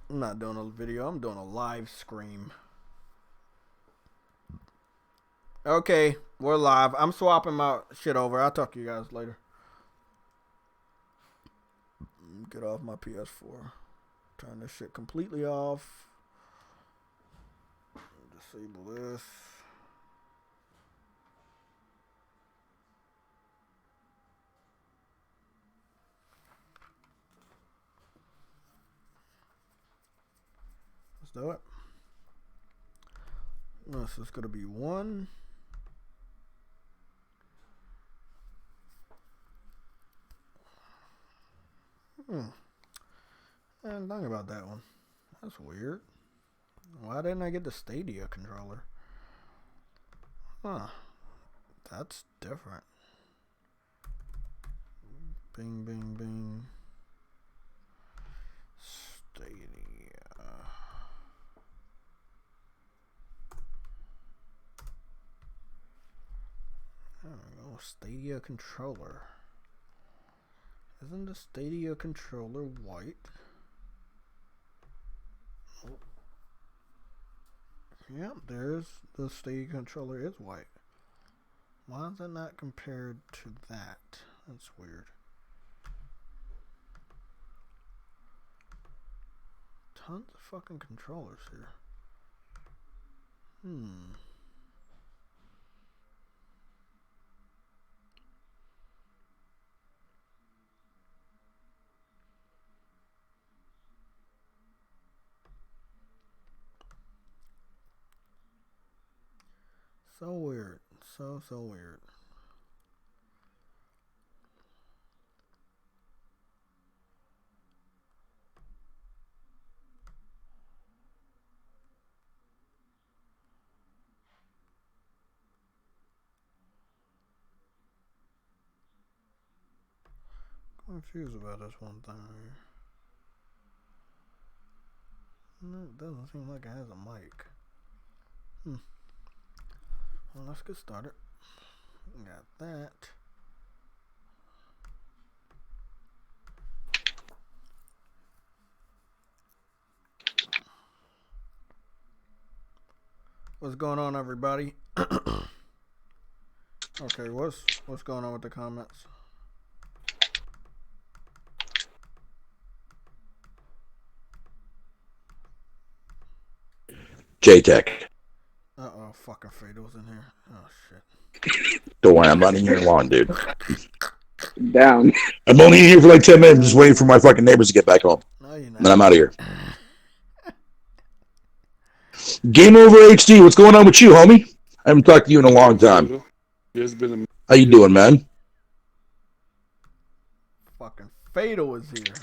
I'm not doing a video. I'm doing a live stream. Okay, we're live. I'm swapping my shit over. I'll talk to you guys later. Get off my PS4. Turn this shit completely off. Disable this. Let's do it. This is going to be one. I didn't think about that one. That's weird. Why didn't I get the Stadia controller? Huh. That's different. Bing, bing, bing. Stadia. There we go. Stadia controller. Isn't the Stadia controller white? Oh. Yeah, there's the Stadia controller is white. Why is it not compared to that? That's weird. Tons of fucking controllers here. So weird. So weird. Confused about this one thing here. No, it doesn't seem like it has a mic. Well, let's get started. Got that. What's going on, everybody? Okay, what's going on with the comments? J-Tech. Uh-oh, fucking Fatal's in here. Oh, shit. Don't worry, I'm not in here long, dude. Down. I'm only here for like 10 minutes, just waiting for my fucking neighbors to get back home. No, you're not. And then I'm out of here. Game Over HD, what's going on with you, homie? I haven't talked to you in a long time. How you doing, man? Fucking Fatal is here.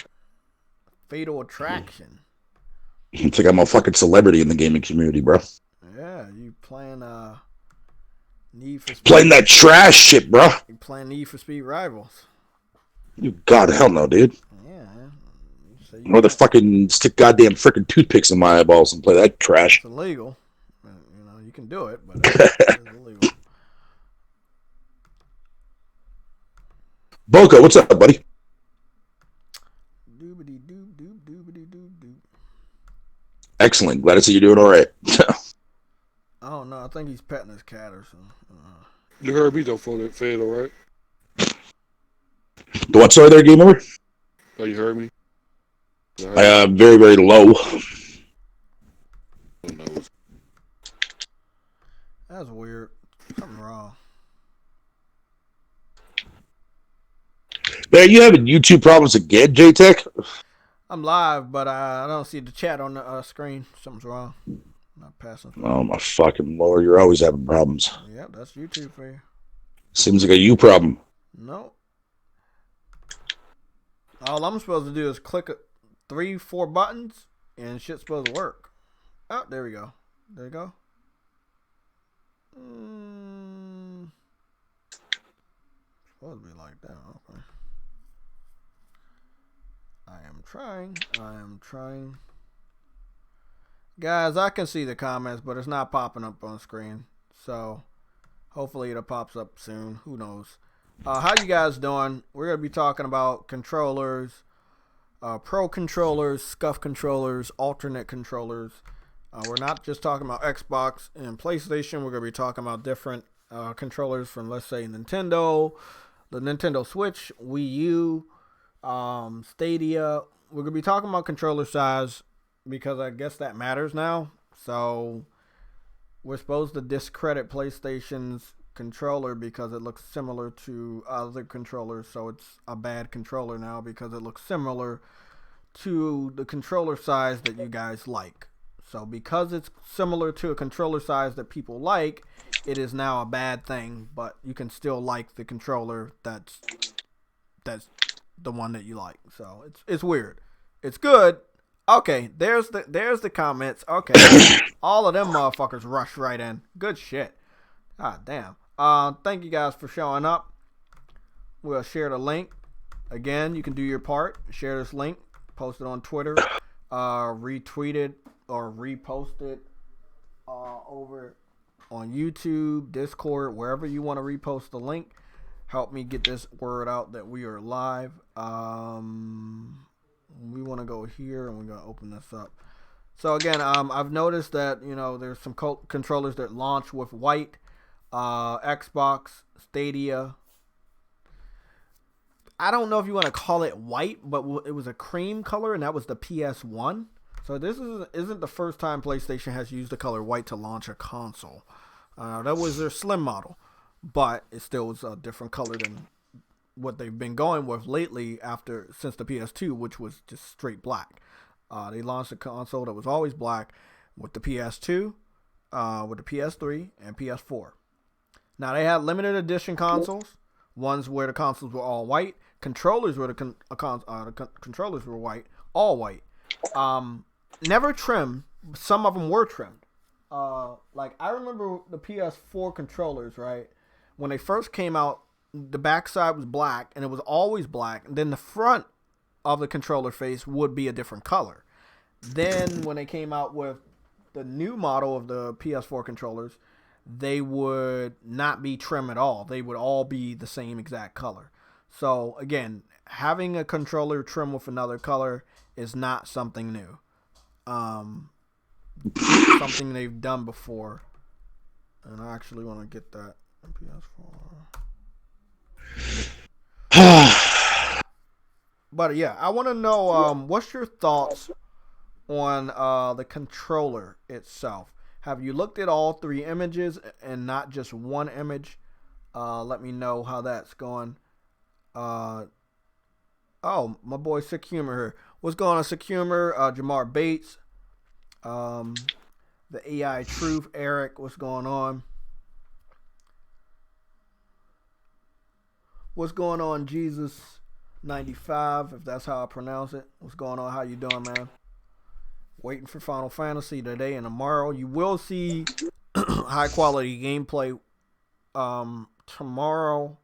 Fatal attraction. It's like I'm a fucking celebrity in the gaming community, bro. Yeah, you playing Need for Speed. Playing that trash shit, bro. You playing Need for Speed Rivals. You God, hell no, dude. Yeah. So Or the fucking stick goddamn freaking toothpicks in my eyeballs and play that trash. It's illegal. You know, you can do it, but it's illegal. Boca, what's up, buddy? Doobity doob doob doobity doob doob. Excellent. Glad to see you're doing all right. I don't know. I think he's petting his cat or something. You heard me though, Fatal, right? The what? Sorry, there, Game Over. Oh, you heard me? Very, very low. That's weird. Something wrong. Man, you having YouTube problems again, J-Tech? I'm live, but I don't see the chat on the screen. Something's wrong. Not passing through. Oh, my fucking Lord. You're always having problems. Yep, that's YouTube for you. Seems like a you problem. No. All I'm supposed to do is click 3-4 buttons, and shit's supposed to work. Oh, there we go. There you go. Supposed to be like that. Okay. I am trying. Guys, I can see the comments, but it's not popping up on screen. So, hopefully it pops up soon. Who knows? How you guys doing? We're going to be talking about controllers, Pro controllers, scuff controllers, alternate controllers. We're not just talking about Xbox and PlayStation. We're going to be talking about different controllers from, let's say, Nintendo, the Nintendo Switch, Wii U, Stadia. We're going to be talking about controller size because I guess that matters now. So we're supposed to discredit PlayStation's controller because it looks similar to other controllers. So it's a bad controller now because it looks similar to the controller size that you guys like. So because it's similar to a controller size that people like, it is now a bad thing, but you can still like the controller that's the one that you like. So it's weird. It's good. Okay, there's the comments. Okay. All of them motherfuckers rushed right in. Good shit. God damn. Thank you guys for showing up. We'll share the link. Again, you can do your part. Share this link. Post it on Twitter. Retweet it or repost it over on YouTube, Discord, wherever you want to repost the link. Help me get this word out that we are live. We want to go here and we're going to open this up. So again, I've noticed that, there's some controllers that launch with white, Xbox, Stadia. I don't know if you want to call it white, but it was a cream color, and that was the PS1. So this isn't the first time PlayStation has used the color white to launch a console. That was their slim model, but it still was a different color than what they've been going with lately since the PS2, which was just straight black. They launched a console that was always black with the PS2, with the PS3, and PS4. Now, they had limited edition consoles, ones where the consoles were all white. Controllers were controllers were white, all white. Never trimmed. Some of them were trimmed. Like, I remember the PS4 controllers, right? When they first came out, the backside was black, and it was always black. And then the front of the controller face would be a different color. Then when they came out with the new model of the PS4 controllers, they would not be trim at all. They would all be the same exact color. So again, having a controller trim with another color is not something new. Something they've done before. And I actually want to get that on PS4. But yeah, I want to know what's your thoughts on the controller itself. Have you looked at all three images and not just one image? Let me know how that's going. Oh, my boy Sick Humor here. What's going on, Sick Humor? Jamar Bates. The AI Truth. Eric, what's going on? What's going on, Jesus 95, if that's how I pronounce it. What's going on? How you doing, man? Waiting for Final Fantasy today and tomorrow. You will see high quality gameplay tomorrow.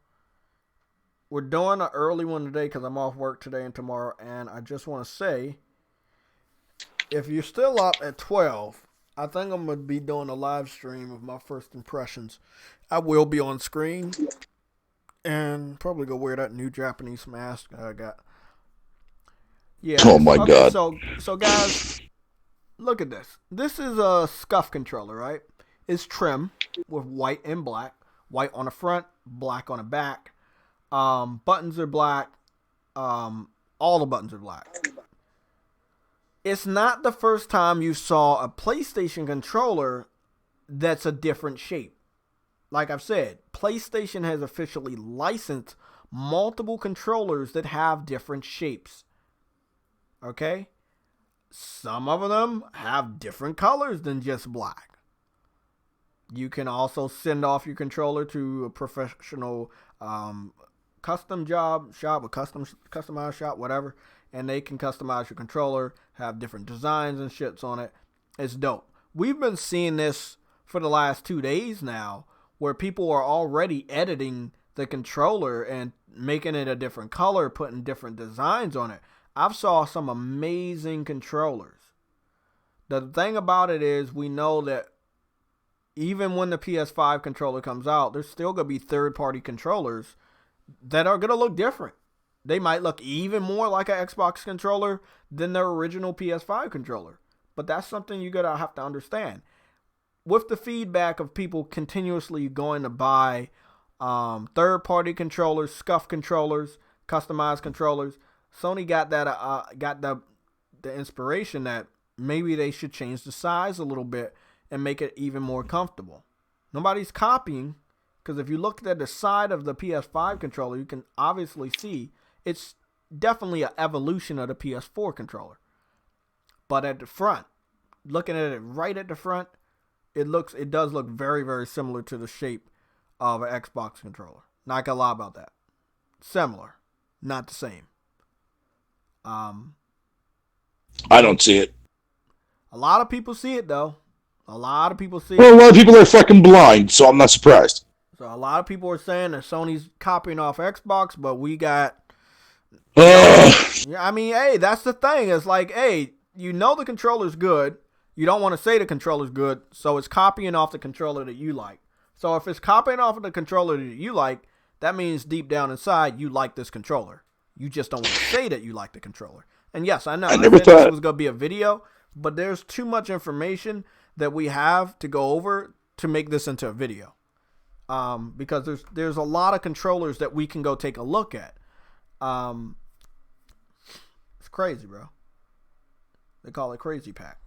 We're doing an early one today because I'm off work today and tomorrow. And I just want to say, if you're still up at 12, I think I'm going to be doing a live stream of my first impressions. I will be on screen and probably go wear that new Japanese mask I got. Yeah. Oh my God. So guys, look at this. This is a scuff controller, right? It's trim with white and black. White on the front, black on the back. Buttons are black. All the buttons are black. It's not the first time you saw a PlayStation controller that's a different shape. Like I've said, PlayStation has officially licensed multiple controllers that have different shapes. Okay? Some of them have different colors than just black. You can also send off your controller to a professional custom job shop, a customized shop, whatever, and they can customize your controller, have different designs and shits on it. It's dope. We've been seeing this for the last 2 days now, where people are already editing the controller and making it a different color, putting different designs on it. I've saw some amazing controllers. The thing about it is, we know that even when the PS5 controller comes out, there's still going to be third-party controllers that are going to look different. They might look even more like an Xbox controller than their original PS5 controller. But that's something you're going to have to understand. With the feedback of people continuously going to buy third-party controllers, scuff controllers, customized controllers, Sony got the inspiration that maybe they should change the size a little bit and make it even more comfortable. Nobody's copying, because if you look at the side of the PS5 controller, you can obviously see it's definitely an evolution of the PS4 controller. But at the front, looking at it right at the front, it does look very, very similar to the shape of an Xbox controller. Not gonna lie about that. Similar, not the same. I don't see it. A lot of people see it though. A lot of people see Well, it. a lot of people are fucking blind, so I'm not surprised. So a lot of people are saying that Sony's copying off Xbox, but we got. I mean, hey, that's the thing. It's like, hey, you know the controller's good. You don't want to say the controller's good, so it's copying off the controller that you like. So if it's copying off of the controller that you like, that means deep down inside you like this controller. You just don't want to say that you like the controller. And yes, I know. I never said thought this was going to be a video, but there's too much information that we have to go over to make this into a video. Because there's a lot of controllers that we can go take a look at. It's crazy, bro. They call it Crazy Pack.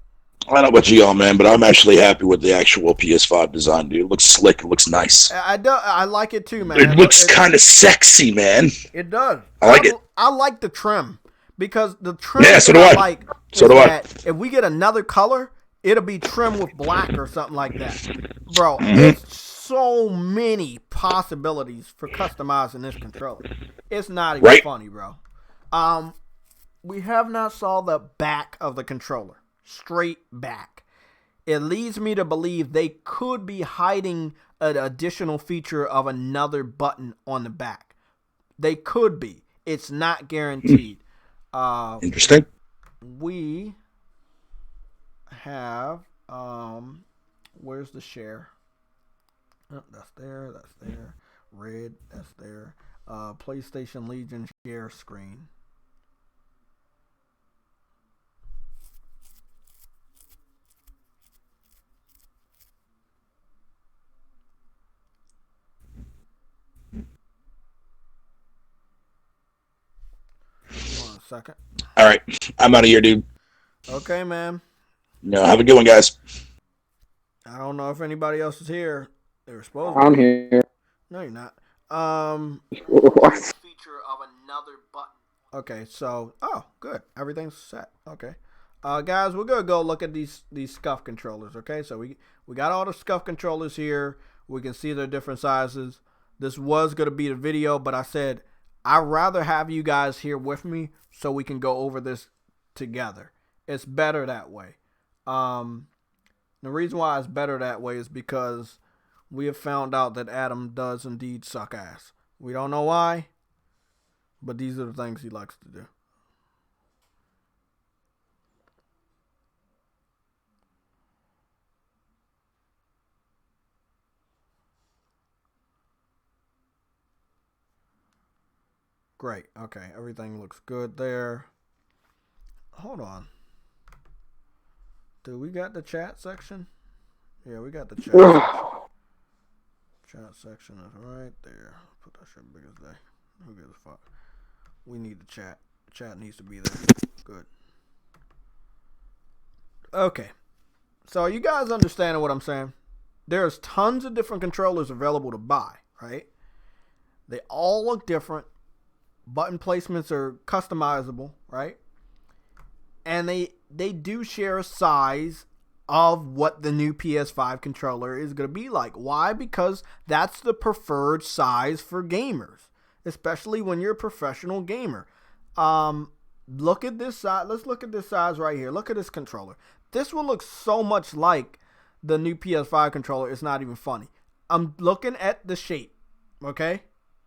I don't know about y'all, man, but I'm actually happy with the actual PS5 design, dude. It looks slick. It looks nice. I like it too, man. It looks kind of sexy, man. It does. I like it. I like the trim because the trim so do I. like So do I. If we get another color, it'll be trim with black or something like that. Bro, it's so many possibilities for customizing this controller. It's not even funny, bro. We have not saw the back of the controller. Straight back. It leads me to believe they could be hiding an additional feature of another button on the back. They could be. It's not guaranteed. Interesting. We have where's the share? Oh, that's there. Red, that's there. PlayStation Legion share screen. Second. All right. I'm out of here, dude. Okay, man. No, have a good one, guys. I don't know if anybody else is here. They were supposed to. I'm here. No, you're not. What? Feature of another button. Okay, so good. Everything's set. Okay. Guys, we're gonna go look at these scuff controllers, okay? So we got all the scuff controllers here. We can see their different sizes. This was gonna be the video, but I said I'd rather have you guys here with me so we can go over this together. It's better that way. The reason why it's better that way is because we have found out that Adam does indeed suck ass. We don't know why, but these are the things he likes to do. Great. Okay. Everything looks good there. Hold on. Do we got the chat section? Yeah, we got the chat section. Chat section is right there. Put that shit big as day. Who gives a fuck? We need the chat. Chat needs to be there. Good. Okay. So are you guys understanding what I'm saying? There's tons of different controllers available to buy, right? They all look different. Button placements are customizable, right? And they do share a size of what the new PS5 controller is going to be like. Why? Because that's the preferred size for gamers, especially when you're a professional gamer. Look at this size. Let's look at this size right here. Look at this controller. This one looks so much like the new PS5 controller. It's not even funny. I'm looking at the shape, okay?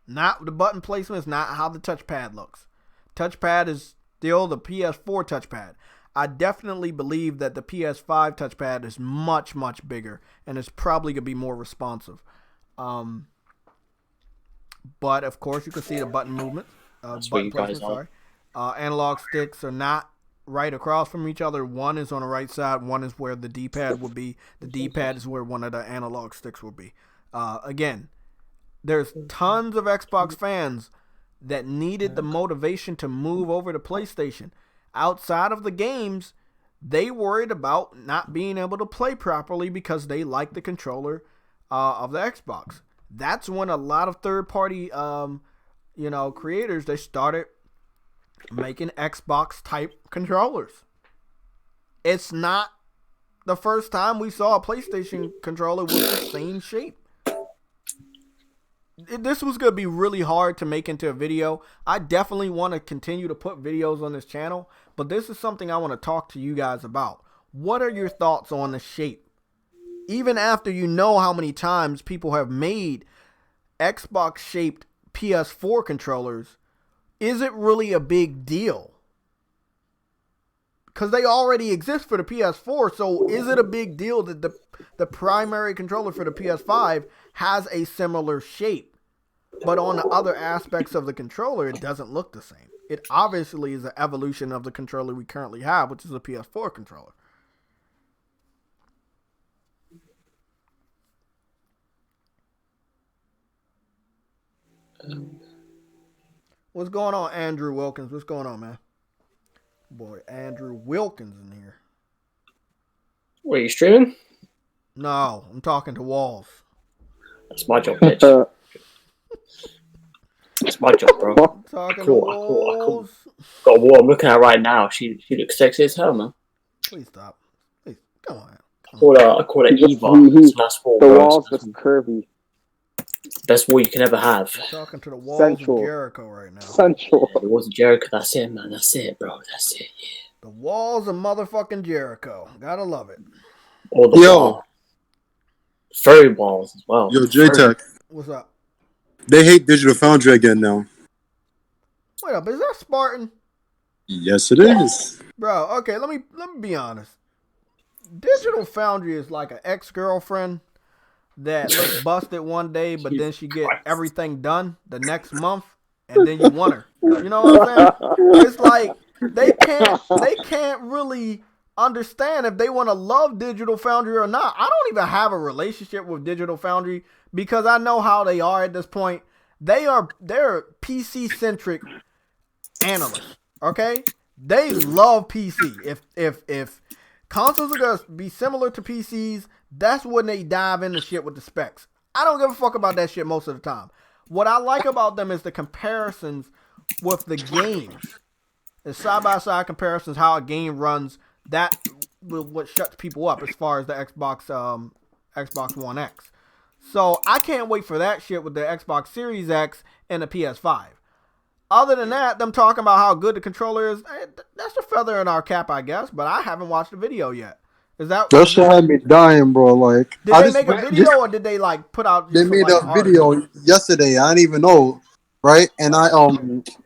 Not the button placement, is not how the touchpad looks. Touchpad is still the PS4 touchpad. I definitely believe that the PS5 touchpad is much, much bigger and it's probably going to be more responsive. But, of course, you can see the button movement. That's what button you guys placement. are. Sorry, analog sticks are not right across from each other. One is on the right side. One is where the D-pad would be. The D-pad is where one of the analog sticks will be. Again, there's tons of Xbox fans that needed the motivation to move over to PlayStation. Outside of the games, they worried about not being able to play properly because they like the controller of the Xbox. That's when a lot of third-party, creators, they started making Xbox-type controllers. It's not the first time we saw a PlayStation controller with the same shape. This was going to be really hard to make into a video. I definitely want to continue to put videos on this channel, but this is something I want to talk to you guys about. What are your thoughts on the shape? Even after you know how many times people have made Xbox-shaped PS4 controllers, is it really a big deal? Because they already exist for the PS4, so is it a big deal that the primary controller for the PS5 has a similar shape, but on the other aspects of the controller, it doesn't look the same? It obviously is an evolution of the controller we currently have, which is a PS4 controller. What's going on, Andrew Wilkins? What's going on, man? Boy, Andrew Wilkins in here. Were you streaming? No, I'm talking to Walls. That's my job, bitch. That's my job, bro. Talking Cool, to Walls. Got a wall I'm looking at right now. She looks sexy as hell, man. Please stop. Please, come on. I call her Eva. It's a nice wall, The bro. walls is curvy. Best wall you can ever have. I'm talking to the Walls Central. of Jericho right now. Central. It wasn't Jericho. That's it, man. That's it, bro. That's it. Yeah. The Walls of motherfucking Jericho. Gotta love it. Or the wall. Furry walls as well. Yo, J-Tech, What's up? they hate Digital Foundry again now. Wait up, is that Spartan? Yes, it is. Bro, okay, let me be honest. Digital Foundry is like an ex-girlfriend that looks busted one day, but then she get everything done the next month, and then you want her. You know what I'm saying? It's like they can't really understand if they want to love Digital Foundry or not. I don't even have a relationship with Digital Foundry because I know how they are at this point. They're PC centric analysts. Okay, they love PC. If consoles are gonna be similar to PCs, that's when they dive into shit with the specs. I don't give a fuck about that shit most of the time. What I like about them is the comparisons with the games. The side-by-side comparisons, how a game runs. That what shuts people up as far as the Xbox One X. So I can't wait for that shit with the Xbox Series X and the PS5. Other than that, them talking about how good the controller is, that's a feather in our cap, I guess. But I haven't watched the video yet. Is that shit had me dying, bro. Like, did they make a video or did they like put out? They made a video yesterday. I didn't even know, right? And I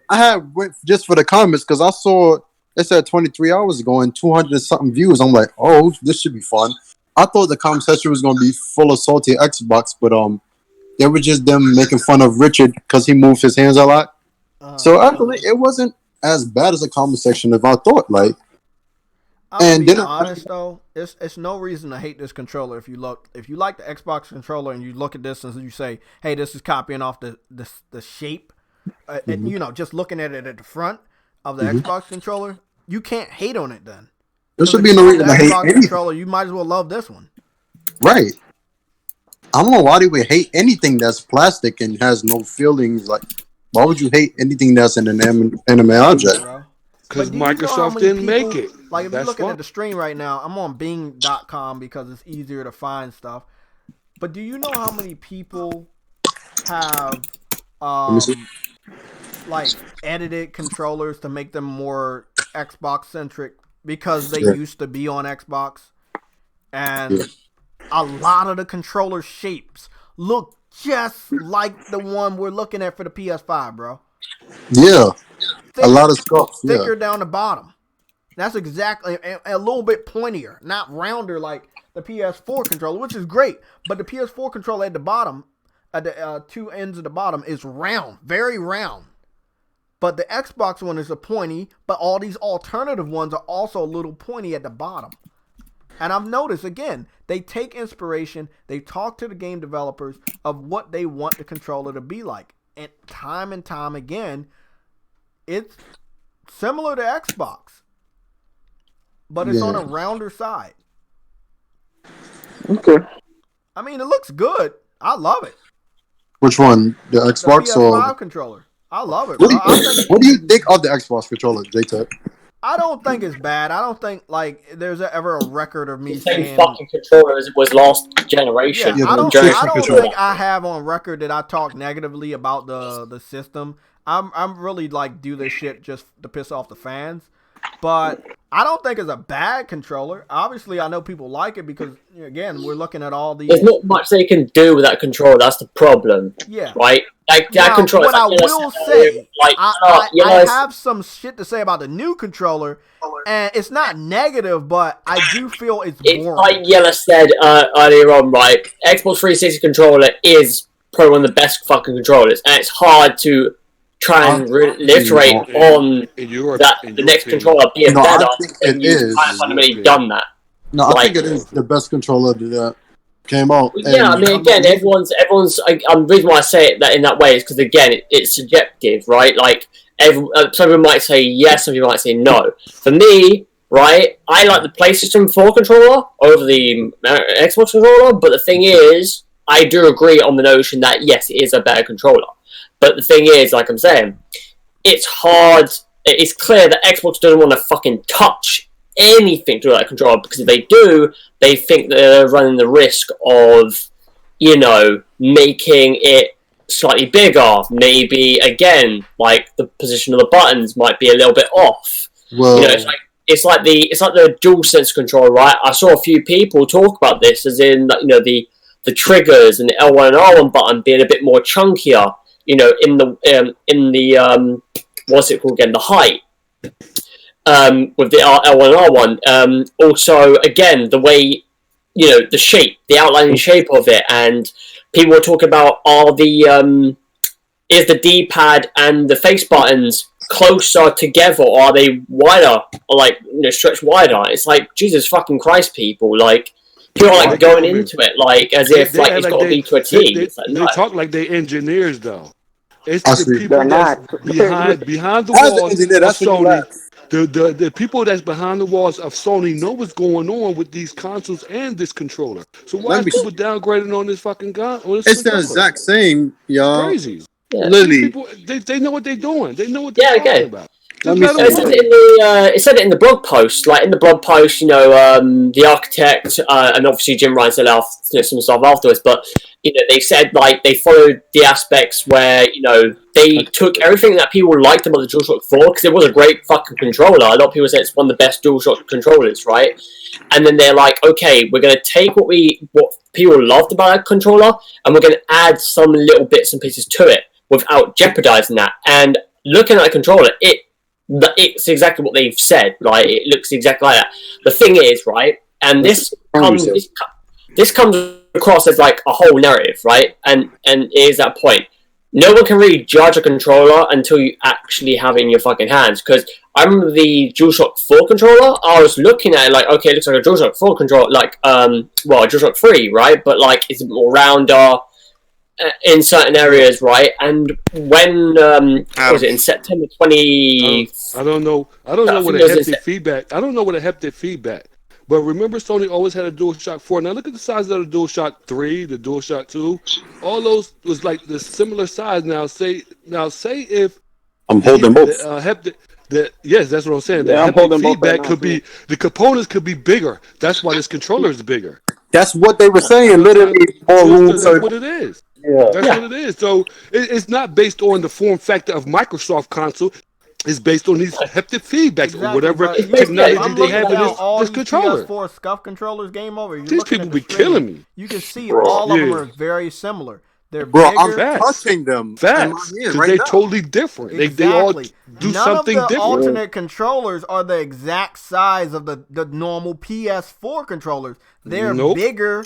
had went just for the comments because I saw it said 23 hours ago and 200 and something views. I'm like, oh, this should be fun. I thought the comment section was gonna be full of salty Xbox, but they were just them making fun of Richard because he moved his hands a lot. So actually, it wasn't as bad as the comment section as I thought. Like, I'm being honest though, it's no reason to hate this controller. If you like the Xbox controller and you look at this and you say, hey, this is copying off the shape, and just looking at it at the front of the Xbox controller, you can't hate on it then. There should be no reason to hate anything. Controller, you might as well love this one. Right. I don't know why they would hate anything that's plastic and has no feelings. Like, why would you hate anything that's an anime object? Because Microsoft didn't make it. Like, if you're looking at the stream right now, I'm on Bing.com because it's easier to find stuff. But do you know how many people have like edited controllers to make them more Xbox centric because they used to be on Xbox? And a lot of the controller shapes look just like the one we're looking at for the PS5, bro. Yeah. A lot of stuff. Thicker down the bottom. That's exactly a little bit pointier, not rounder like the PS4 controller, which is great. But the PS4 controller at the bottom, at the two ends of the bottom, is round, very round. But the Xbox one is a pointy, but all these alternative ones are also a little pointy at the bottom. And I've noticed, again, they take inspiration, they talk to the game developers of what they want the controller to be like. And time again, it's similar to Xbox, but it's on a rounder side. Okay. I mean, it looks good. I love it. Which one? The Xbox the PS5 or controller? I love it. Bro. What do you think of the Xbox controller, J-Tech? I don't think it's bad. I don't think like there's ever a record of me the same saying fucking controller as it was last generation. I don't controller. think I have on record that I talk negatively about the system. I'm really like do this shit just to piss off the fans. But I don't think it's a bad controller. Obviously, I know people like it because, again, we're looking at all these. There's not much they can do with that controller. That's the problem. Yeah. Right? Like, that controller. What I will say, I have some shit to say about the new controller, and it's not negative, but I do feel it's boring. It's like Yella said earlier on, right? Xbox 360 controller is probably one of the best fucking controllers, and it's hard to try and reiterate on the next controller being better, and you've kind of fundamentally done that. No, I think it is the best controller that came out. Yeah, I mean, again, everyone's. The reason why I say it that in that way is because again, it's subjective, right? Like, some people might say yes, some people might say no. For me, right, I like the PlayStation 4 controller over the Xbox controller, but the thing is, I do agree on the notion that yes, it is a better controller. But the thing is, like I'm saying, it's hard. It's clear that Xbox doesn't want to fucking touch anything to that controller, because if they do, they think that they're running the risk of, making it slightly bigger. Maybe, again, like the position of the buttons might be a little bit off. Well, it's like the DualSense controller, right? I saw a few people talk about this, as in, the triggers and the L1 and R1 button being a bit more chunkier. In the what's it called again? The height with the L1 R1. Also, again, the way the shape, the outlining shape of it, and people were talking about is the D-pad and the face buttons closer together, or are they wider, or stretched wider? It's like, Jesus fucking Christ, people, like. People are going into it as if it's got to be to a T. They talk like they engineers though. It's the people that's behind the walls of Sony. The people that's behind the walls of Sony know what's going on with these consoles and this controller. So why are people downgrading on this fucking gun? It's the exact same, y'all. Crazy. Yeah. Literally, People, they know what they're doing. They know what they're talking about. It said it in the blog post. Like in the blog post, the architect and obviously Jim Ryan said some stuff afterwards. But they said they followed the aspects where they took everything that people liked about the DualShock 4, because it was a great fucking controller. A lot of people say it's one of the best DualShock controllers, right? And then they're like, okay, we're gonna take what people loved about that controller, and we're gonna add some little bits and pieces to it without jeopardizing that. And looking at the controller, it's exactly what they've said. Like, it looks exactly like that. The thing is, right, and this comes across as like a whole narrative, right? And it is that point. No one can really judge a controller until you actually have it in your fucking hands. Because I remember the DualShock 4 controller. I was looking at it like, okay, it looks like a DualShock 4 controller, a DualShock 3, right? But it's more rounder in certain areas, right? And when was it in September 20? I don't know what a haptic feedback. I don't know what a haptic feedback. But remember, Sony always had a DualShock 4. Now look at the size of the DualShock 3, the DualShock 2. All those was like the similar size. Now say if I'm holding both. Yes, that's what I'm saying. Yeah, the haptic feedback could be, the components could be bigger. That's why this controller is bigger. That's what they were saying. Literally, more room. That's what it is. Yeah. That's what it is. So it's not based on the form factor of Microsoft console. It's based on these haptic feedbacks or whatever technology they have in this controller. PS4 SCUF controllers, game over. These people be killing me. You can see all of them are very similar. They're bigger. I'm touching them. Facts. Because they're totally different. Exactly. They all do something None of the different. alternate controllers are the exact size of the normal PS4 controllers. They're bigger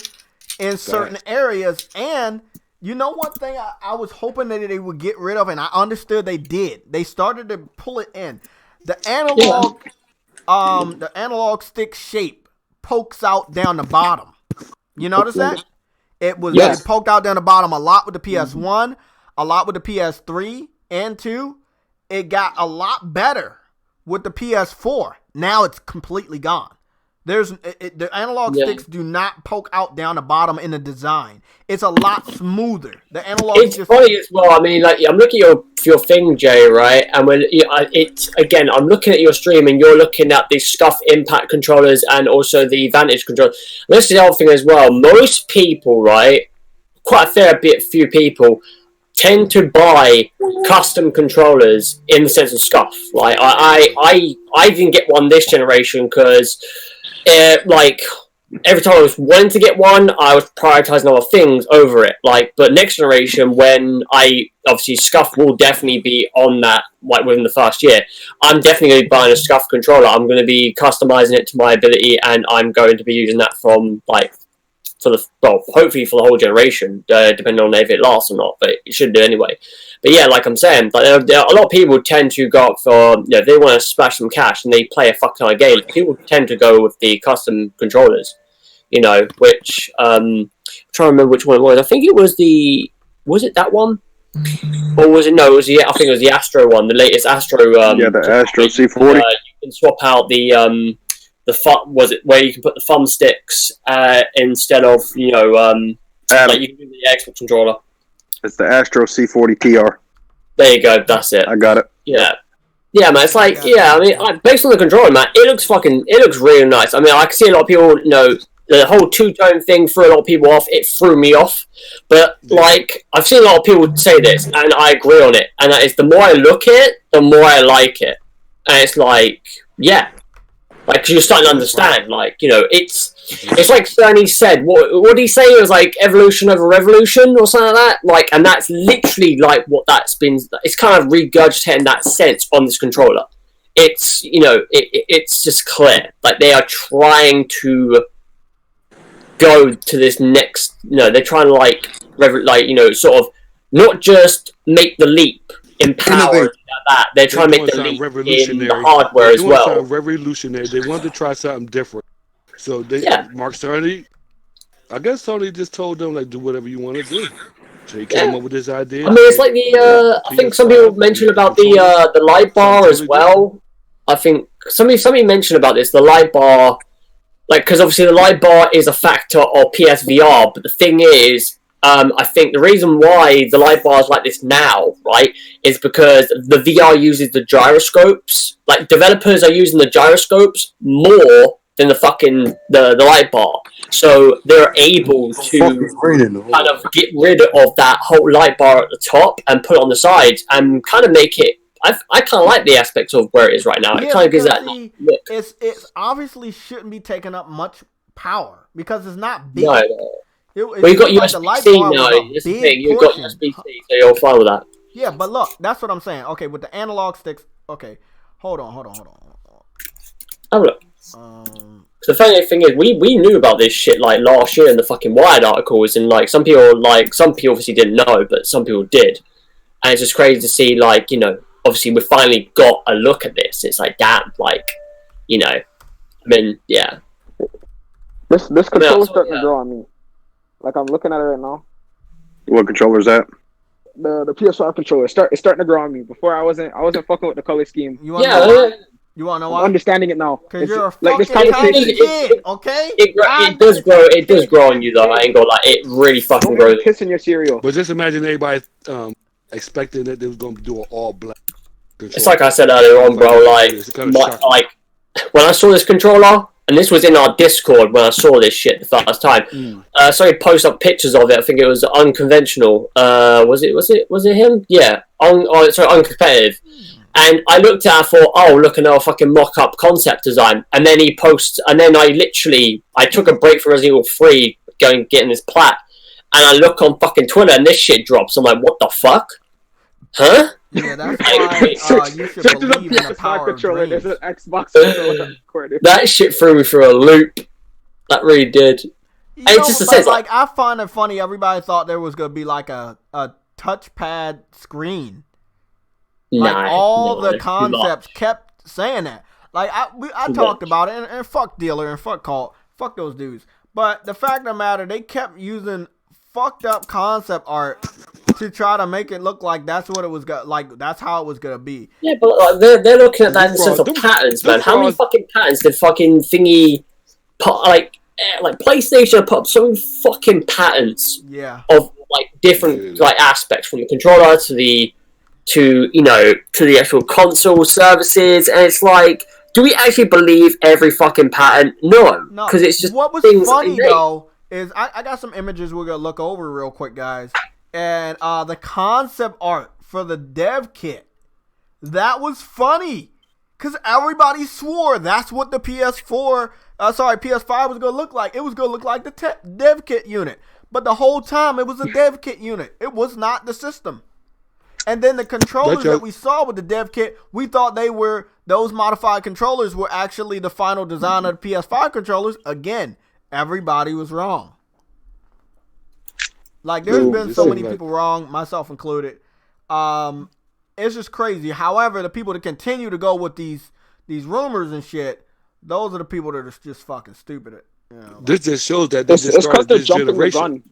in certain areas, and You know one thing I was hoping that they would get rid of, and I understood they did. They started to pull it in. The analog stick shape pokes out down the bottom. You notice that? It poked out down the bottom a lot with the PS1, a lot with the PS3 and 2. It got a lot better with the PS4. Now it's completely gone. The analog sticks do not poke out down the bottom in the design. It's a lot smoother. The analog. It's funny as well. I mean, like I'm looking at your thing, Jay, right? And when I'm looking at your stream, and you're looking at the Scuff Impact controllers and also the Vantage controller. This is the other thing as well. Most people, right? Quite a few people tend to buy custom controllers in the sense of Scuff. Like I didn't get one this generation because. Like every time I was wanting to get one, I was prioritizing other things over it. Like, but next generation, when Scuff will definitely be on that. Like within the first year, I'm definitely going to be buying a Scuff controller. I'm going to be customizing it to my ability, and I'm going to be using that from hopefully for the whole generation, depending on if it lasts or not. But it should do anyway. But yeah, like I'm saying, like a lot of people tend to go up for, if they want to splash some cash and they play a fuck ton of games, people tend to go with the custom controllers, which, I'm trying to remember which one it was. I think it was was it that one? Or was it, no, I think it was the Astro one, the latest Astro. The Astro C40. You can swap out was it where you can put the thumbsticks instead of, like you can do the Xbox controller. It's the Astro C40 TR. There you go. That's it. I got it. Yeah, man. It's like, I mean, based on the controller, man, it looks really nice. I mean, I can see a lot of people, the whole two-tone thing threw a lot of people off. It threw me off. But, like, I've seen a lot of people say this, and I agree on it. And that is, the more I look at it, the more I like it. And it's like, yeah. Like, cause you're starting to understand, like, it's like Sony said, what did he say? It was like evolution over revolution or something like that. Like, and that's literally like what that's been. It's kind of regurgitating that sense on this controller. It's, it's just clear. Like, they are trying to go to this next, they're trying to sort of not just make the leap in power like that. They're trying to make the leap in the hardware as well. Revolutionary. They wanted to try something different. So Mark Cerny, I guess Sony just told them, like, do whatever you want to do. So he came up with this idea. I mean, it's like I think some people mentioned about the light bar as well. I think somebody mentioned about this, the light bar, like, because obviously the light bar is a factor of PSVR, but the thing is, I think the reason why the light bar is like this now, right, is because the VR uses the gyroscopes. Like, developers are using the gyroscopes more than the light bar. So they're able to kind of get rid of that whole light bar at the top and put it on the sides and kind of make it. I kind of like the aspects of where it is right now. It kind of gives that look. It's obviously shouldn't be taking up much power because it's not big. No. Well, you've got USB-C now. That's the thing. You've got USB-C, so you're fine with that. Yeah, but look, that's what I'm saying. Okay, with the analog sticks. Okay, hold on. Have a look. The funny thing is, we knew about this shit like last year in the fucking Wired articles, and like some people obviously didn't know, but some people did, and it's just crazy to see, like, obviously we finally got a look at this. It's like, damn, like, I mean, yeah. This controller's starting to grow on me. Like, I'm looking at it right now. What controller is that? The PS5 controller. It's starting to grow on me. Before I wasn't fucking with the color scheme. You want to know why? I'm understanding it now. Because you're a like fucking kid, okay? It does grow on you, though. I ain't gonna lie. It really fucking grows. Kissing your cereal. But just imagine everybody expecting that they was gonna do an all black controller. It's like I said earlier on, bro. Like when I saw this controller. And this was in our Discord when I saw this shit the first time. Somebody posted up pictures of it. I think it was unconventional. Was it him? Yeah. Uncompetitive. And I looked at it and thought, oh, look, another fucking mock-up concept design. And then he posts, and then I took a break from Resident Evil 3 getting this plat. And I look on fucking Twitter and this shit drops. I'm like, what the fuck? Huh? Yeah, that's why you should believe in the power of dreams. There's an Xbox controller recorded. That shit threw me for a loop. That really did. it's just a sense like I find it funny. Everybody thought there was gonna be like a touchpad screen. Like all the concepts kept saying that. Like I talked about it, and fuck dealer and fuck Cult, fuck those dudes. But the fact of the matter, they kept using fucked up concept art to try to make it look like that's what it was that's how it was gonna be. Yeah, but like, they're looking at that in the sense of patterns, man. How many fucking patterns did fucking thingy put, like PlayStation put up so many fucking patterns of like different like aspects from the controller to the actual console services, and it's like, do we actually believe every fucking pattern? No, because it's just what was funny though is I got some images we're gonna look over real quick, guys. And the concept art for the dev kit, that was funny. Because everybody swore that's what the PS5 was going to look like. It was going to look like the dev kit unit. But the whole time, it was a dev kit unit. It was not the system. And then the controllers that we saw with the dev kit, we thought those modified controllers were actually the final design of the PS5 controllers. Again, everybody was wrong. Like, there's been so many people wrong, myself included. It's just crazy. However, the people that continue to go with these rumors and shit, those are the people that are just fucking stupid. You know, this just shows that they just started this generation.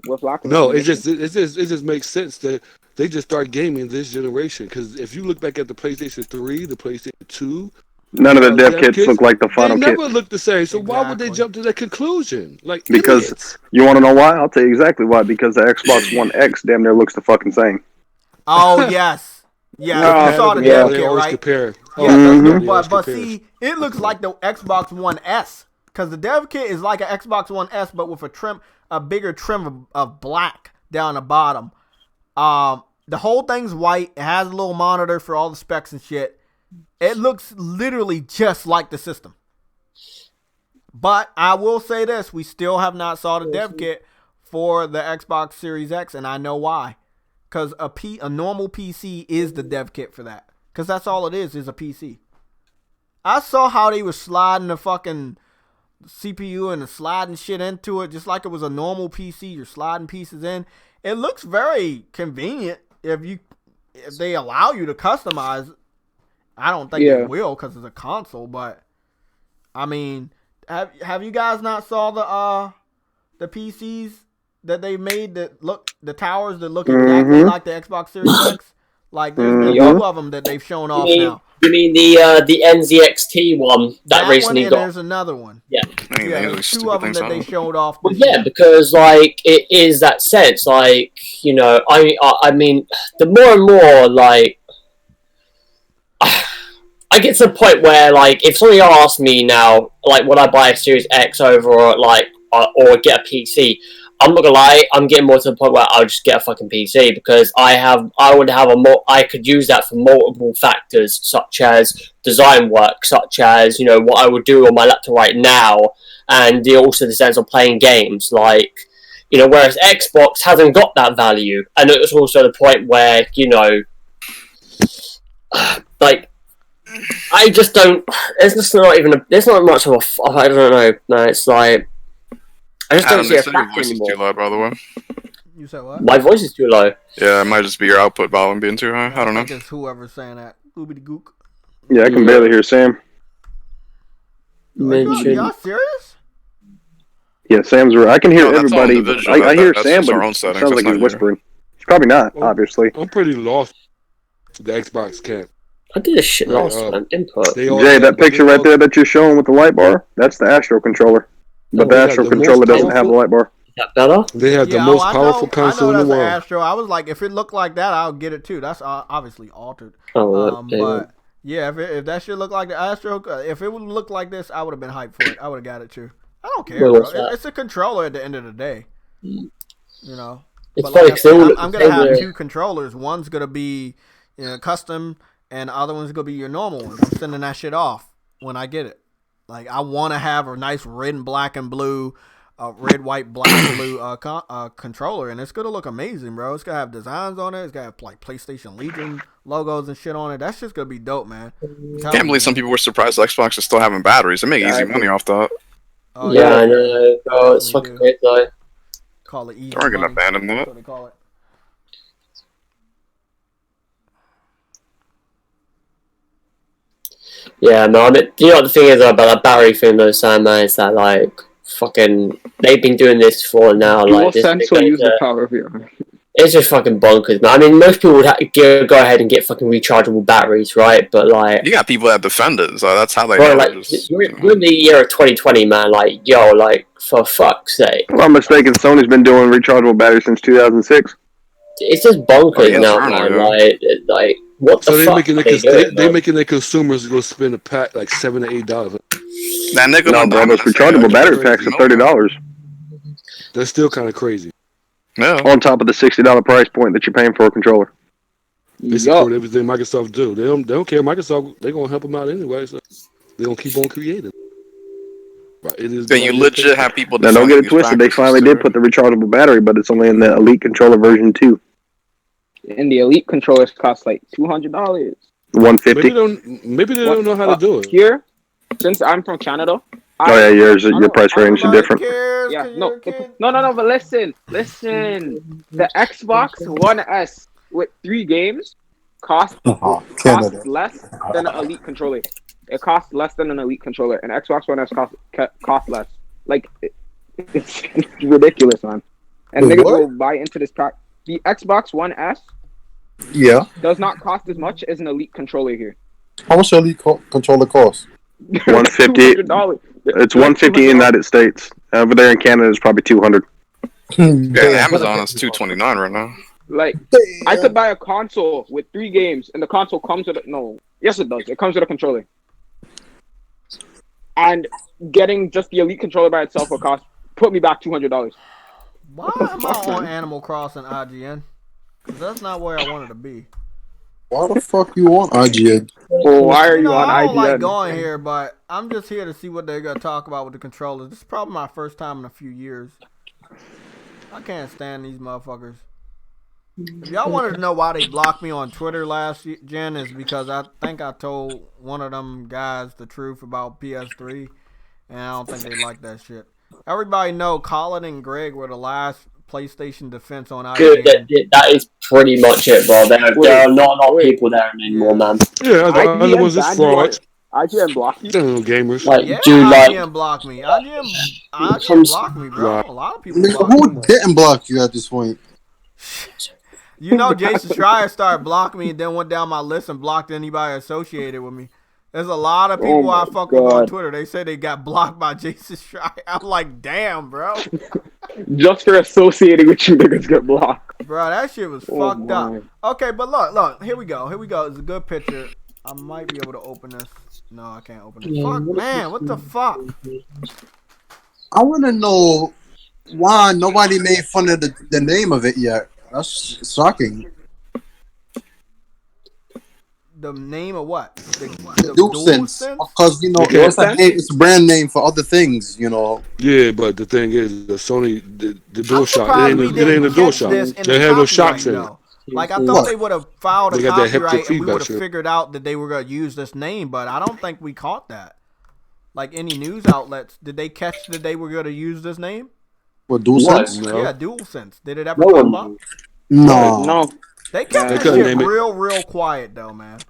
No, it just makes sense that they just start gaming this generation. Because if you look back at the PlayStation 3, the PlayStation 2, none of the dev kits look like the final kit. They never look the same. So why would they jump to that conclusion? Like, because idiots. You want to know why? I'll tell you exactly why. Because the Xbox One X damn near looks the fucking same. Oh yes, yeah. You saw the dev kit, right? Compare. But see, it looks like the Xbox One S, because the dev kit is like an Xbox One S, but with a bigger trim of black down the bottom. The whole thing's white. It has a little monitor for all the specs and shit. It looks literally just like the system. But I will say this, we still have not saw the dev kit for the Xbox Series X, and I know why. Because a normal PC is the dev kit for that. Because that's all it is a PC. I saw how they were sliding the fucking CPU and sliding shit into it, just like it was a normal PC. You're sliding pieces in. It looks very convenient if they allow you to customize. I don't think they will because it's a console, but I mean, have you guys not saw the PCs that they made the towers that look exactly like the Xbox Series X? Like there's two of them that they've shown off now. You mean the NZXT one that recently one, and got? There's another one. Yeah, there's two of them that they showed off. Well, yeah, because like it is that sense. Like, you know, I mean, the more and more like. I get to the point where, like, if somebody asks me now, like, would I buy a Series X over, or or get a PC? I'm not gonna lie, I'm getting more to the point where I'll just get a fucking PC, because I could use that for multiple factors, such as design work, such as, you know, what I would do on my laptop right now, and also the sense of playing games, like, you know, whereas Xbox hasn't got that value, and it was also the point where, you know, like, I just don't. It's just not even. There's not much of a. I don't know. No, it's like I just don't see a fact voice anymore. Is too loud, by the way. You said what? My voice is too low. Yeah, it might just be your output volume being too high. I don't know. I guess whoever's saying that. Oobity gook. Yeah, I can barely hear Sam. Y'all serious? Yeah, Sam's right. I can hear everybody. I hear Sam, but it sounds like he's whispering. He's probably not, obviously. I'm pretty lost. The Xbox can't. I did this shit last time. Input. Jay, that picture right there that you're showing with the light bar, that's the Astro controller. But the Astro controller doesn't have the light bar. Is that better? They have the most powerful console in the world. Astro. I was like, if it looked like that, I'll get it too. That's obviously altered. But yeah, if that shit looked like the Astro, if it would look like this, I would have been hyped for it. I would have got it too. I don't care, bro. It's a controller at the end of the day. You know. It's funny. I'm gonna have two controllers. One's gonna be, you know, custom, and the other one's gonna be your normal one. I'm sending that shit off when I get it. Like, I want to have a nice red and black and blue, red, white, black, and blue controller, and it's gonna look amazing, bro. It's gonna have designs on it. It's gonna have like PlayStation Legion logos and shit on it. That's just gonna be dope, man. Can't believe some people were surprised Xbox is still having batteries. They make easy money off that. Oh, yeah, I know, bro. It's fucking great though. Call it easy. They're gonna money. abandon That's that. what they call it. Yeah, man. I mean, you know what the thing is about that battery thing, though, Sam, man, is that like fucking they've been doing this for now. Dual Like this, sense will use the power of your. it's just fucking bonkers, man. I mean, most people would go ahead and get fucking rechargeable batteries, right? But like, You got people that defend it, so that's how they bro, know. like Just, we're in the year of 2020, man. Like, yo, like for fuck's sake, If I'm not mistaken, Sony's been doing rechargeable batteries since 2006. it's just bonkers yeah, now, internal, man. yeah. Like what the So they fuck? making are their doing, making their consumers go spend a pack like $7 to $8. that nickel No, and bro, diamond those is rechargeable like battery crazy packs are million. $30 That's still kind of crazy. Yeah. on top of the $60 price point that you're paying for a controller. They support everything Microsoft do. They don't care. Microsoft, they're gonna help them out anyway. So they're gonna keep on creating. Right? It is. Then you legit have people. Now, don't get it defending these twisted. They practices, finally did too. put the rechargeable battery, but it's only in the Elite controller version 2. And the Elite controllers cost like $200. $150. Maybe they don't know how to do it. Here, since I'm from Canada. Oh yeah, your price range is different. Yeah, no. But listen. The Xbox One S with 3 games costs less than an Elite controller. It costs less than an Elite controller, and Xbox One S costs less. Like it's ridiculous, man. And niggas will buy into this pack. The Xbox One S, does not cost as much as an Elite controller here. How much Elite controller cost? $150. It's $150 in the United States. Over there in Canada, it's probably $200. Yeah, Amazon is $229 right now. Like, I could buy a console with 3 games, and the console comes with yes, it does. It comes with a controller. And getting just the Elite controller by itself will put me back $200. Why am I on Animal Crossing IGN? Because that's not where I wanted to be. Why the fuck you on IGN? Why are you on I don't IGN? like going here, but I'm just here to see what they're going to talk about with the controllers. This is probably my first time in a few years. I can't stand these motherfuckers. If y'all wanted to know why they blocked me on Twitter last gen, is because I think I told one of them guys the truth about PS3, and I don't think they like that shit. Everybody know Colin and Greg were the last PlayStation defense on IGN. That is pretty much it, bro. There are not a lot of people there anymore, man. Yeah, the other ones is fraud. IGN blocked you? Gamers. Like, Yeah, dude, IGN blocked me. IGN blocked me, bro. A lot of people blocked me. Who didn't block you at this point? You know, Jason Schreier started blocking me and then went down my list and blocked anybody associated with me. There's a lot of people I fuck with on Twitter. They say they got blocked by Jason Schreier. I'm like, damn, bro. Just for associating with you, niggas get blocked. Bro, that shit was fucked up. Okay, but look. Here we go. It's a good picture. I might be able to open this. No, I can't open it. Fuck, man. What the fuck? I want to know why nobody made fun of the name of it yet. That's shocking. The name of what? The DualSense. Because, it's a brand name for other things, Yeah, but the thing is, the Sony, the DualShock, it ain't a DualShock. They have no shocks in it. Like, I thought they would have filed a got that copyright haptic and we would feedback have figured out that they were going to use this name, but I don't think we caught that. Like, any news outlets, did they catch that they were going to use this name? What, DualSense? No. Yeah, DualSense. Did it ever come up? No. They kept this shit real quiet, though, man.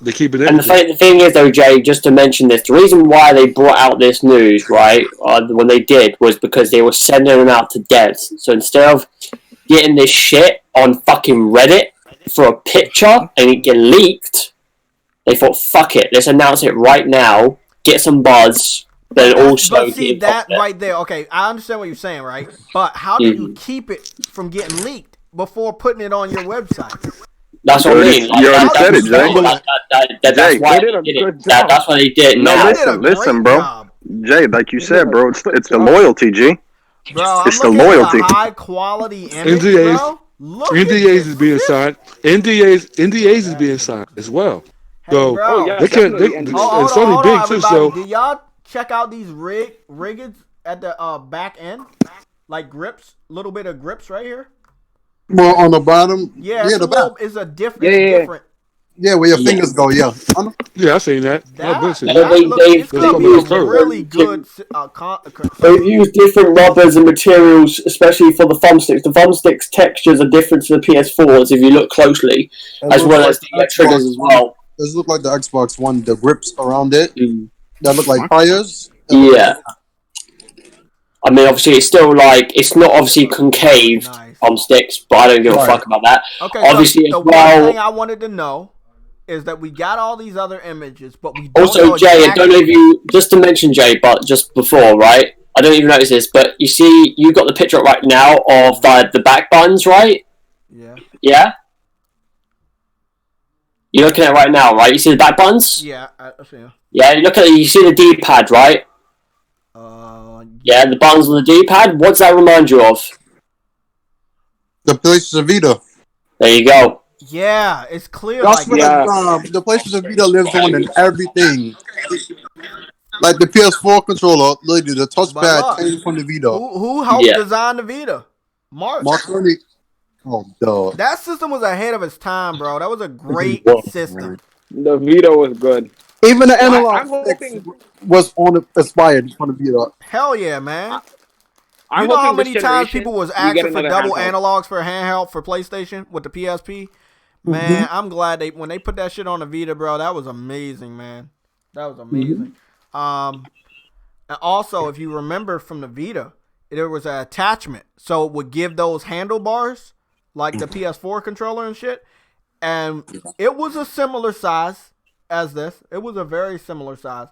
They keep it in. And the thing is, though, Jay, just to mention this, the reason why they brought out this news, right, when they did, was because they were sending them out to devs. So instead of getting this shit on fucking Reddit for a picture and it get leaked, they thought, fuck it, let's announce it right now, get some buzz, but also... But see, that right there, okay, I understand what you're saying, right? But how do you keep it from getting leaked before putting it on your website? That's what I mean. You already said it, Jay. That's why they did it. That's why they did it. No, listen, bro. Jay, like you said, bro, it's the loyalty, G. Bro, it's the loyalty. High quality image, NDAs, bro. NDAs is being signed. NDAs is being signed as well. So they can't. And Sony big too. So did y'all check out these riggeds at the back end, like grips, little bit of grips right here? Well, on the bottom, the back is a different. Yeah, where your fingers go. Yeah. Yeah, I seen that. They've really good. They've used different rubbers and materials, especially for the thumbsticks. The thumbsticks textures are different to the PS4s if you look closely, as well as the triggers as well. Those look like the Xbox One. The grips around it that look like tires. Yeah. I mean, obviously, it's still it's not obviously concave thumbsticks, but I don't give a fuck about that. Okay, obviously, so as well. One thing I wanted to know is that we got all these other images, but we don't also, know Jay, I don't know if you just to mention Jay, but just before, right? I don't even notice this, but you see, you got the picture up right now of the back buttons, right? Yeah. Yeah. You're looking at it right now, right? You see the back buttons? Yeah, I see. Yeah, you see the D-pad, right? Yeah, the buttons on the D-pad. What does that remind you of? The PlayStation Vita. There you go. Yeah, it's clear. That's what the PlayStation Vita lives on in everything. Like the PS4 controller, literally the touchpad came from the Vita. Who helped design the Vita? Mark Sony. Oh, duh. That system was ahead of its time, bro. That was a great system. The Vita was good. Even the analog was inspired from the Vita. Hell yeah, man. You know how many times people was asking for double analogs for a handheld for PlayStation with the PSP? Man, I'm glad when they put that shit on the Vita, bro, that was amazing, man. That was amazing. And also, if you remember from the Vita, there was an attachment. So it would give those handlebars, like the PS4 controller and shit. And it was a similar size as this. It was a very similar size.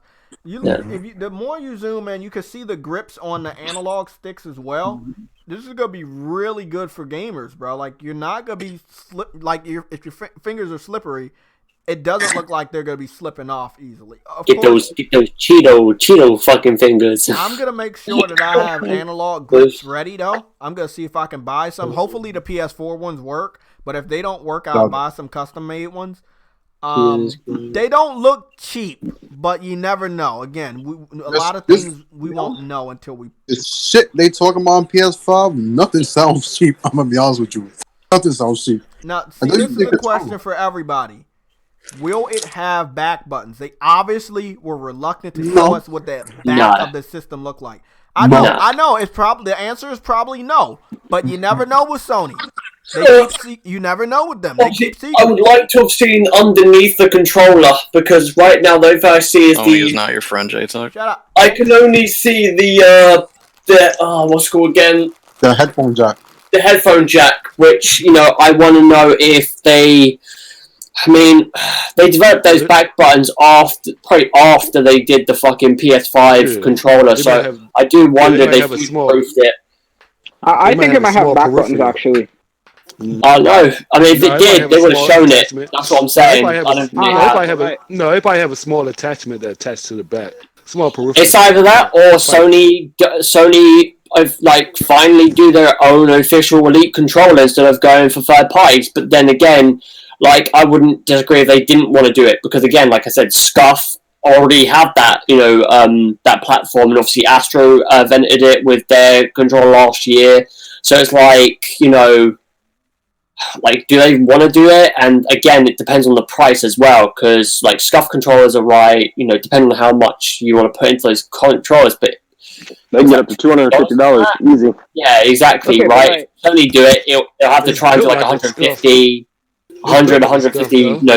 The more you zoom in, you can see the grips on the analog sticks as well. This is gonna be really good for gamers, bro. Like you're not gonna be if your fingers are slippery, it doesn't look like they're gonna be slipping off easily. Get those Cheeto fucking fingers. I'm gonna make sure that I have analog grips ready though. I'm gonna see if I can buy some. Hopefully the PS4 ones work, but if they don't work, I'll buy some custom made ones. They don't look cheap, but you never know. Again, a lot of things we won't know until we. The shit they talking about on PS5, nothing sounds cheap. I'm gonna be honest with you. Nothing sounds cheap. Now, see, this is a question for everybody. Will it have back buttons? They obviously were reluctant to show us what the back of the system looked like. I know. It's probably the answer is probably no, but you never know with Sony. You never know with them. They keep I would like to have seen underneath the controller because right now the I see is Sony is not your friend, J-Talk. Shut up. I can only see the what's it called again? The headphone jack. The headphone jack, which I want to know if they. I mean, they developed those back buttons probably after they did the fucking PS5 controller. So I do wonder if they future-proofed it. I think it might have back buttons actually. I know. I mean, if it did, they would have shown it. That's what I'm saying. They probably have a small attachment that attached to the back. Small peripheral. It's either that or Sony finally do their own official Elite controller instead of going for third parties. But then again, I wouldn't disagree if they didn't want to do it because again, like I said, Scuff already had that, that platform, and obviously Astro vented it with their controller last year. So it's do they want to do it? And again, it depends on the price as well, because Scuff controllers are right, depending on how much you want to put into those controllers, but they can get up to $250 easy. Yeah, exactly, right? Sony do it, they'll have to try and do $150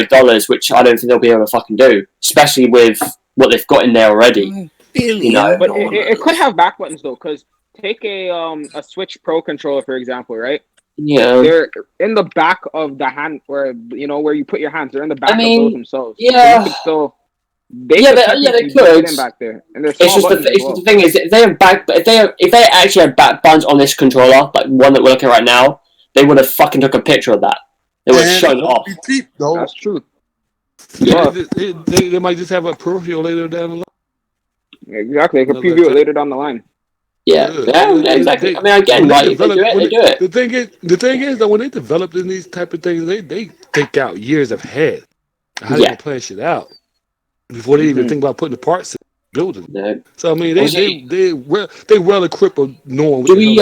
dollars, which I don't think they'll be able to fucking do, especially with what they've got in there already. But it could have back buttons though, because take a Switch Pro controller for example, right? Yeah, they're in the back of the hand where you put your hands. They're in the back of those themselves. Yeah, so they could. Them back there. And it's just the thing is, if they actually had back buttons on this controller, like one that we're looking at right now, they would have fucking took a picture of that. They would have shown it off. Cheap, though. That's true. Yeah, they might just have a peripheral later down the line. Exactly, they could preview it later down the line. Yeah, exactly. I mean, again, if they do it, they do it. The thing is, though, when they develop in these type of things, they think out years ahead. How they gonna plan shit out before they even think about putting the parts in the building. Yeah. So I mean, they well equipped of knowing. Do we?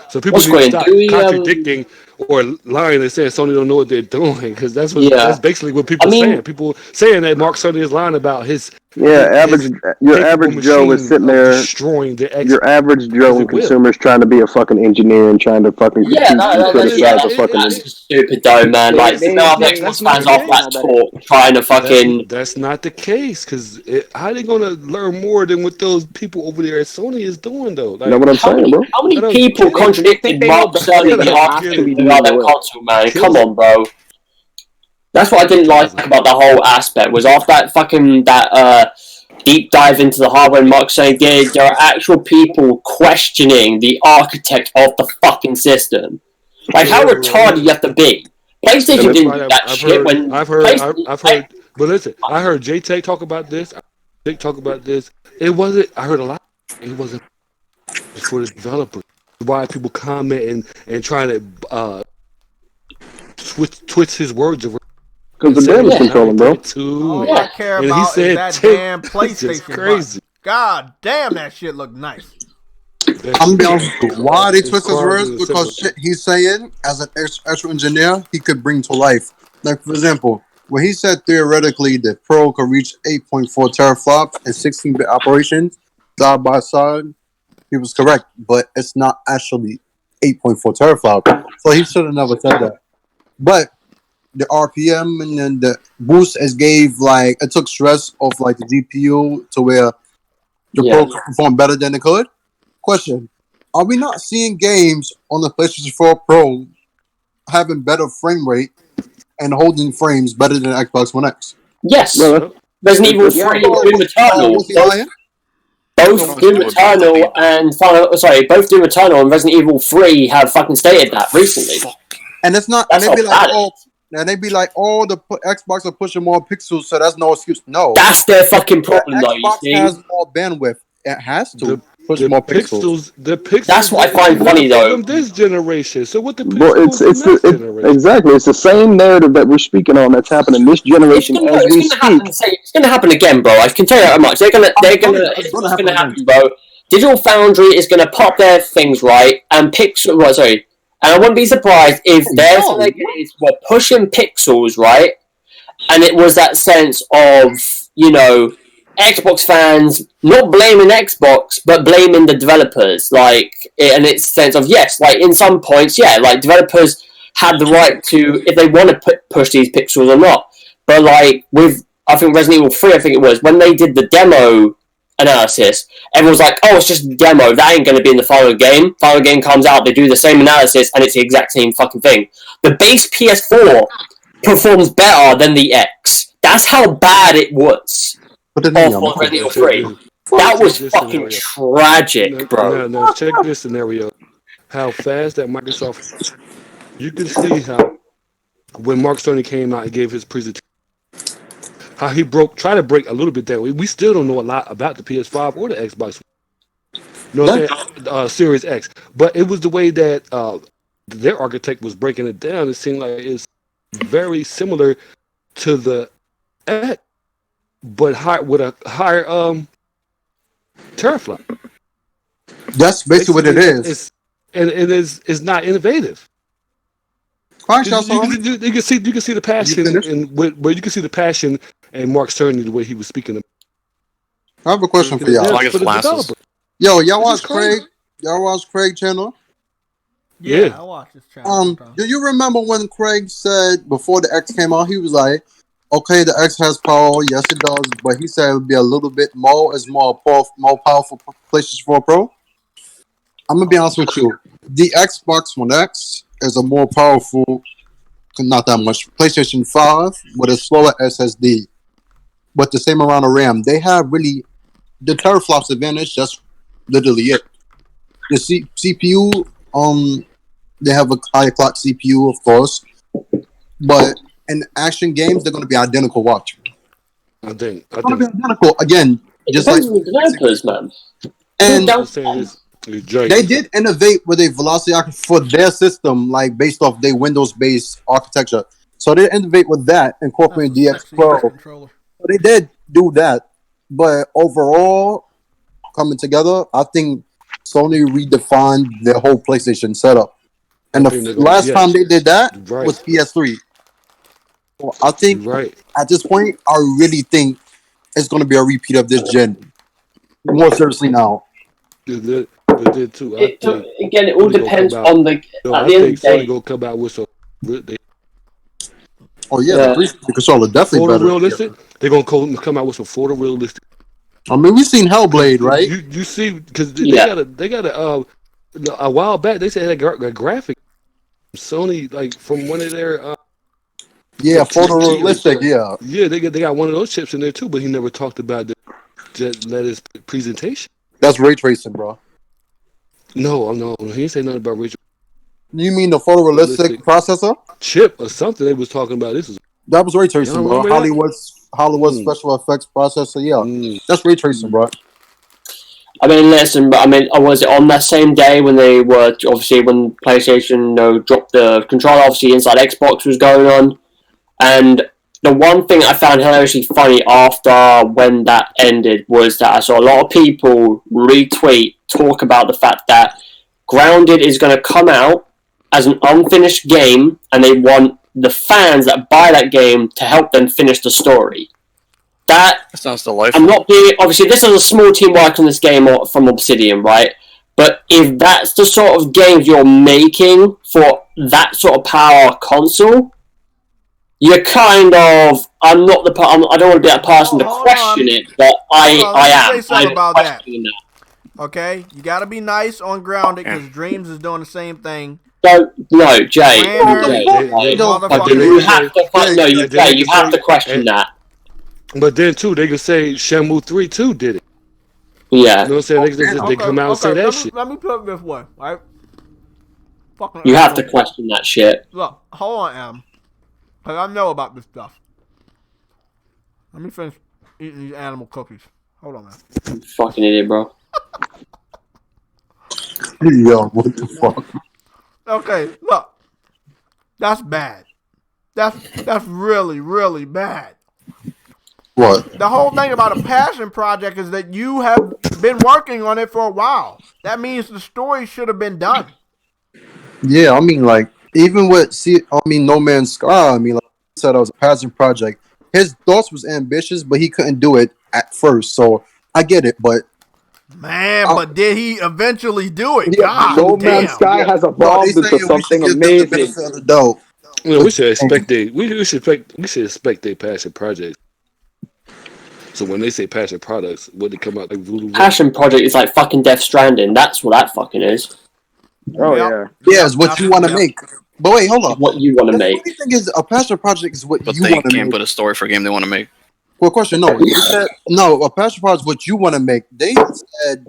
So people need to stop contradicting or lying and saying Sony don't know what they're doing, because that's basically what people saying. People saying that Mark Cerny is lying about his your average Joe is sitting there destroying the Xbox. Your average Joe and consumer is trying to be a fucking engineer and trying to fucking criticize the fucking. That's stupid though, man. Like the Xbox fans off that talk trying to fucking. That's not the case, because how are they gonna learn more than what those people over there at Sony is doing though? Like, you know what I'm saying, bro? How many people contradicted Mark Cerny about that console, man? Come on, bro. That's what I didn't like about the whole aspect, was after that deep dive into the hardware and Mark Cerny did, there are actual people questioning the architect of the fucking system. Like, how retarded you have to be. PlayStation didn't do that shit when... I've heard, but listen, I heard J-Tech talk about this, It wasn't, I heard a lot, it wasn't for the developers. Why people comment and trying to twist his words around. Because the damage controlling, bro. All I care about is that damn PlayStation. Crazy. God damn, that shit look nice. I'm gonna be honest with you. Why they twist his words? Because shit he's saying, as an actual engineer, he could bring to life. Like, for example, when he said theoretically the Pro could reach 8.4 teraflops and 16-bit operations side by side, he was correct. But it's not actually 8.4 teraflops. So he should have never said that. But the RPM and then the boost it took stress off like the GPU to where the Pro could perform better than it could. Question: are we not seeing games on the PlayStation 4 Pro having better frame rate and holding frames better than Xbox One X? Yes. Resident Evil 3 and Doom Eternal. Both Doom Eternal and both Doom Eternal and Resident Evil 3 have fucking stated that recently. And it's not. And they be like, oh, the Xbox are pushing more pixels, so that's no excuse. No, that's their fucking problem, though. Xbox has more bandwidth. It has to push more pixels. The pixels. That's what I find funny, though. From this generation, so what the pixels? Well, exactly. It's the same narrative that we're speaking on that's happening this generation as we speak. It's going to happen again, bro. I can tell you that much. It's going to happen, bro. Digital Foundry is going to pop their things right, and and I wouldn't be surprised if their guys were pushing pixels, right? And it was that sense of, Xbox fans not blaming Xbox, but blaming the developers. And it's sense of, yes, in some points, developers had the right to, if they want to push these pixels or not. But, with, I think Resident Evil 3, when they did the demo analysis, everyone's like, oh, it's just a demo, that ain't going to be in the final game. Final game comes out, they do the same analysis, and it's the exact same fucking thing. The base PS4 performs better than the X. That's how bad it was. On Resident Evil 3. That was fucking tragic, bro. No, check this scenario. How fast that Microsoft... You can see how, when Mark Cerny came out and gave his presentation, how he tried to break a little bit that way. We still don't know a lot about the PS5 or the Xbox. Series X. But it was the way that their architect was breaking it down. It seemed like it's very similar to the X, but with a higher teraflop. That's basically what it is. It's not innovative. You can see the passion, where you can see the passion and Mark Cerny the way he was speaking. I have a question for y'all. Like his glasses. Yo, y'all watch Craig? Y'all watch Craig channel? Yeah, I watch his channel. Do you remember when Craig said before the X came out, he was like, "Okay, the X has power. Yes, it does, but he said it would be a little bit more powerful PlayStation 4 Pro." I'm gonna be honest with you. The Xbox One X is a more powerful, not that much, PlayStation 5 with a slower SSD, but the same amount of RAM. They have really the teraflops advantage. That's literally it. The CPU, they have a higher clock CPU, of course, but in action games, they're going to be identical. Watch. I think they're going to be identical again, just like developers, man. And they did innovate with a velocity for their system, like based off their Windows-based architecture. So they innovate with that, incorporating DX Pro. So they did do that, but overall, coming together, I think Sony redefined their whole PlayStation setup. And the last time they did that was PS3. So I think at this point, I really think it's going to be a repeat of this gen. More seriously now. Again, it all depends on the. I think Sony gonna come out with some. Oh yeah, the 360 controller definitely better. Realistic. They're gonna come out with some photorealistic. I mean, we've seen Hellblade, right? You see, because they got a while back they said they had a graphic. Sony, like from one of their photorealistic, yeah, they got one of those chips in there too, but he never talked about the latest presentation. That's ray tracing, bro. No, he didn't say nothing about ray tracing. You mean the photorealistic processor? Chip or something they was talking about. That was ray tracing, bro. Hollywood special effects processor, that's ray tracing, bro. I mean, listen, but I mean, was it on that same day when they were obviously when PlayStation dropped the controller? Obviously, inside Xbox was going on, and the one thing I found hilariously funny after when that ended was that I saw a lot of people talk about the fact that Grounded is going to come out as an unfinished game, and they want the fans that buy that game to help them finish the story. That sounds delightful. I'm not being obviously. This is a small team working on this game from Obsidian, right? But if that's the sort of games you're making for that sort of power console, you're kind of. I don't want to be that person to question it, but I am. I'm about that. Okay, you got to be nice on Grounded because Dreams is doing the same thing. No, Jay. You have to question that. But then too, they could say Shenmue 3 too did it. Yeah. You know what I'm saying? They come out and say that shit. Let me put it this way, right? You have to question that shit. Look, hold on, Em. Because I know about this stuff. Let me finish eating these animal cookies. Hold on, man. You fucking idiot, bro. Yo, what the fuck? Okay, look. That's bad. That's really, really bad. What? The whole thing about a passion project is that you have been working on it for a while. That means the story should have been done. Yeah, I mean, like, even with, No Man's Sky, I mean, like I said, it was a passion project. His thoughts was ambitious, but he couldn't do it at first, so I get it, but... Man, but did he eventually do it? Yeah, God No damn. Man's Sky has evolved into something amazing. We should expect their passion projects. So when they say passion products, would they come out like Voodoo? Passion project is like fucking Death Stranding. That's what that fucking is. Oh yeah. Yeah, it's what you want to make. But wait, hold on. What you want to make. The funny thing is, a passion project is what but you want to make. But they can't put a story for a game they want to make. Well, question, no. You said, no, a passion project is what you want to make. They said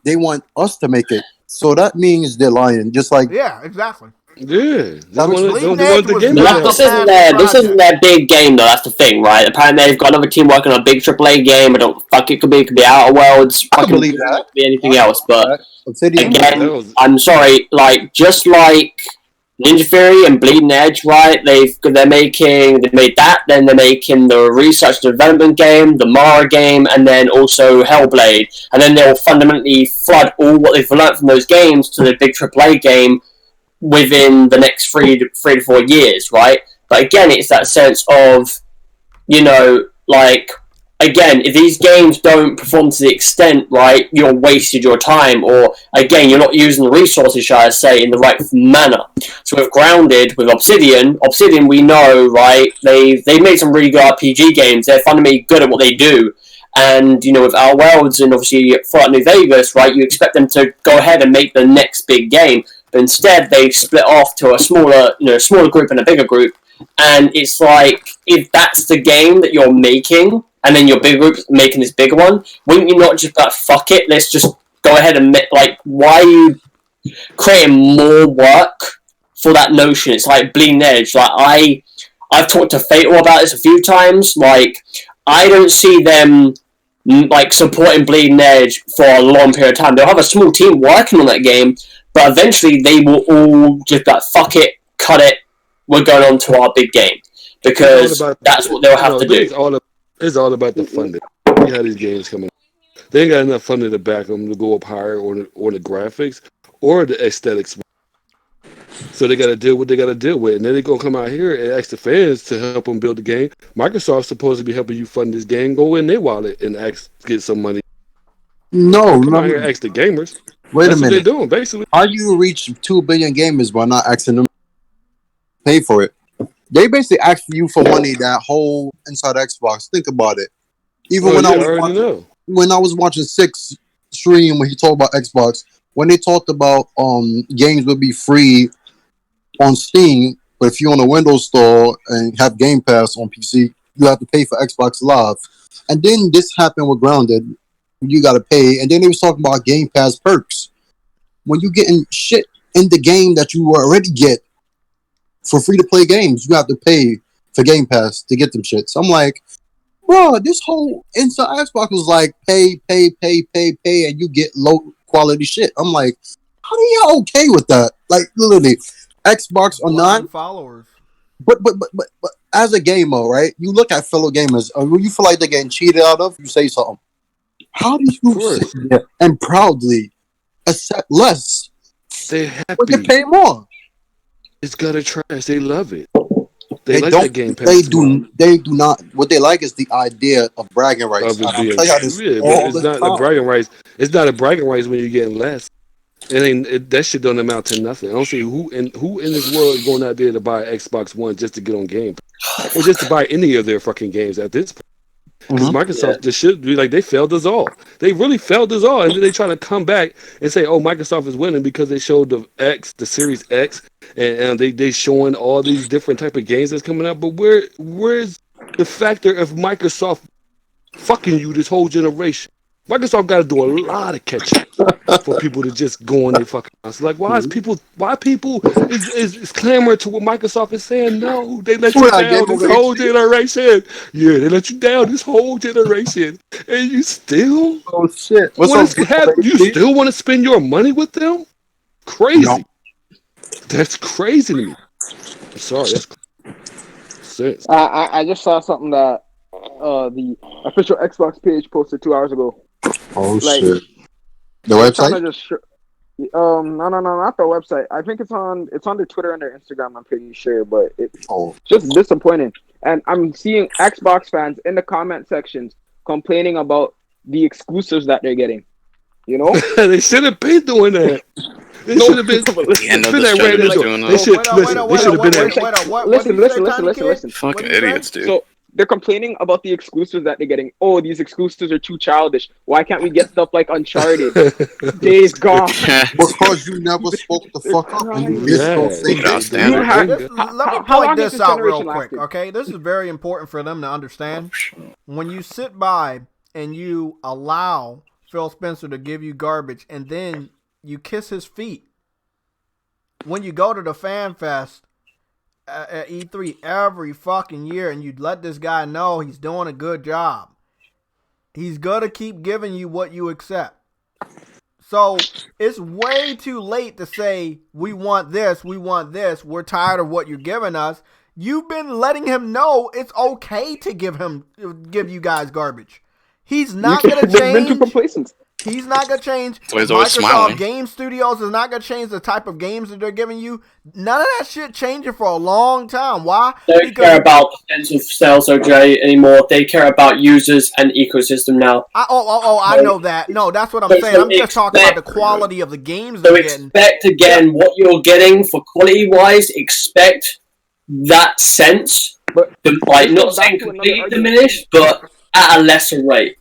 they want us to make it. So that means they're lying. Just like... Yeah, exactly. Yeah. This isn't their big game, though. That's the thing, right? Apparently, they've got another team working on a big AAA game. It could be Outer Worlds. I can believe that. It could be anything else. But Obsidian, again, I'm sorry. Like, just like Ninja Theory and Bleeding Edge, right? They made that. Then they're making the research and development game, the Mara game, and then also Hellblade. And then they'll fundamentally flood all what they've learned from those games to the big AAA game within the next 3 to 4 years, right? But again, it's that sense of, again, if these games don't perform to the extent, right, you're wasted your time, or again, you're not using the resources, shall I say, in the right manner. So with Grounded, with Obsidian, we know, right, they've made some really good RPG games. They're fundamentally good at what they do. And, with Outer Worlds and obviously Fallout New Vegas, right, you expect them to go ahead and make the next big game. But instead, they've split off to a smaller group and a bigger group. And it's like, if that's the game that you're making, and then your big group's making this bigger one, wouldn't you not just be like, fuck it, let's just go ahead and make, why are you creating more work for that notion? It's like Bleeding Edge. Like, I've talked to Fatal about this a few times. Like, I don't see them supporting Bleeding Edge for a long period of time. They'll have a small team working on that game, but eventually they will all just be like, fuck it, cut it, we're going on to our big game. Because that's what they'll have to do. It's all about the funding. You have these games coming. They ain't got enough funding to back them to go up higher, or the graphics, or the aesthetics. So they got to deal with what they got to deal with, and then they're gonna come out here and ask the fans to help them build the game. Microsoft's supposed to be helping you fund this game. Go in their wallet and get some money. No, come out here and ask the gamers. Wait That's a minute. what they're doing, basically. How do you reach 2 billion gamers by not asking them to pay for it? They basically ask you for money that whole inside Xbox. Think about it. Even when I was watching Six stream when he talked about Xbox, when they talked about games would be free on Steam, but if you're on a Windows store and have Game Pass on PC, you have to pay for Xbox Live. And then this happened with Grounded. You got to pay. And then they was talking about Game Pass perks. When you getting shit in the game that you already get for free to play games, you have to pay for Game Pass to get them shit. So I'm like, bro, this whole inside Xbox was like pay, and you get low quality shit. I'm like, how are y'all okay with that? Like literally, Xbox or not followers. But as a gamer, right? You look at fellow gamers, when you feel like they're getting cheated out of, you say something. How do you sit there and proudly accept less? They're happy. When you pay more. It's gutter trash. They love it. They like don't. That Game Pass. They do not. What they like is the idea of bragging rights. It's not a bragging rights. It's not a bragging rights when you're getting less. That shit don't amount to nothing. I don't see who in this world is going out there to buy Xbox One just to get on Game Pass or just to buy any of their fucking games at this point. Because Microsoft just should be like, they failed us all. They really failed us all, and then they try to come back and say, "Oh, Microsoft is winning because they showed the Series X, and they showing all these different type of games that's coming out." But where's the factor of Microsoft fucking you this whole generation? Microsoft got to do a lot of catching for people to just go on their fucking house. Like, why people is clamoring to what Microsoft is saying? No, they let you down this whole generation. Yeah, they let you down this whole generation, and you still you still want to spend your money with them? Crazy. No. That's crazy to me. I'm sorry. That's I just saw something that the official Xbox page posted 2 hours ago. Oh shit! The website? No, not the website. I think it's on their Twitter and their Instagram. I'm pretty sure, but it's just disappointing. And I'm seeing Xbox fans in the comment sections complaining about the exclusives that they're getting. You know, they shouldn't be doing that. They should have been. Listen. Fucking idiots, dude. So they're complaining about the exclusives that they're getting. Oh, these exclusives are too childish. Why can't we get stuff like Uncharted, Days Gone? Because you never spoke the fuck up. Let me point this out real quick, okay? This is very important for them to understand. When you sit by and you allow Phil Spencer to give you garbage and then you kiss his feet, when you go to the Fan Fest at E3 every fucking year and you let this guy know he's doing a good job, he's going to keep giving you what you accept. So it's way too late to say, we want this, we're tired of what you're giving us. You've been letting him know it's okay to give you guys garbage. He's not going to change. He's not going to change. So he's always smiling. Game Studios is not going to change the type of games that they're giving you. None of that shit changing for a long time. Why? They don't care about potential sales, OJ, anymore. They care about users and ecosystem now. I know that. No, that's what I'm saying. I'm just talking about the quality of the games they're getting. Expect, again, what you're getting for quality-wise, expect that sense. But not saying completely diminished, but at a lesser rate.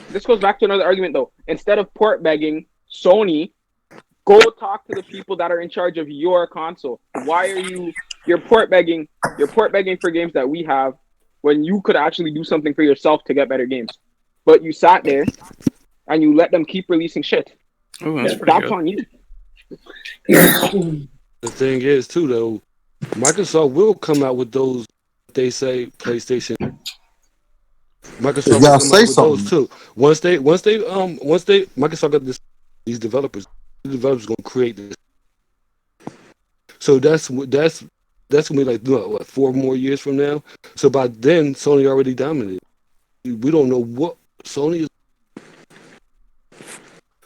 This goes back to another argument, though. Instead of port begging, Sony, go talk to the people that are in charge of your console. Why are you're port begging for games that we have when you could actually do something for yourself to get better games? But you sat there and you let them keep releasing shit. Oh, that's on you. The thing is, too, though, Microsoft will come out with those. They say PlayStation. Microsoft will come out with those too. Once they Microsoft got these developers. The developers gonna create this. So that's gonna be like what 4 more years from now. So by then, Sony already dominated. We don't know what Sony is.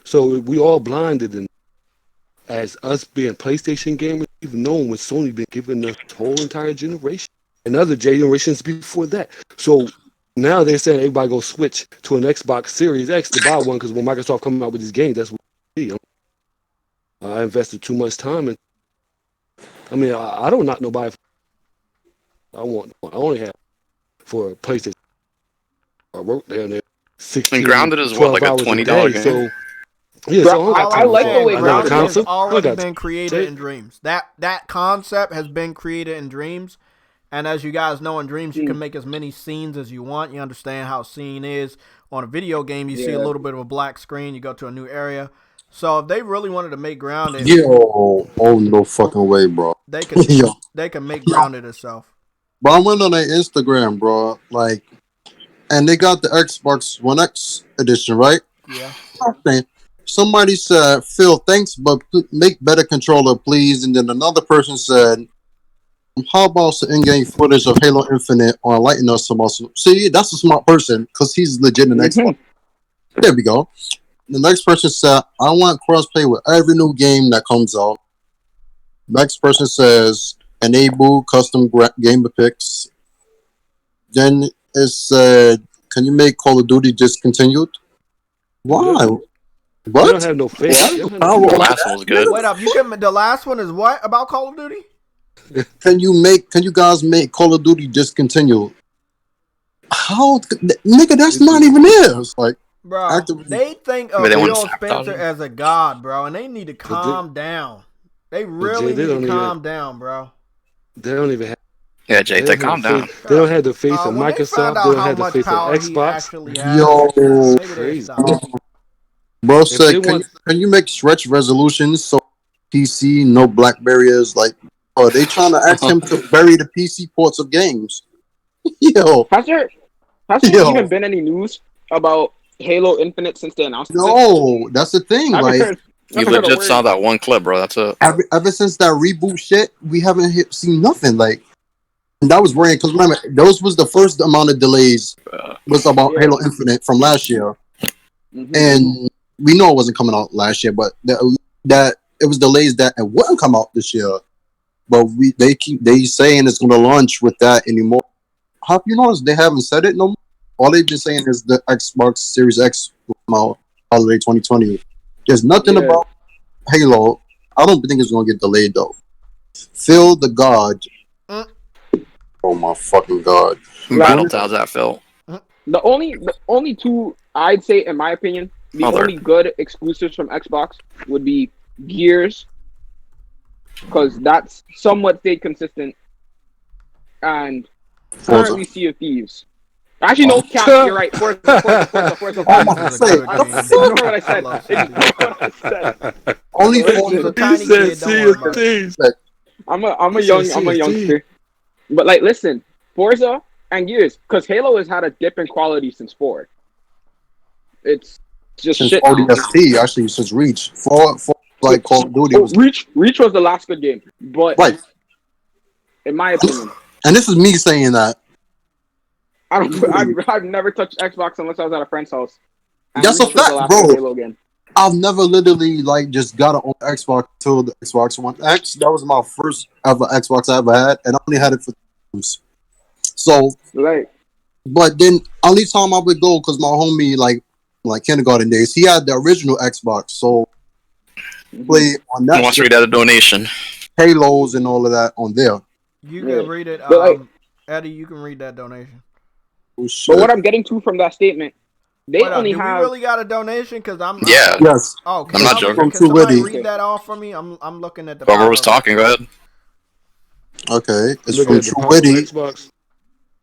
So we all blinded, and as us being PlayStation gamers, even known when Sony been giving us the whole entire generation and other generations before that. So now they're saying everybody go switch to an Xbox Series X to buy one because when Microsoft coming out with these games, that's what we see. I invested too much time in. I mean, I don't knock nobody. I only have for PlayStation. I work down there 16, And Grounded is 12 what, like a hours $20 day, game? So yeah, so I like the way Grounded has console. already been created in Dreams. That concept has been created in Dreams. And as you guys know, in Dreams, you can make as many scenes as you want. You understand how a scene is. On a video game, you see a little bit of a black screen. You go to a new area. So if they really wanted to make Grounded... oh, no fucking way, bro. They can make Grounded itself. But I went on their Instagram, bro. Like, and they got the Xbox One X edition, right? Yeah. Okay. Somebody said, Phil, thanks, but make better controller, please. And then another person said, how about the in-game footage of Halo Infinite or enlighten us about some... See, that's a smart person because he's legit an Xbox. There we go. The next person said, I want crossplay with every new game that comes out. Next person says, enable custom gamer picks. Then it said, can you make Call of Duty discontinued? Why? What? You don't have no faith. The last one was good. Wait up, the last one is what about Call of Duty? Can you guys make Call of Duty discontinued? How, nigga? That's not even there. It's like, bro, they think of Phil Spencer as a god, bro, and they need to calm down. They really need to calm down, bro. They don't even have. Yeah, Jay, they calm down. They don't have the face of Microsoft. They don't have the face of Xbox. Yo, crazy. Bro, said, can you make stretch resolutions so PC no black barriers? Like, are they trying to ask him to bury the PC ports of games? Yo, has there even been any news about Halo Infinite since they announced it? No, that's the thing. Like, you legit saw that one clip, bro. That's it. Ever since that reboot shit, we haven't seen nothing. Like, and that was worrying because remember, those was the first amount of delays was about Halo Infinite from last year, and we know it wasn't coming out last year, but that it was delays that it wouldn't come out this year. But they saying it's going to launch with that anymore. How you notice they haven't said it no more? All they've been saying is the Xbox Series X will come out holiday 2020. There's nothing about Halo. I don't think it's going to get delayed though. Phil the God. Oh my fucking God. Battletoads that Phil. The only two I'd say, in my opinion, the only good exclusives from Xbox would be Gears, because that's somewhat stayed consistent, and currently Sea of Thieves. Actually, no, Cap, you're right. Forza. I know what I said. Only Forza. Tiny kid, Sea of Thieves. I'm a youngster. But like, listen, Forza and Gears, because Halo has had a dip in quality since 4. It's just since shit. ODST, actually, since Reach. For like Call of Duty. Reach was the last good game, but in my opinion, and this is me saying that. I've never touched Xbox unless I was at a friend's house. And that's a fact, bro. Halo game. I've never literally like just got an Xbox till the Xbox One X. That was my first ever Xbox I ever had, and I only had it for times. So, but then only time I would go because my homie like kindergarten days, he had the original Xbox, so play on that. Wants to read out a donation. Halos and all of that on there. You can read it, Eddie. You can read that donation. Oh, but what I'm getting to from that statement, they only have. We really got a donation? Because I'm. Yes. Oh, I'm not joking. Can somebody read that off for me? I'm looking at the. Whoever was talking, go ahead. Okay, it's from True Witty.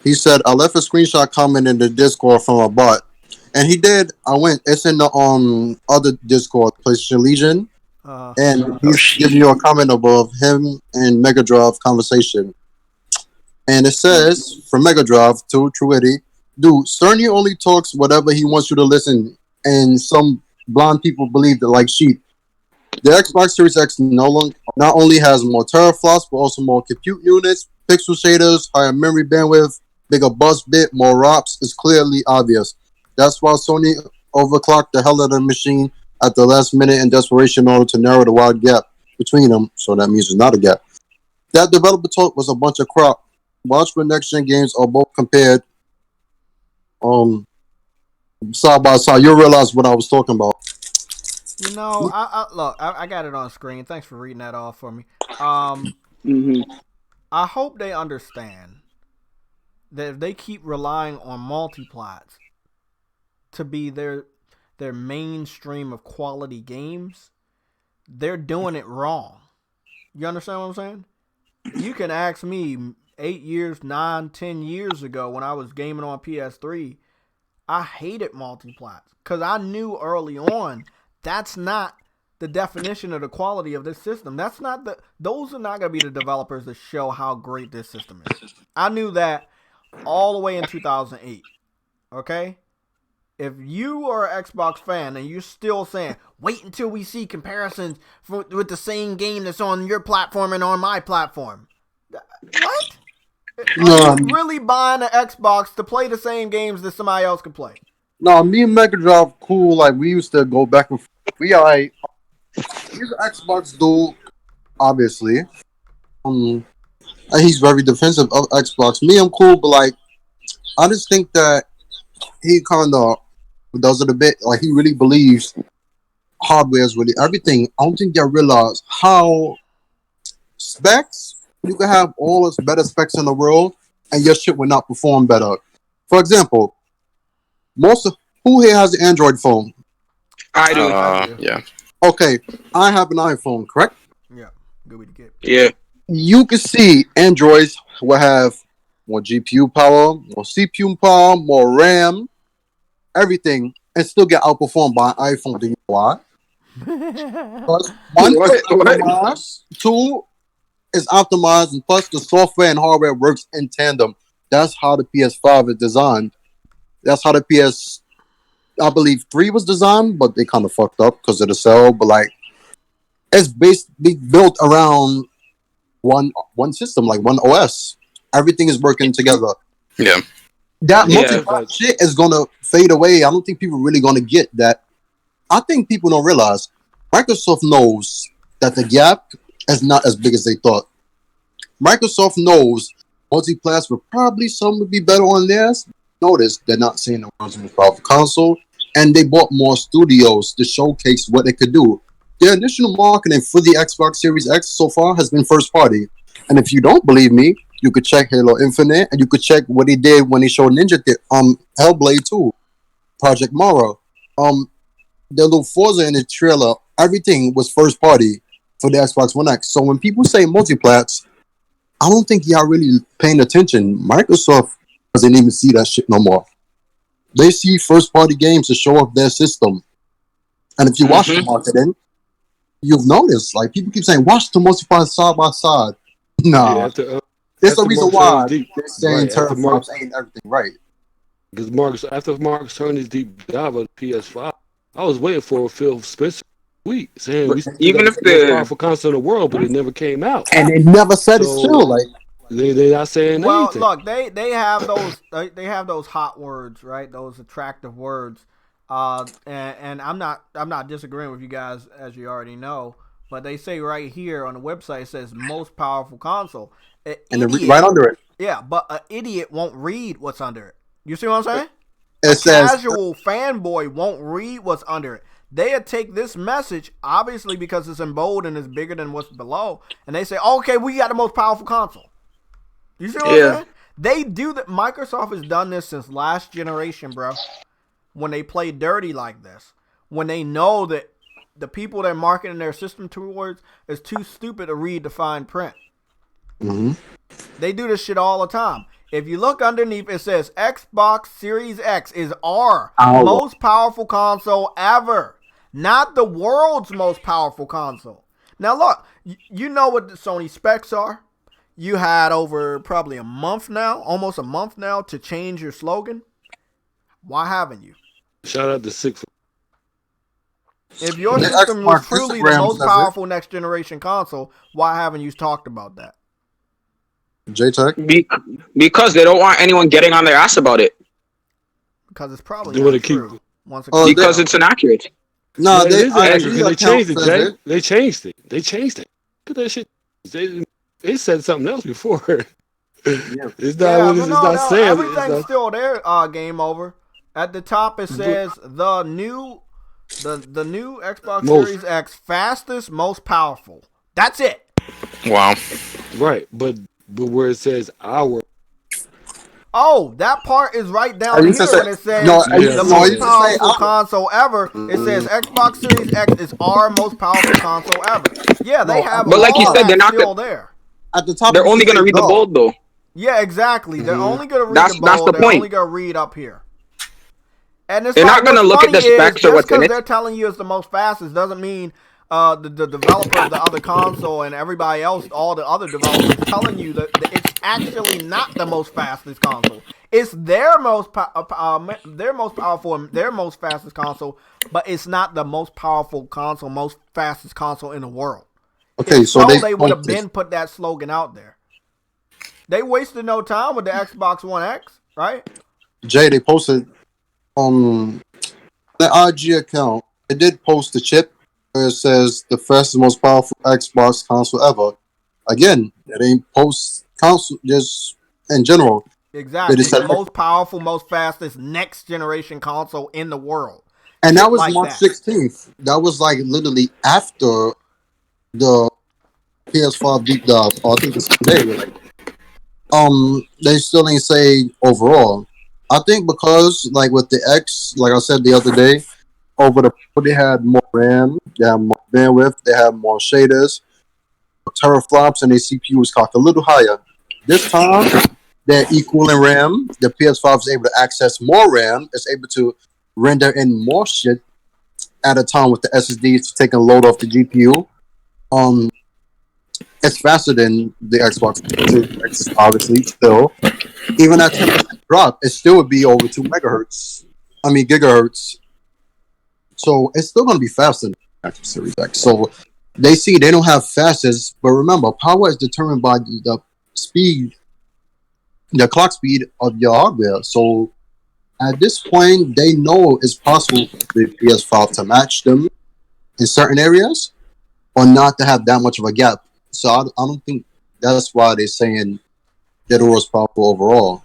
He said, "I left a screenshot comment in the Discord from a bot, and he did. It's in the other Discord, PlayStation Legion, and he's giving you a comment above him and Mega Drive conversation." And it says, from Mega Drive to Truity, dude, Cerny only talks whatever he wants you to listen, and some blind people believe that like sheep. The Xbox Series X not only has more teraflops, but also more compute units, pixel shaders, higher memory bandwidth, bigger bus bit, more ROPS. Is clearly obvious. That's why Sony overclocked the hell out of the machine at the last minute in desperation in order to narrow the wide gap between them. So that means there's not a gap. That developer talk was a bunch of crap. Watch when next gen games are both compared side by side. You'll realize what I was talking about. You know, I got it on screen. Thanks for reading that off for me. I hope they understand that if they keep relying on multiplats to be their mainstream of quality games, they're doing it wrong. You understand what I'm saying? You can ask me 8 years, 9, 10 years ago when I was gaming on PS3, I hated multiplats because I knew early on that's not the definition of the quality of this system. Those are not going to be the developers that show how great this system is. I knew that all the way in 2008. Okay? If you are an Xbox fan and you're still saying, wait until we see comparisons with the same game that's on your platform and on my platform. What? Are you really buying an Xbox to play the same games that somebody else can play? No, me and Mega Drive cool. Like, we used to go back and forth. He's an Xbox dude, obviously. And he's very defensive of Xbox. Me, I'm cool, but like, I just think that he kind of does it a bit. Like, he really believes hardware is really everything. I don't think they realize how specs, you can have all the better specs in the world, and your shit will not perform better. For example, who here has an Android phone? I do. Yeah. Okay, I have an iPhone, correct? Yeah, good way to get. Yeah. You can see Androids will have more GPU power, more CPU power, more RAM, everything, and still get outperformed by an iPhone. Do you know why? Plus, one is optimized, two is optimized, and plus the software and hardware works in tandem. That's how the PS5 is designed. That's how the I believe 3 was designed, but they kind of fucked up because of the cell. But like, it's basically built around one system, like one OS. Everything is working together. Yeah. That multi-cloud shit is gonna fade away. I don't think people are really gonna get that. I think people don't realize Microsoft knows that the gap is not as big as they thought. Microsoft knows multi-class would probably some would be better on theirs. Notice they're not saying the world's most powerful console, and they bought more studios to showcase what they could do. Their initial marketing for the Xbox Series X so far has been first party. And if you don't believe me, you could check Halo Infinite, and you could check what he did when he showed Hellblade 2, Project Mara, the little Forza in the trailer. Everything was first party for the Xbox One X. So when people say multiplats, I don't think y'all really paying attention. Microsoft doesn't even see that shit no more. They see first party games to show off their system. And if you watch the marketing, you've noticed, like, people keep saying, watch the multiplayer side by side. Nah. There's a reason why they're saying teraflops ain't everything right. Because after Marcus turned his deep dive on the PS5, I was waiting for Phil Spencer tweet saying even if the most powerful console in the world, but it never came out. And they never said it's true. Like, they're not saying anything. Well, look, they have those hot words, right? Those attractive words. And I'm not disagreeing with you guys, as you already know, but they say right here on the website, it says most powerful console. Right under it. Yeah, but an idiot won't read what's under it. You see what I'm saying? It says casual fanboy won't read what's under it. They'll take this message, obviously because it's in bold and it's bigger than what's below, and they say, okay, we got the most powerful console. You see what I'm saying? They do that. Microsoft has done this since last generation, bro. When they play dirty like this, when they know that the people they're marketing their system towards is too stupid to read the fine print. Mm-hmm. They do this shit all the time. If you look underneath, it says Xbox Series X is our most powerful console ever, not the world's most powerful console. Now look, you know what the Sony specs are. You had over probably almost a month now to change your slogan. Why haven't you? Shout out to Six. If your system was truly the most powerful next generation console, why haven't you talked about that? J-Tech? Because they don't want anyone getting on their ass about it. Because it's probably not true. Because it's inaccurate. No, they changed it, Jay. They changed it. Look at that shit. it said something else before. Yeah. It's not saying. Everything's still there. Game over. At the top it says the new Xbox Series X, fastest, most powerful. That's it. Wow. Right, but where it says our. Oh, that part is right down here when it says the most powerful console ever. It says Xbox Series X is our most powerful console ever. Yeah, they have. But like you said, they're not still there. At the top, they're only going to read the bold though. Yeah, exactly. They're only going to read the bold. That's the point. They're only going to read up here. And it's they're not going to look at the specs or what's in it. They're telling you it's the most fastest doesn't mean the developer of the other console and everybody else, all the other developers, telling you that it's actually not the most fastest console. It's their most powerful and their most fastest console, but it's not the most powerful console, most fastest console in the world. Okay, so they would have been put that slogan out there. They wasted no time with the Xbox One X, right? Jay, they posted on the IG account. They did post the chip where it says the fastest, most powerful Xbox console ever. Again, it ain't post console, just in general. Exactly. The most powerful, most fastest, next generation console in the world. And that was like March 16th. That was like literally after the PS5 deep dive. I think it's today. They still ain't say overall. I think because like with the X, like I said the other day, they had more RAM, they had more bandwidth, they had more shaders, teraflops, and their CPU was cocked a little higher. This time, they're equal in RAM. The PS5 is able to access more RAM. It's able to render in more shit at a time with the SSDs to take a load off the GPU. It's faster than the Xbox X, obviously, still. Even at 10% drop, it still would be over 2 gigahertz. So it's still going to be faster than the Xbox Series X. So they don't have fastest, but remember, power is determined by the speed, the clock speed of your hardware. So at this point, they know it's possible for the PS5 to match them in certain areas or not to have that much of a gap. So I don't think that's why they're saying they're the most powerful overall.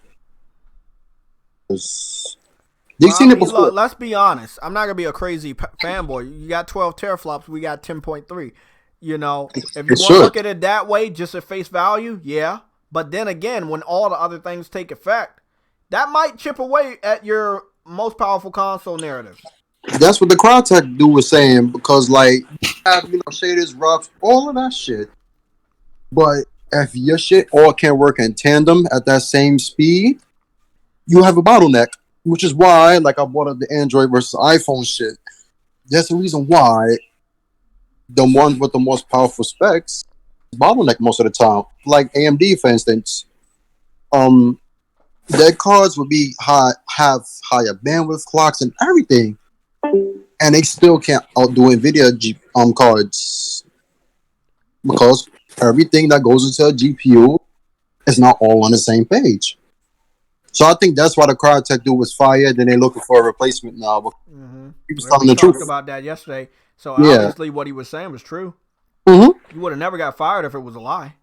They've seen it before. Look, let's be honest. I'm not gonna be a crazy fanboy. You got 12 teraflops. We got 10.3. You know, if you want to look at it that way, just at face value, yeah. But then again, when all the other things take effect, that might chip away at your most powerful console narrative. That's what the Crytek dude was saying, because like you have shaders, rough, all of that shit. But if your shit all can't work in tandem at that same speed, you have a bottleneck. Which is why, like, I brought up the Android versus iPhone shit. That's the reason why the ones with the most powerful specs bottleneck most of the time. Like AMD, for instance, their cards would have higher bandwidth clocks and everything, and they still can't outdo NVIDIA cards because everything that goes into a GPU is not all on the same page. So I think that's why the Crytek dude was fired. Then they're looking for a replacement now. But he was telling the truth. We talked about that yesterday. So obviously what he was saying was true. He would have never got fired if it was a lie.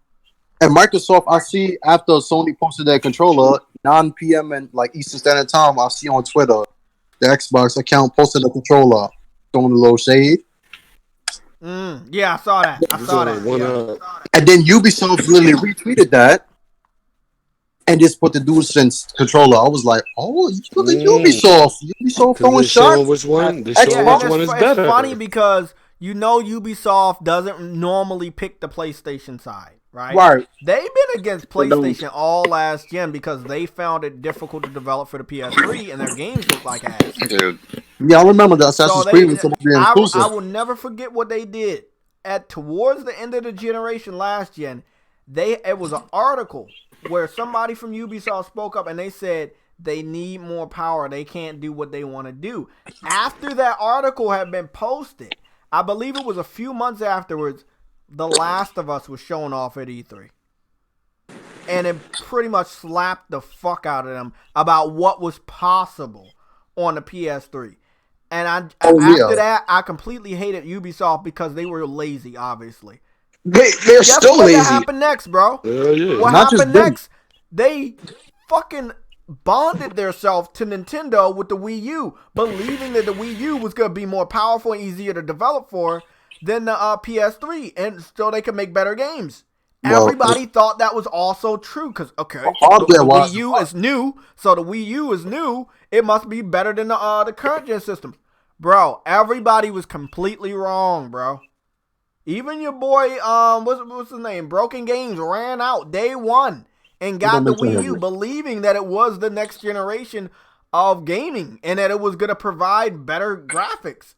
And Microsoft, I see after Sony posted their controller, 9 p.m. and like Eastern Standard Time, I see on Twitter the Xbox account posted a controller throwing a little shade. Yeah, I saw that. And then Ubisoft literally retweeted that. And just put the DualSense controller. I was like, oh, look at Ubisoft. Ubisoft throwing shots. Which one? They show which one is better. It's funny because Ubisoft doesn't normally pick the PlayStation side, right? Right. They've been against PlayStation all last gen because they found it difficult to develop for the PS3 and their games look like ass. Dude. Yeah, I remember that Assassin's Creed was supposed to be exclusive. I will never forget what they did. Towards the end of the generation last gen, it was an article where somebody from Ubisoft spoke up and they said they need more power. They can't do what they want to do. After that article had been posted, I believe it was a few months afterwards, The Last of Us was shown off at E3. And it pretty much slapped the fuck out of them about what was possible on the PS3. And after that, I completely hated Ubisoft because they were lazy, obviously. They're still lazy. What happened next, bro? Yeah. What happened next? They fucking bonded themselves to Nintendo with the Wii U, believing that the Wii U was going to be more powerful and easier to develop for than the PS3, and so they could make better games. Well, everybody thought that was also true because, the Wii U is new, so the Wii U is new. It must be better than the current gen systems. Bro, everybody was completely wrong, bro. Even your boy, what's his name? Broken Games ran out day one and got the Wii U, believing that it was the next generation of gaming and that it was going to provide better graphics.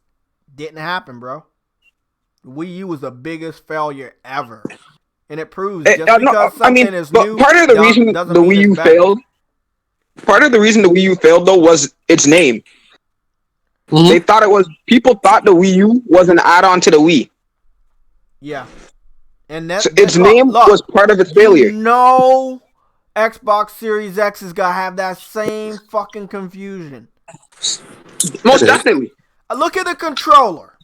Didn't happen, bro. The Wii U was the biggest failure ever. And it proves just because something is new. Part of the reason the Wii U failed, though, was its name. Mm-hmm. They thought people thought the Wii U was an add-on to the Wii. Yeah. And its name was part of its failure. No Xbox Series X is going to have that same fucking confusion. Most definitely. Look at the controller.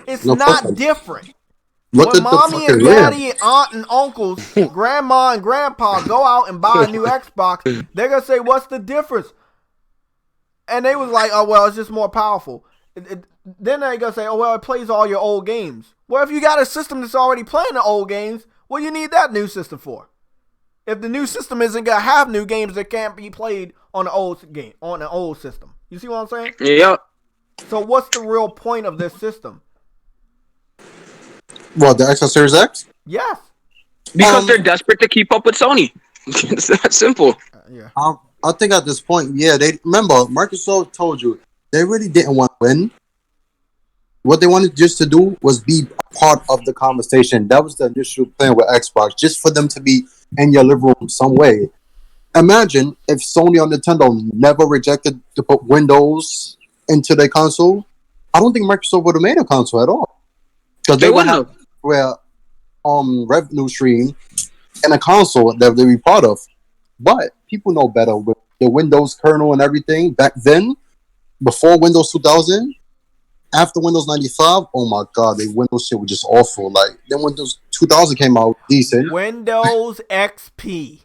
It's not different. Look when mommy and daddy, aunt and uncles, grandma and grandpa go out and buy a new Xbox, they're going to say, what's the difference? And they was like, oh, well, it's just more powerful. Then they're going to say, oh, well, it plays all your old games. Well, if you got a system that's already playing the old games, what do you need that new system for? If the new system isn't going to have new games that can't be played on the old system. You see what I'm saying? Yeah. So what's the real point of this system? What, the Xbox Series X? Yes. Because they're desperate to keep up with Sony. It's that simple. Yeah. I think at this point, they remember Microsoft told you they really didn't want to win. What they wanted just to do was be a part of the conversation. That was the initial plan with Xbox, just for them to be in your living room some way. Imagine if Sony or Nintendo never rejected to put Windows into their console. I don't think Microsoft would have made a console at all. Because they would have revenue stream and a console that they'd be part of. But people know better with the Windows kernel and everything back then, before Windows 2000, after Windows 95. Oh my God, the Windows shit was just awful. Like then Windows 2000 came out decent. Windows XP.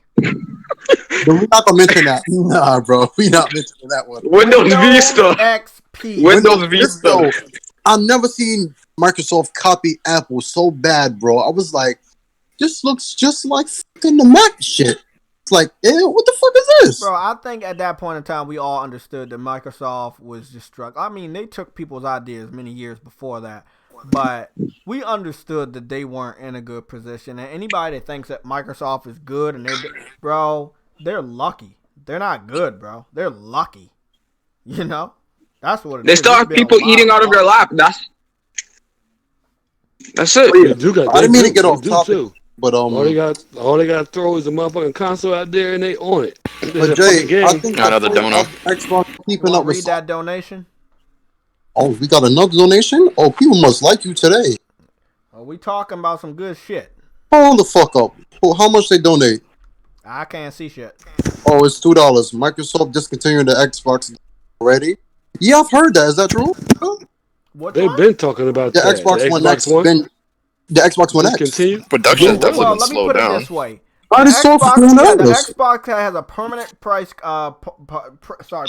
We're not gonna mention that. Nah, bro, we not mentioning that one. Windows Vista. XP. Windows Vista. I've never seen Microsoft copy Apple so bad, bro. I was like, this looks just like fucking the Mac shit. It's like, what the fuck is this? Bro, I think at that point in time, we all understood that Microsoft was just struggling. I mean, they took people's ideas many years before that, but we understood that they weren't in a good position. And anybody that thinks that Microsoft is good and they're lucky. They're not good, bro. They're lucky. You know? That's what it is. They still have people eating out of their lap. That's it. I didn't mean to get off topic. But all they got to throw is a motherfucking console out there, and they own it. But Jay, I think another dono. Xbox keeping up with that donation. Oh, we got another donation. Oh, people must like you today. Oh, we talking about some good shit. Hold the fuck up. How much they donate? I can't see shit. Oh, it's $2. Microsoft discontinued the Xbox already. Yeah, I've heard that. Is that true? They've been talking about the Xbox One X. The Xbox One X. Continue. Production definitely been slowed down. Let me put it this way. The Xbox has a permanent price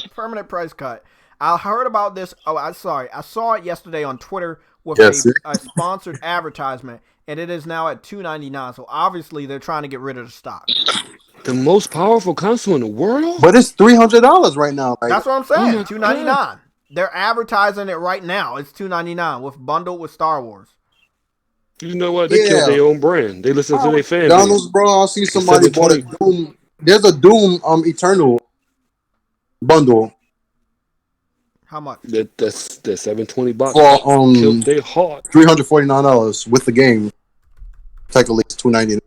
permanent price cut. I heard about this. I saw it yesterday on Twitter with a sponsored advertisement, and it is now at $299. So obviously they're trying to get rid of the stock. The most powerful console in the world? But it's $300 right now. Like, that's what I'm saying. $299. They're advertising it right now. It's $299 with bundled with Star Wars. You know what? They killed their own brand. They listen to their fans. Donald's, bro. I see somebody bought a Doom. There's a Doom Eternal bundle. How much? That's $720. For they hard. $349 with the game. Technically, it's $299.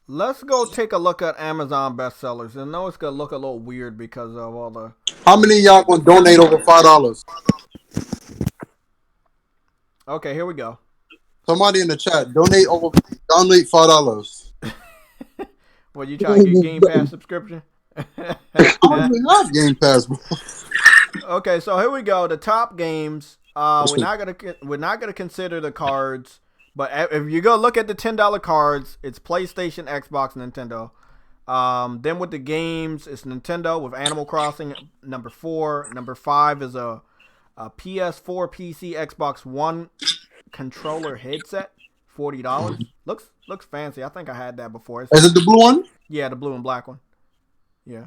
Let's go take a look at Amazon bestsellers. I know it's gonna look a little weird because of all the. How many of y'all gonna donate over $5? Okay, here we go. Somebody in the chat, donate $5. Well, you trying to get Game Pass subscription? I don't even have Game Pass, bro. Okay, so here we go. The top games We're not gonna consider the cards, but if you go look at the $10 cards, it's PlayStation, Xbox, Nintendo. Then with the games, it's Nintendo with Animal Crossing number 4. Number 5 is a PS4, PC, Xbox One controller headset, $40. Looks fancy. I think I had that before. Is it the blue one? Yeah, the blue and black one. Yeah.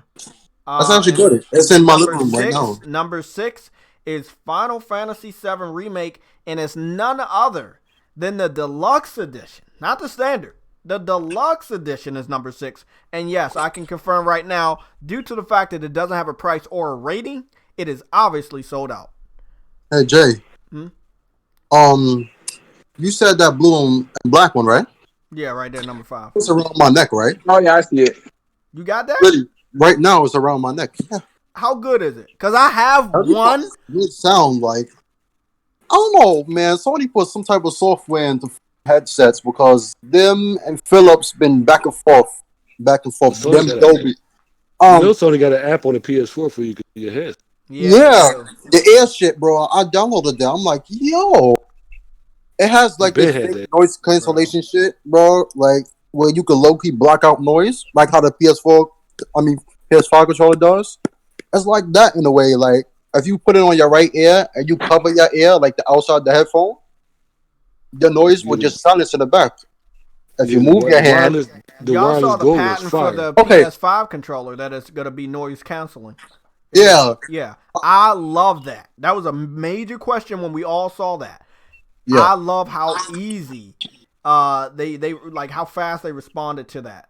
That's actually good. It's in my living room right now. Number 6 is Final Fantasy VII Remake, and it's none other than the deluxe edition, not the standard. The deluxe edition is number 6. And yes, I can confirm right now, due to the fact that it doesn't have a price or a rating, it is obviously sold out. Hey, Jay. You said that blue and black one, right? Yeah, right there, number 5. It's around my neck, right? Oh, yeah, I see it. You got that? Really, right now, it's around my neck. Yeah. How good is it? Because I have one. It sound like, I don't know, man. Sony put some type of software into headsets because them and Philips been back and forth. Them Dolby. Sony got an app on the PS4 for you to see your head. Yeah, the air shit, bro. I downloaded that. I'm like, yo, it has like this noise cancellation shit, bro. Like where you can low key block out noise, like how the PS5 controller does. It's like that in a way. Like if you put it on your right ear and you cover your ear, like the outside the headphone, the noise will just silence in the back. If you move your hand, y'all saw the patent for the PS5 controller that is going to be noise canceling. Yeah, I love that. That was a major question when we all saw that. Yeah. I love how easy they like how fast they responded to that.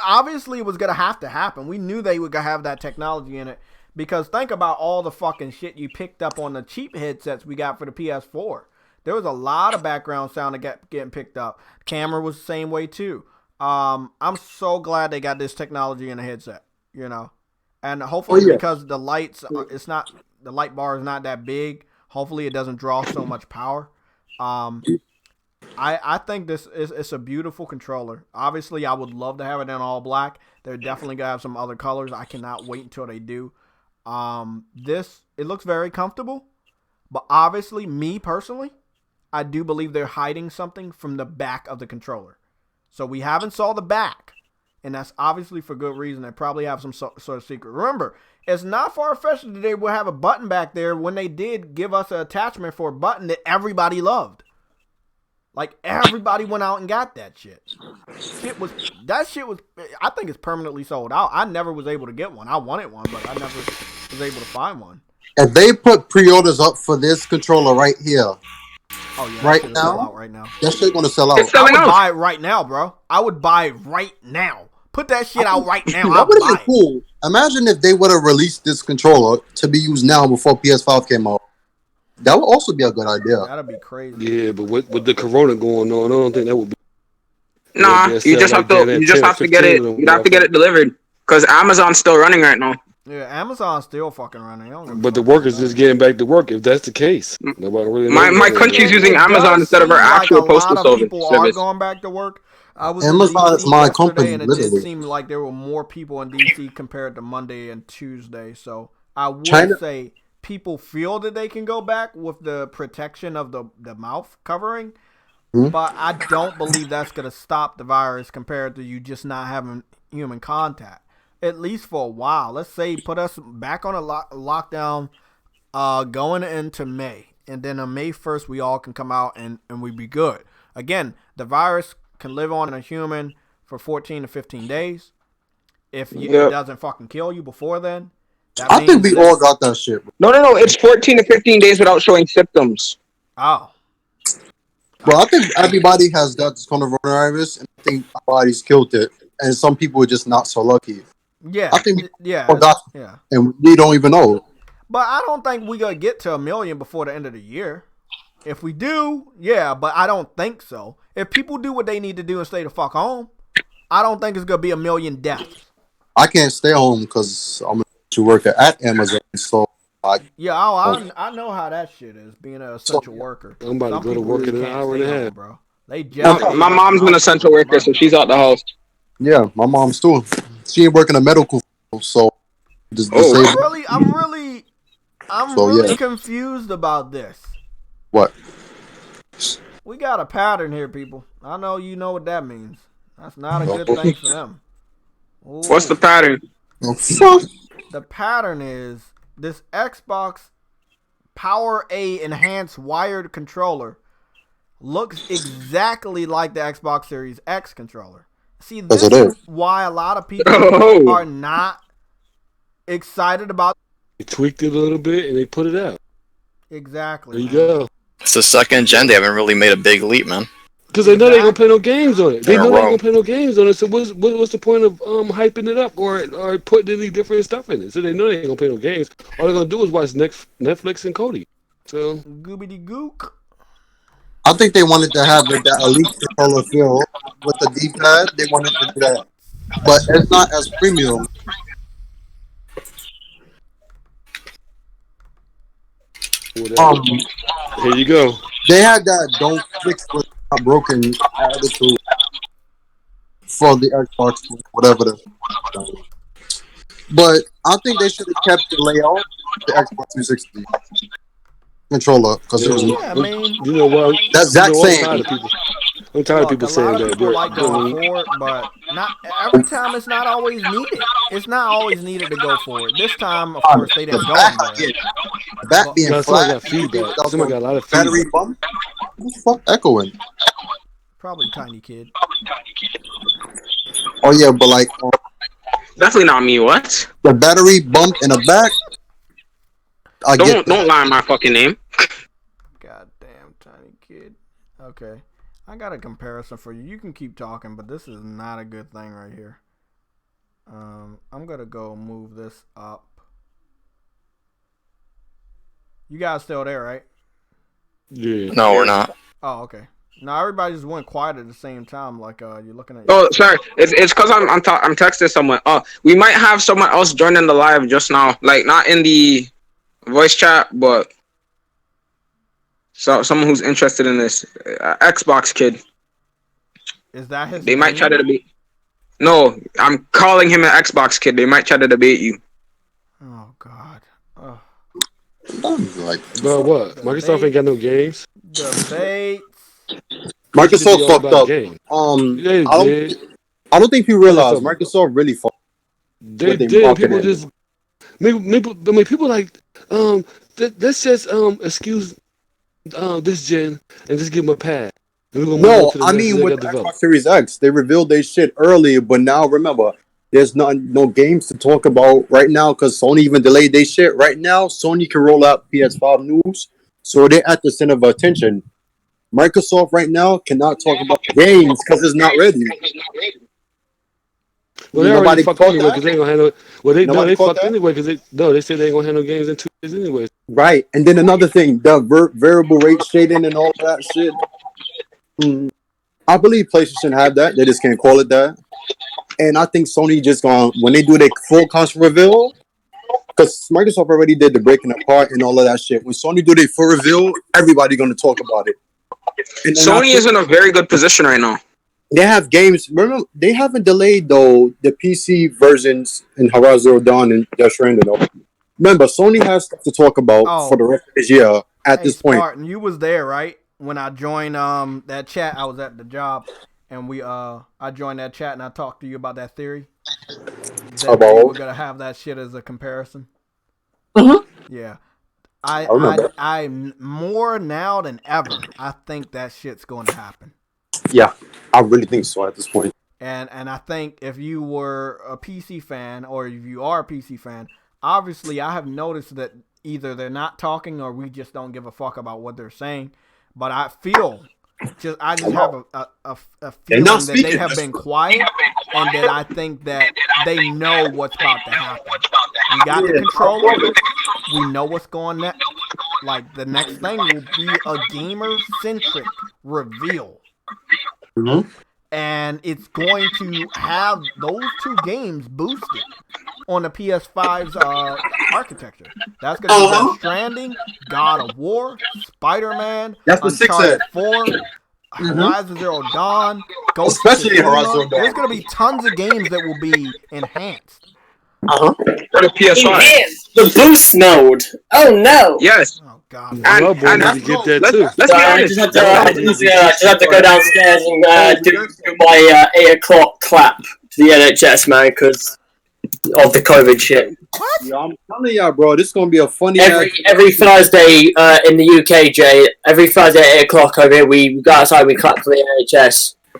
Obviously it was gonna have to happen. We knew they would have that technology in it because think about all the fucking shit you picked up on the cheap headsets we got for the PS4. There was a lot of background sound getting picked up. Camera was the same way too. I'm so glad they got this technology in the headset. You know. And hopefully, because the lights, the light bar is not that big. Hopefully, it doesn't draw so much power. I think it's a beautiful controller. Obviously, I would love to have it in all black. They're definitely gonna have some other colors. I cannot wait until they do. It looks very comfortable, but obviously, me personally, I do believe they're hiding something from the back of the controller. So we haven't saw the back. And that's obviously for good reason. They probably have some sort of secret. Remember, it's not far-fetched that they will have a button back there when they did give us an attachment for a button that everybody loved. Like, everybody went out and got that shit. That shit was, I think it's permanently sold out. I never was able to get one. I wanted one, but I never was able to find one. If they put pre-orders up for this controller right here, right now, that shit gonna sell out. I would buy it right now, bro. I would buy it right now. Put that shit out right now. That would have been cool. Imagine if they would have released this controller to be used now before PS5 came out. That would also be a good idea. That'd be crazy. Yeah, but with the corona going on, I don't think that would be. Nah, you just have to get it. You have to get it delivered because Amazon's still running right now. Yeah, Amazon's still fucking running. But the workers just getting back to work. If that's the case, nobody really. My country's using Amazon instead of our actual postal service. A lot of people are going back to work. Amazon is my company, and it did seem like there were more people in DC compared to Monday and Tuesday. So I would say people feel that they can go back with the protection of the mouth covering, but I don't believe that's going to stop the virus compared to you just not having human contact, at least for a while. Let's say put us back on a lockdown going into May, and then on May 1st we all can come out and we'd be good. Again, the virus can live on in a human for 14 to 15 days. If it doesn't fucking kill you before then. I think we all got that shit. No. It's 14 to 15 days without showing symptoms. Oh. Well, I think everybody has got this coronavirus, and I think our bodies killed it. And some people are just not so lucky. Yeah. I think we all got it, and we don't even know. But I don't think we're going to get to 1 million before the end of the year. If we do, but I don't think so. If people do what they need to do and stay the fuck home, I don't think it's going to be 1 million deaths. I can't stay home because I'm to work at Amazon. So I know how that shit is, being an essential worker. I'm about to go to work in an hour and a half, bro. My mom's an essential worker, so she's out the house. Yeah, my mom's too. She ain't working a medical field, so I'm really confused about this. What? We got a pattern here, people. I know you know what that means. That's not a good thing for them. Ooh. What's the pattern? The pattern is this Xbox Power A enhanced wired controller looks exactly like the Xbox Series X controller. See, this is why a lot of people are not excited about. They tweaked it a little bit and they put it out. Exactly. There you go. It's the second gen. They haven't really made a big leap, man. Because they know they ain't gonna play no games on it. They know they ain't gonna play no games on it. So what's the point of hyping it up or putting any different stuff in it? So they know they ain't gonna play no games. All they're gonna do is watch Netflix and Cody. So goobity gook. I think they wanted to have like that elite controller feel with the D-pad. They wanted to do that, but it's not as premium. Here you go. They had that "don't fix what's not broken" attitude for the Xbox, whatever the. But I think they should have kept the layout of the Xbox 360 controller because it was. Yeah, I mean, you know what? That's Zach saying. I'm tired of people saying that. People like going for it, but not every time. It's not always needed. It's not always needed to go for it. This time, of course, they didn't go anywhere. Back being flat. Somebody got feedback. Somebody got a lot of feedback. Battery bump. What the fuck echoing? Probably Tiny Kid. Oh yeah, but like definitely not me. What? The battery bump in the back. Don't lie on my fucking name. Goddamn Tiny Kid. Okay. I got a comparison for you. You can keep talking, but this is not a good thing right here. I'm going to go move this up. You guys still there, right? Yeah. No, we're not. Oh, okay. Now everybody just went quiet at the same time, like you're looking at. Oh, sorry. It's because I'm texting someone. We might have someone else joining the live just now, like not in the voice chat, but someone who's interested in this Xbox kid. Is that his? They might try to debate. No, I'm calling him an Xbox kid. They might try to debate you. Oh God. Oh. But what? Microsoft ain't got no games. Debate. Microsoft fucked up. I don't think people realize Microsoft really fucked. They did. People just people like let's just excuse this gen and just give them a pad. No, I mean with the Xbox Series X, they revealed their shit earlier, but now remember, there's no games to talk about right now because Sony even delayed their shit. Right now, Sony can roll out PS5 news, so they're at the center of attention. Microsoft right now cannot talk about games because it's not ready. Well, they already fucked anyway because they ain't gonna handle. Well, they fucked anyway because they said they ain't gonna handle games in 2 days anyway. Right, and then another thing, the variable rate shading and all that shit. I believe PlayStation have that. They just can't call it that. And I think Sony just gonna when they do their full console reveal, because Microsoft already did the breaking apart and all of that shit. When Sony do their full reveal, everybody gonna talk about it. Sony is in a very good position right now. They have games. Remember, they haven't delayed though the PC versions in Horizon Zero Dawn and Death Stranding. Remember, Sony has stuff to talk about for the rest of this year. At this point, Spartan, you was there, right? When I joined that chat, I was at the job, and I joined that chat and I talked to you about that theory. That we're gonna have that shit as a comparison. Yeah. I more now than ever, I think that shit's going to happen. Yeah, I really think so at this point. And I think if you were a PC fan or if you are a PC fan, obviously I have noticed that either they're not talking or we just don't give a fuck about what they're saying. But I just have a feeling that they have been quiet and that I think that they know what's about to happen. We got the controller. We know what's going next. Like, the next thing will be a gamer-centric reveal. And it's going to have those 2 games boosted on the PS5's architecture. That's going to be Death Stranding, God of War, Spider-Man, Uncharted 4, Horizon Zero Dawn, Ghost of Tsushima. There's going to be tons of games that will be enhanced. For the PS5. The boost mode. Oh no. Yes. Oh God. And need to get that too. Let's be honest. I just have to go downstairs and do my 8 o'clock clap to the NHS, man, because of the COVID shit. What? Yeah, I'm telling y'all, bro, this is gonna be a funny. Every Thursday in the UK, Jay. Every Thursday at 8 o'clock over here, we go outside, we clap for the NHS. I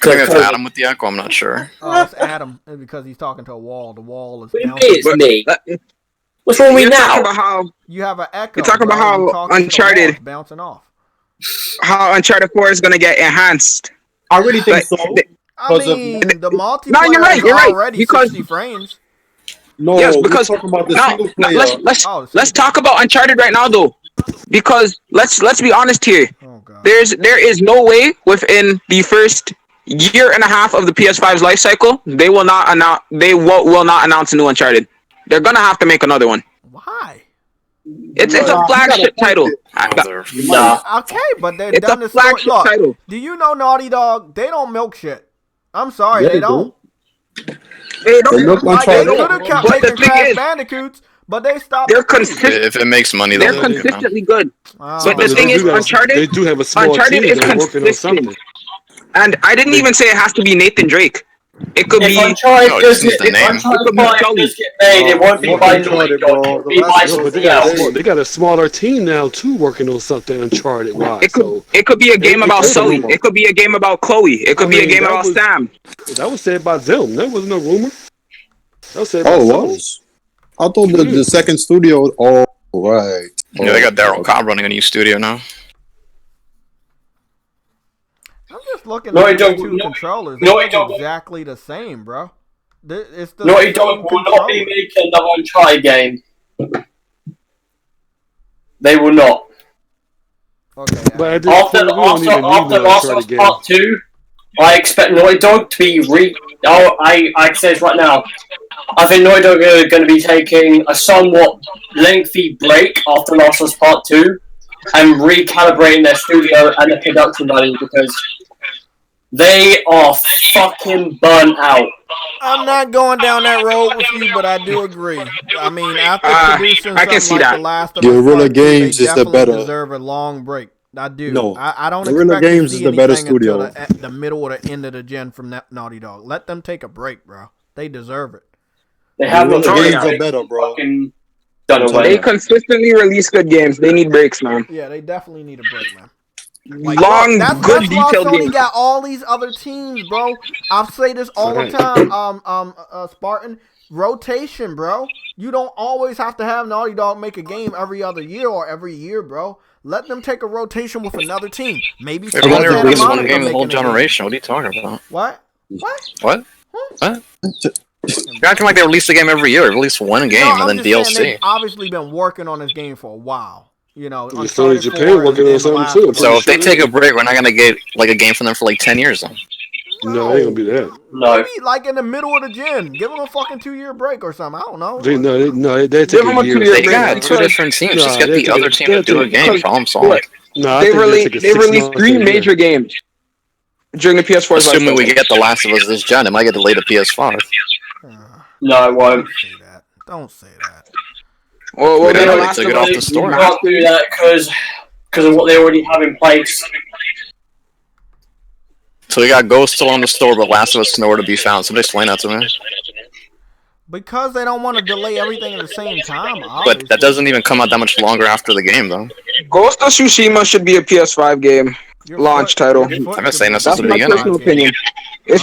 think it's Adam with the echo. I'm not sure. Oh, it's Adam because he's talking to a wall. The wall is. It's me. What's wrong with me now? About how you have an echo. You're talking about how Uncharted bouncing off. How Uncharted 4 is gonna get enhanced. I really think so. I mean, the multiplayer no, you're right. You're right. Already because 60 frames. No, yes, because about the single player. Let's talk about Uncharted right now, though, because let's be honest here. Oh, God. There is no way within the first year and a half of the PS5's life cycle they will not announce a new Uncharted. They're gonna have to make another one. Why? It's a flagship title. Okay, but they've done this flagship title. Do you know Naughty Dog? They don't milk shit. I'm sorry, they don't. They don't. Like, they could have kept making Crash Bandicoots, but they stopped. They're consistent. If it makes money, they're consistently good. Wow. But the thing is, Uncharted. They do have a small Uncharted team is that are working on something. consistent. And I didn't even say it has to be Nathan Drake. It could be. Uncharted does get made, it won't be by Naughty Dog. It'll be by something else. They got a smaller team now too, working on something Uncharted. It could be a game about Sully. It could be a game about Chloe. It could be a game about Sam. That was said by them. There wasn't no rumor. That was said by it was. I thought the second studio. Oh, right. Yeah, they got Daryl Cobb running a new studio now. I'm just looking at the two controllers. They're exactly the same, bro. It's the Naughty Dog will not be making another Uncharted game. They will not. Okay. But after Last of Us Part 2, I expect Naughty Dog to be I say this right now. I think Naughty Dog are going to be taking a somewhat lengthy break after Last of Us Part 2 and recalibrating their studio and their production value because they are fucking burnt out. I'm not going down that road with you, but I do agree. I mean, after producing something like The Last of Us Guerrilla Games is the better. Deserve a long break. I do. No, I don't Guerrilla expect Games to see is the better anything studio. until the middle or the end of the gen from Naughty Dog. Let them take a break, bro. They deserve it. They have no games are better, bro. They consistently release good games. They need breaks, man. Yeah, they definitely need a break, man. Like, long, that's good, why detailed Sony games. got all these other teams, bro. I say this all the time. Spartan rotation, bro. You don't always have to have Naughty Dog make a game every other year or every year, bro. Let them take a rotation with another team. Maybe they've only released one game the whole generation. What are you talking about? What? What? You're acting like they release a game every year. They release one game and then DLC. They've obviously been working on this game for a while. You know, Sony Japan working on something too. So if they take a break, we're not gonna get like a game from them for like 10 years then. No, it ain't gonna be that. No. Maybe like in the middle of the gen. Give them a fucking 2-year break or something. I don't know. They take a year. They got two different teams. Just get the other team to do a game. Problem solved. They released 3 major games during the PS4. Assuming we get The Last of Us this gen, it might get delayed to PS5. No, it won't. Don't say that. Well, they took it off the store. You can't do that because of what they already have in place. So we got Ghost still on the store, but Last of Us nowhere to be found. Somebody explain that to me. Because they don't want to delay everything at the same time. Obviously. But that doesn't even come out that much longer after the game, though. Ghost of Tsushima should be a PS5 game launch title. I've been saying this since the beginning. That's my personal opinion. It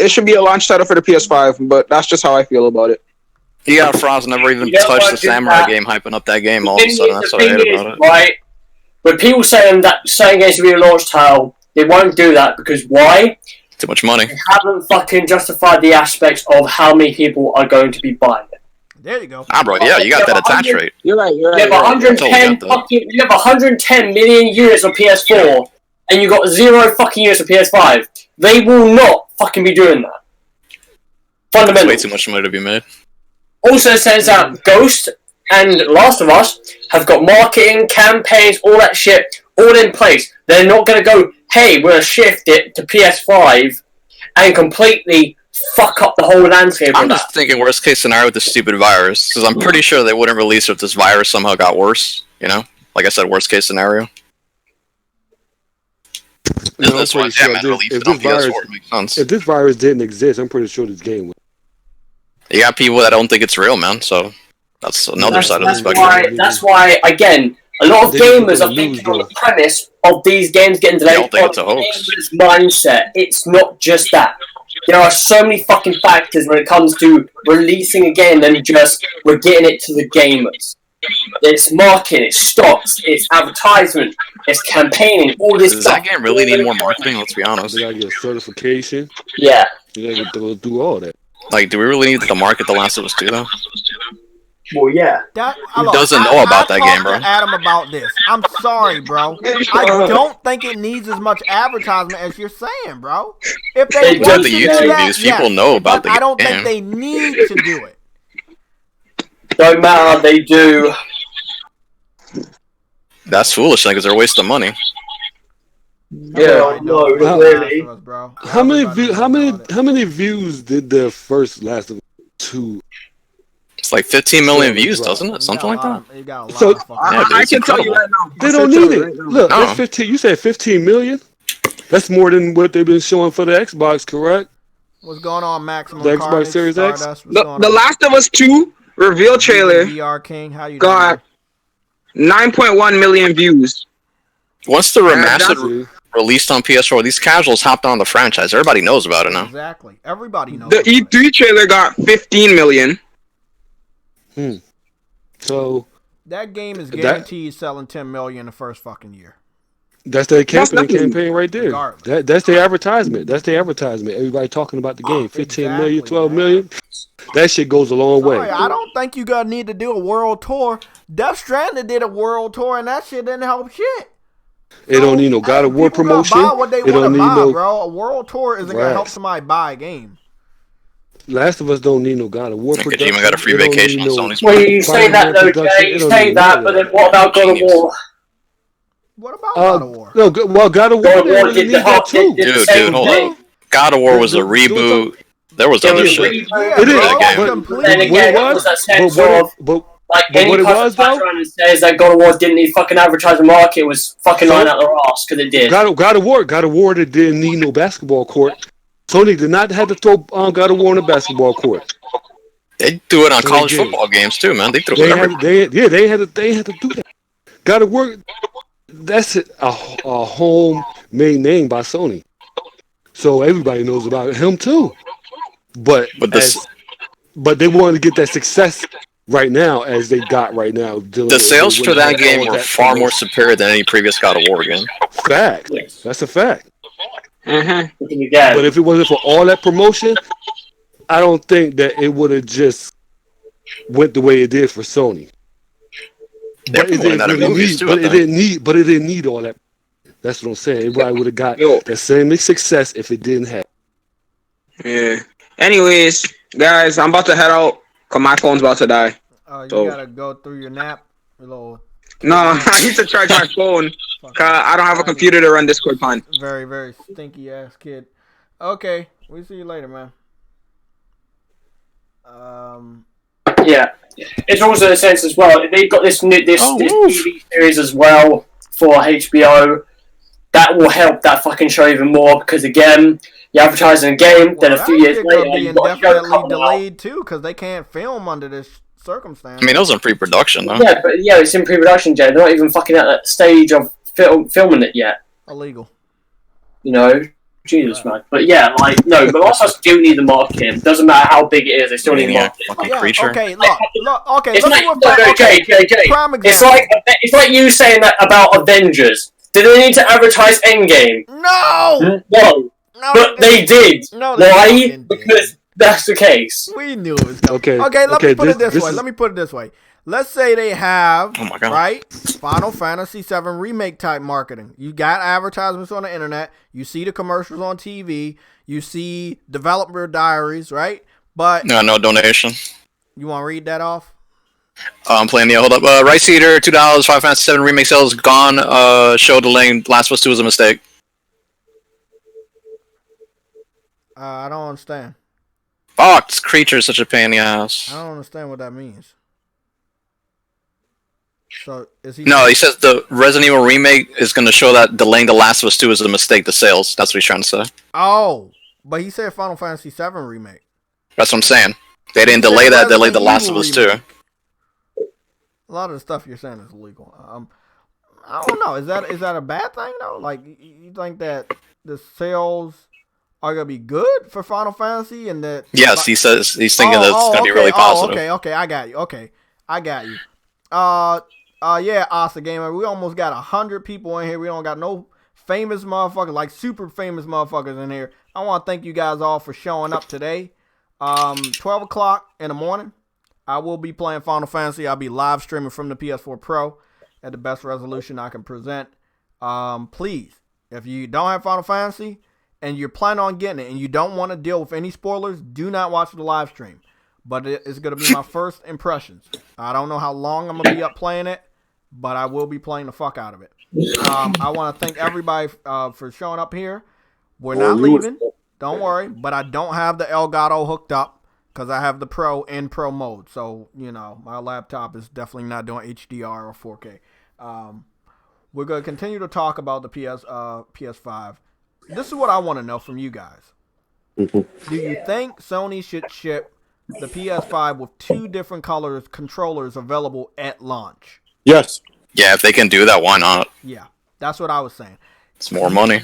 should be a launch title for the PS5, but that's just how I feel about it. You got Frost never even touched the Samurai game, hyping up that game all of a sudden. That's what I hate about it. Right? But people saying that certain games should be a launch title, they won't do that because why? Too much money. They haven't fucking justified the aspects of how many people are going to be buying it. There you go. Bro, yeah, you got that attach rate. You're right. You have 110 million units of PS4, and you got 0 fucking units of PS5. They will not fucking be doing that. Fundamentally. Way too much money to be made. Also says that Ghost and Last of Us have got marketing, campaigns, all that shit, all in place. They're not going to go, hey, we're going to shift it to PS5 and completely fuck up the whole landscape. I'm just thinking worst case scenario with this stupid virus, because I'm pretty sure they wouldn't release it if this virus somehow got worse. You know, like I said, worst case scenario. That's why, yeah, man, released it on PS4. It makes sense. If this virus didn't exist, I'm pretty sure this game would. You got people that don't think it's real, man. So that's another side of the spectrum. That's why, again, a lot of gamers are thinking on the premise of these games getting delayed. They don't think it's a hoax. Mindset. It's not just that. There are so many fucking factors when it comes to releasing a game than just we're getting it to the gamers. It's marketing, it's stocks, it's advertisement, it's campaigning, all this Does stuff. that game really need more marketing? Let's be honest. They gotta get certification. Yeah. You gotta go do all that. Like, do we really need to market The Last of Us 2, though? Well, yeah. Who doesn't know about that game, bro? I talked to Adam about this. I'm sorry, bro. I don't think it needs as much advertisement as you're saying, bro. If they want to do that, views, people know about the game. I don't think they need to do it. Don't matter, they do. That's foolish, because they're wasting money. Yeah, no, really. How many views did the first Last of Us 2? It's like 15 million views, doesn't it? Something like that. So I can tell you right now. They don't need it. Look, that's 15. You said 15 million. That's more than what they've been showing for the Xbox, correct? What's going on, Maximum? The Xbox Series X. The Last of Us 2 reveal trailer VR King, how you got 9.1 million views. Once the remastered released on PS4, these casuals hopped on the franchise. Everybody knows about it now. Exactly. Everybody knows. The E3 trailer got 15 million. So that game is guaranteed selling 10 million the first fucking year. That's their campaign right there. That's their advertisement. That's their advertisement. Everybody talking about the game. 15 million, 12 million. That shit goes a long way. I don't think you gotta need to do a world tour. Death Stranding did a world tour and that shit didn't help shit. It don't need no God of War promotion. Buy what they want to buy, bro. A world tour isn't gonna help somebody buy a game. Last of Us don't need no God of War production. Kojima got a free vacation on Sony's. Well, you say that though, Jay. You say that, but then what about God of War? What about God of War? No, well, God of War did that too. Dude, hold on. God of War was a reboot. There was other shit. It is. Then again, it was that sense of like any person background that says that God of War didn't need fucking advertising market was fucking lying out their ass because it did. God of War that didn't need no basketball court. Sony did not have to throw God of War on a basketball court. They do it on college football games too, man. They throw it everywhere. They had to do that. God of War, that's a home-made name by Sony, so everybody knows about him too. But they wanted to get that success right now as they got right now. The sales for that game were far more superior than any previous God of War game. Fact. That's a fact. But if it wasn't for all that promotion, I don't think that it would have just went the way it did for Sony. But it didn't need all that. That's what I'm saying. Everybody would have got the same success if it didn't have. Yeah. Anyways, guys, I'm about to head out because my phone's about to die. You gotta go through your nap. No, I need to charge my phone because I don't have a computer to run Discord on. Very, very stinky ass kid. Okay, we'll see you later, man. Yeah, it's also a sense as well. They've got this TV series as well for HBO. That will help that fucking show even more because again, you advertise in a game, then a few years later, you've got indefinitely delayed too because they can't film under this circumstance. I mean, it was in pre-production though. Yeah, but it's in pre-production, Jay. They're not even fucking at that stage of filming it yet. Illegal. You know, Jesus, man. But yeah, like no, but also do need the marketing. Doesn't matter how big it is, they still need the marketing. Fucking creature. Okay, look. Okay, it's like Jay. It's like you saying that about Avengers. Did they need to advertise Endgame? No. But they did. No, why? Because that's the case. We knew it was coming. Okay, let me put it this way. Let me put it this way. Let's say they have, right, Final Fantasy VII Remake type marketing. You got advertisements on the internet. You see the commercials on TV. You see developer diaries, right? But no donation. You want to read that off? I'm playing the hold up. Rice Eater, $2. Final Fantasy VII Remake sales gone. Show delaying. Last of Us 2 was a mistake. I don't understand. Fuck, this creature is such a pain in the ass. I don't understand what that means. So is he? No, he says the Resident Evil remake is going to show that delaying The Last of Us 2 is a mistake to sales. That's what he's trying to say. Oh, but he said Final Fantasy VII remake. That's what I'm saying. They didn't delay that. They delayed The Last of Us 2. A lot of the stuff you're saying is illegal. I don't know. Is that a bad thing though? Like you think that the sales are gonna be good for Final Fantasy and that? Yes, he says he's thinking that it's gonna be really positive. Okay, I got you. I got you. Yeah, Asa Gamer. We almost got 100 people in here. We don't got no famous motherfuckers, like super famous motherfuckers in here. I want to thank you guys all for showing up today. 12 o'clock in the morning, I will be playing Final Fantasy. I'll be live streaming from the PS4 Pro at the best resolution I can present. Please, if you don't have Final Fantasy and you're planning on getting it and you don't want to deal with any spoilers, do not watch the live stream. But it's going to be my first impressions. I don't know how long I'm going to be up playing it, but I will be playing the fuck out of it. I want to thank everybody for showing up here. We're not leaving. Don't worry. But I don't have the Elgato hooked up because I have the Pro in Pro mode. So, my laptop is definitely not doing HDR or 4K. We're going to continue to talk about the PS5. This is what I want to know from you guys. Do you think Sony should ship the PS5 with 2 different colors controllers available at launch? Yes. Yeah, if they can do that, why not? Yeah, that's what I was saying. It's more money.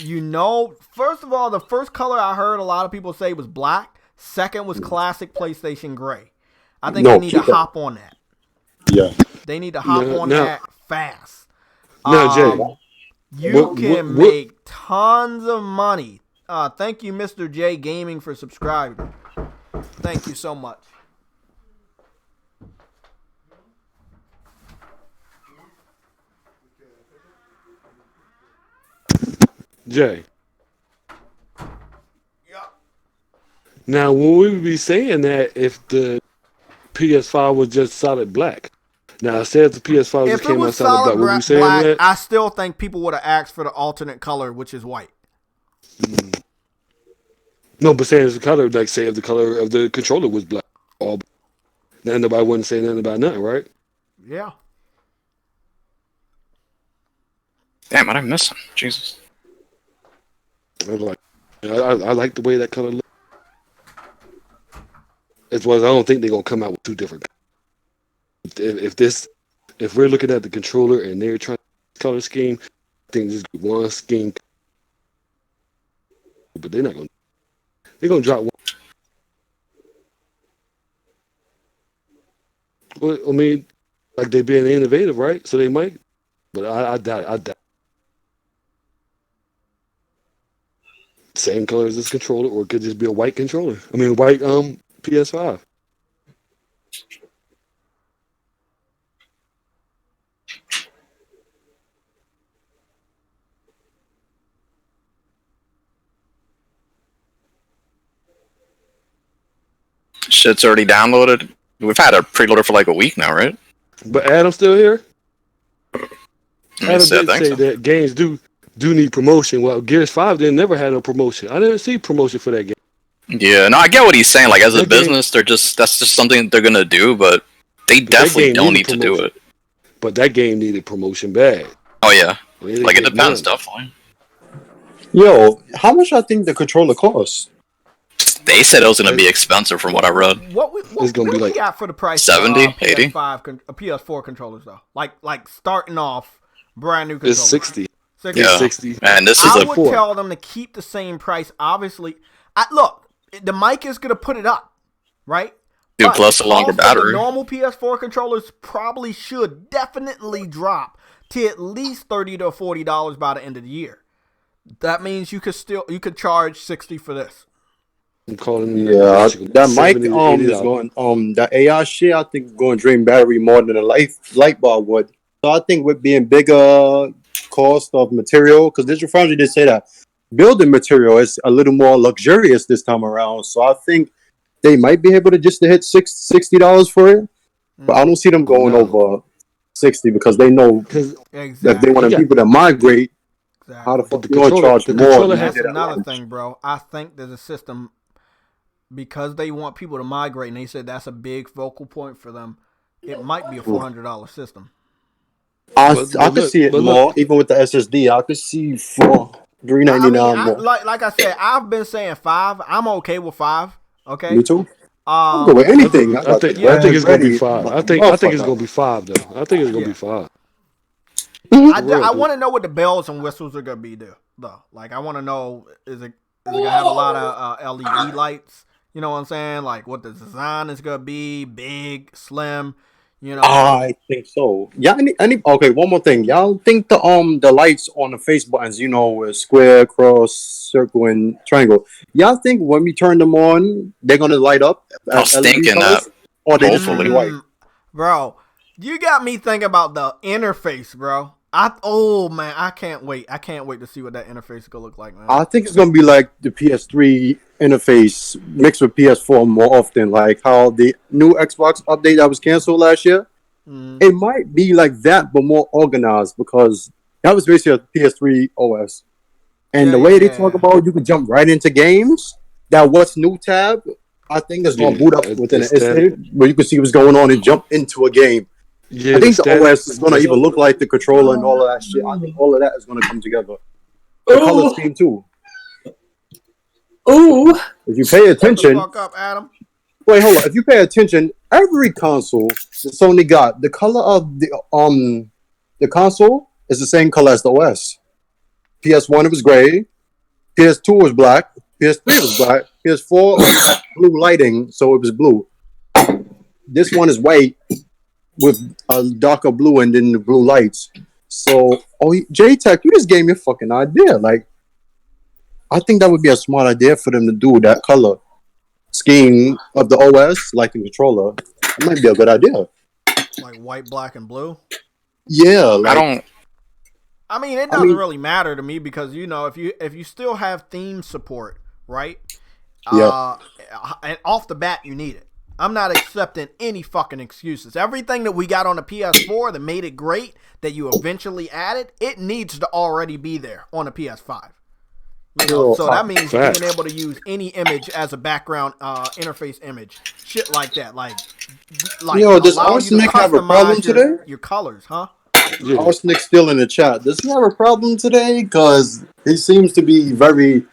First of all, the first color I heard a lot of people say was black. Second was classic PlayStation gray. I think they need to hop on that. Yeah. They need to hop on that fast. No, Jay. You can make tons of money. Thank you, Mr. J Gaming, for subscribing. Thank you so much. Jay. Yep. Now, when we would be saying that if the PS5 was just solid black. Now, say if the PS5 just came out solid black, would we say that? I still think people would have asked for the alternate color, which is white. No, but saying it's the color, like say if the color of the controller was black, then nobody wouldn't say nothing about nothing, right? Yeah. Damn, what did I miss? Jesus. I like the way that color looks. As well as I don't think they're gonna come out with 2 different. If we're looking at the controller and they're trying to color scheme, I think just one scheme. But they're not gonna. They're gonna drop one. Well, I mean, like they're being innovative, right? So they might, but I doubt. Same color as this controller, or it could just be a white controller. I mean, white PS5. Shit's already downloaded. We've had a preloader for like a week now, right? But Adam's still here. Adam did say that games do need promotion. Well, Gears 5 never had no promotion. I didn't see promotion for that game. Yeah, no, I get what he's saying. Like as a business, that's just something they're gonna do, but they definitely don't need to do it. But that game needed promotion bad. Oh yeah, like it depends, definitely. Yo, how much I think the controller costs? They said it was going to be expensive from what I read. What it's going to be like got for the price 70, 80? PS4 controllers though. Like starting off brand new controllers. It's 60. Yeah. 60. And this is I would tell them to keep the same price. Obviously, look, the mic is going to put it up, right? Dude, plus a longer battery. The normal PS4 controllers probably should definitely drop to at least $30 to $40 by the end of the year. That means you could charge $60 for this. I'm calling that mic is going that AI shit I think is going to drain battery more than a light bulb would. So I think with being bigger cost of material, because Digital Foundry did say that building material is a little more luxurious this time around. So I think they might be able to just hit $60 for it, but I don't see them going over 60 because they know that they want people to migrate. Exactly. How the fuck you going to charge more? That's another thing, bro. I think there's a system. Because they want people to migrate, and they said that's a big focal point for them, it might be a $400 system. I could see it more, even with the SSD. I could see for $399 more. Like I said, I've been saying 5. I'm okay with 5. Okay. Me too. I'll go with anything. I think it's gonna be 5. I think it's gonna be 5 though. I think it's gonna be 5. I want to know what the bells and whistles are gonna be though. Like I want to know is it gonna have a lot of LED lights? You know what I'm saying? Like what the design is gonna be, big, slim. You know, I think so. Yeah. Okay. One more thing. Y'all think the lights on the face buttons, square, cross, circle, and triangle. Y'all think when we turn them on, they're gonna light up? I was thinking that. Or they just gonna be white? Bro, you got me thinking about the interface, bro. Man, I can't wait. I can't wait to see what that interface is gonna look like, man. I think it's gonna be like the PS3 interface mixed with PS4 more often, like how the new Xbox update that was canceled last year. It might be like that, but more organized because that was basically a PS3 OS. And the way they talk about you can jump right into games, that what's new tab, I think is gonna boot up within an instant where you can see what's going on and jump into a game. Yeah, I think the OS is going to even look like the controller and all of that shit. I think all of that is going to come together. The color scheme, too. Ooh. If you pay attention... Shut the fuck up, Adam. Wait, hold on. If you pay attention, every console that Sony got, the color of the console is the same color as the OS. PS1, it was gray. PS2 was black. PS3 was black. PS4 was blue lighting, so it was blue. This one is white with a darker blue and then the blue lights. So, J-Tech, you just gave me a fucking idea. Like, I think that would be a smart idea for them to do that color scheme of the OS, like the controller. It might be a good idea. Like white, black, and blue? Yeah. I mean, it doesn't really matter to me because, if you still have theme support, right? Yeah. And off the bat, you need it. I'm not accepting any fucking excuses. Everything that we got on the PS4 that made it great, that you eventually added, it needs to already be there on the PS5. So that means being able to use any image as a background interface image. Shit like that. Like does Arsenic have a problem today? Your colors, huh? Yeah. Arsenic still in the chat. Does he have a problem today? Because he seems to be very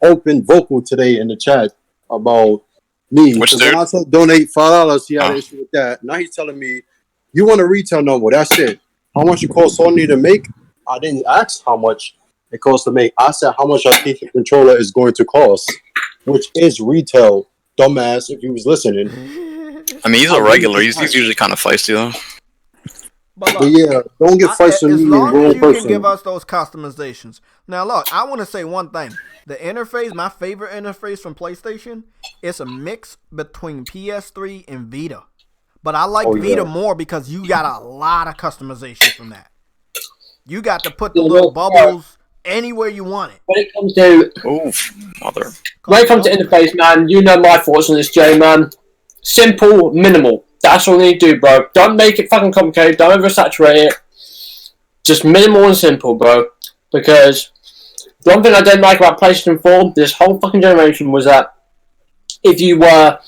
vocal today in the chat about me. When I said donate $5, he had an issue with that. Now he's telling me, you want a retail number. That's it. How much it costs Sony to make? I didn't ask how much it costs to make. I said how much I think the controller is going to cost, which is retail. Dumbass, if he was listening. I mean, he's a regular. He's usually kind of feisty, though. But look, yeah, don't get feisty. As long as you can give us those customizations. Now, look, I want to say one thing. The interface, my favorite interface from PlayStation, it's a mix between PS3 and Vita. But I like Vita more because you got a lot of customization from that. You got to put the little bubbles anywhere you want it. When it comes to when it comes to interface, man, you know my thoughts on this, Jay, man. Simple, minimal. That's all you need to do, bro. Don't make it fucking complicated. Don't oversaturate it. Just minimal and simple, bro. Because one thing I didn't like about PlayStation 4 this whole fucking generation was that if you were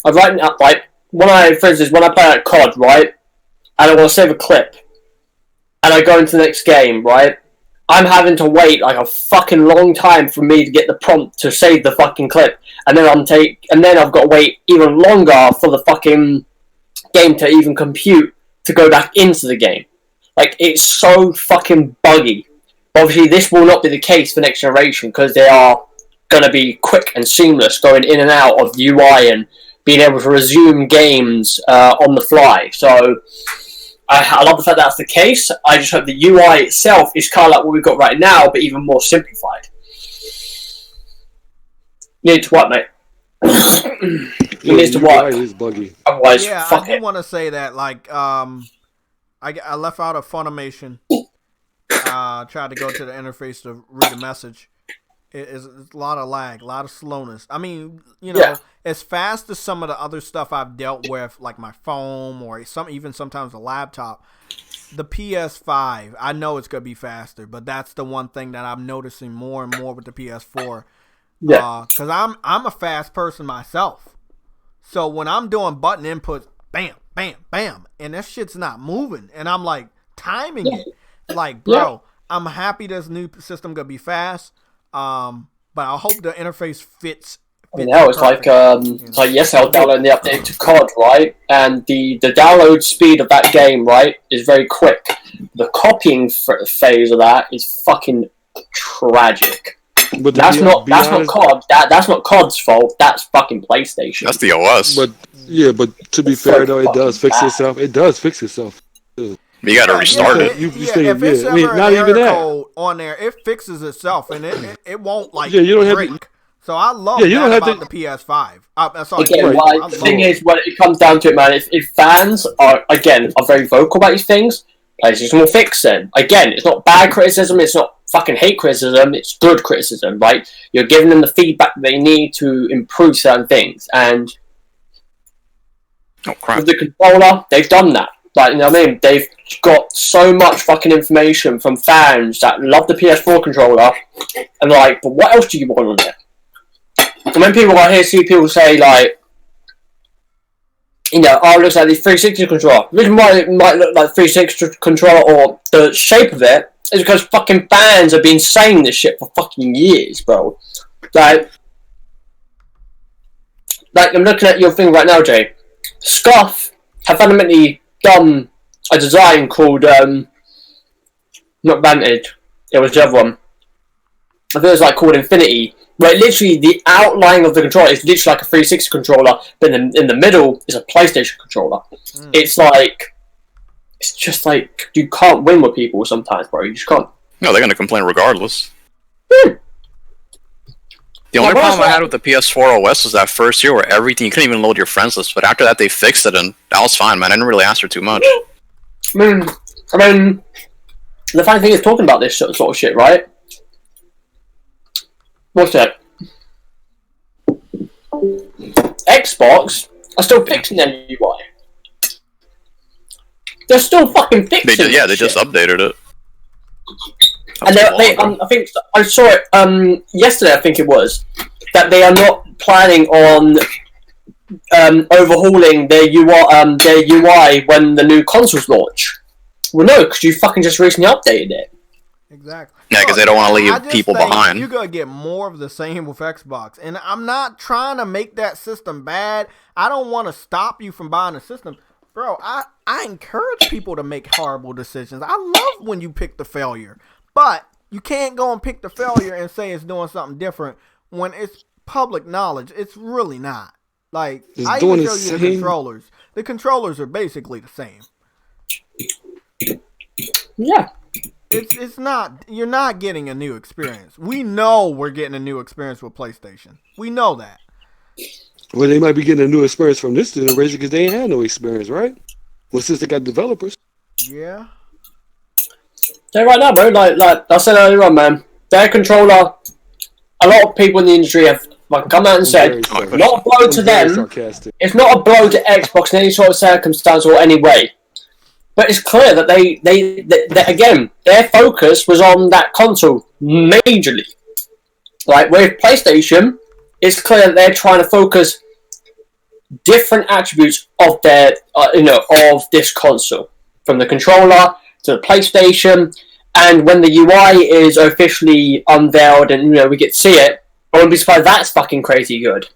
writing up, like, for instance, when I play at COD, right, and I want to save a clip, and I go into the next game, right, I'm having to wait like a fucking long time for me to get the prompt to save the fucking clip, and then I've got to wait even longer for the fucking game to even compute to go back into the game. Like, it's so fucking buggy. Obviously, this will not be the case for next generation because they are going to be quick and seamless going in and out of the UI and being able to resume games on the fly. So, I love the fact that's the case. I just hope the UI itself is kind of like what we've got right now, but even more simplified. You need to what, mate? You need to what? Is buggy. Otherwise, I do want to say that, like, I left out a Funimation. Tried to go to the interface to read a message. It's a lot of lag, a lot of slowness. I mean, as fast as some of the other stuff I've dealt with, like my phone or even sometimes a laptop, the PS5, I know it's going to be faster, but that's the one thing that I'm noticing more and more with the PS4. Yeah. Because I'm a fast person myself. So when I'm doing button inputs, bam, bam, bam, and that shit's not moving, and I'm like, timing it. Like, bro, I'm happy this new system gonna be fast. But I hope the interface fits. It's like yes, I'll download the update to COD, right? And the download speed of that game, right, is very quick. The copying phase of that is fucking tragic. But that's not COD. That's not COD's fault. That's fucking PlayStation. That's the OS. But to be fair though, it does fix itself. It does fix itself. You got to restart it. If it's ever an error code on there, it fixes itself, and it won't like break. So I love that about the PS5. The thing is, when it comes down to it, man, if fans are very vocal about these things, PlayStation will fix them. Again, it's not bad criticism, it's not fucking hate criticism, it's good criticism, right? You're giving them the feedback they need to improve certain things, and with the controller, they've done that. Like, you know what I mean? They've got so much fucking information from fans that love the PS4 controller, and like, but what else do you want on it? And when see people say, like, you know, oh, it looks like the 360 controller. The reason why it might look like 360 controller or the shape of it is because fucking fans have been saying this shit for fucking years, bro. Like I'm looking at your thing right now, Jay. Scuff have fundamentally done a design called, not Vantage, it was the other one. I think it was like called Infinity. Where literally the outline of the controller is literally like a 360 controller, but in the middle is a PlayStation controller. It's just like you can't win with people sometimes, bro. You just can't. No, they're gonna complain regardless. The only problem I had with the PS4 OS was that first year where everything you couldn't even load your friends list. But after that, they fixed it, and that was fine, man. I didn't really ask for too much. I mean, the funny thing is talking about this sort of shit, right? What's that? Xbox are still fixing their UI. They're still fucking fixing it. They just updated it. And I think I saw it yesterday. I think it was that they are not planning on overhauling their UI when the new consoles launch. Well, no, because you fucking just recently updated it. Exactly. Yeah, because they don't want to leave people behind. You're going to get more of the same with Xbox. And I'm not trying to make that system bad. I don't want to stop you from buying a system. Bro, I encourage people to make horrible decisions. I love when you pick the failure. But you can't go and pick the failure and say it's doing something different when it's public knowledge. It's really not. Like, I even show you the controllers. The controllers are basically the same. Yeah. It's not, you're not getting a new experience. We know we're getting a new experience with PlayStation. We know that. Well, they might be getting a new experience from this generation because they ain't had no experience, right? Well, since they got developers. Yeah. Yeah, right now, bro, like I said earlier on, man, their controller, a lot of people in the industry have come out and said, not a blow to them, it's not a blow to Xbox in any sort of circumstance or any way. But it's clear that they again, their focus was on that console majorly. Like with PlayStation, it's clear that they're trying to focus different attributes of their, of this console, from the controller to the PlayStation. And when the UI is officially unveiled and we get to see it, I wouldn't be surprised that's fucking crazy good.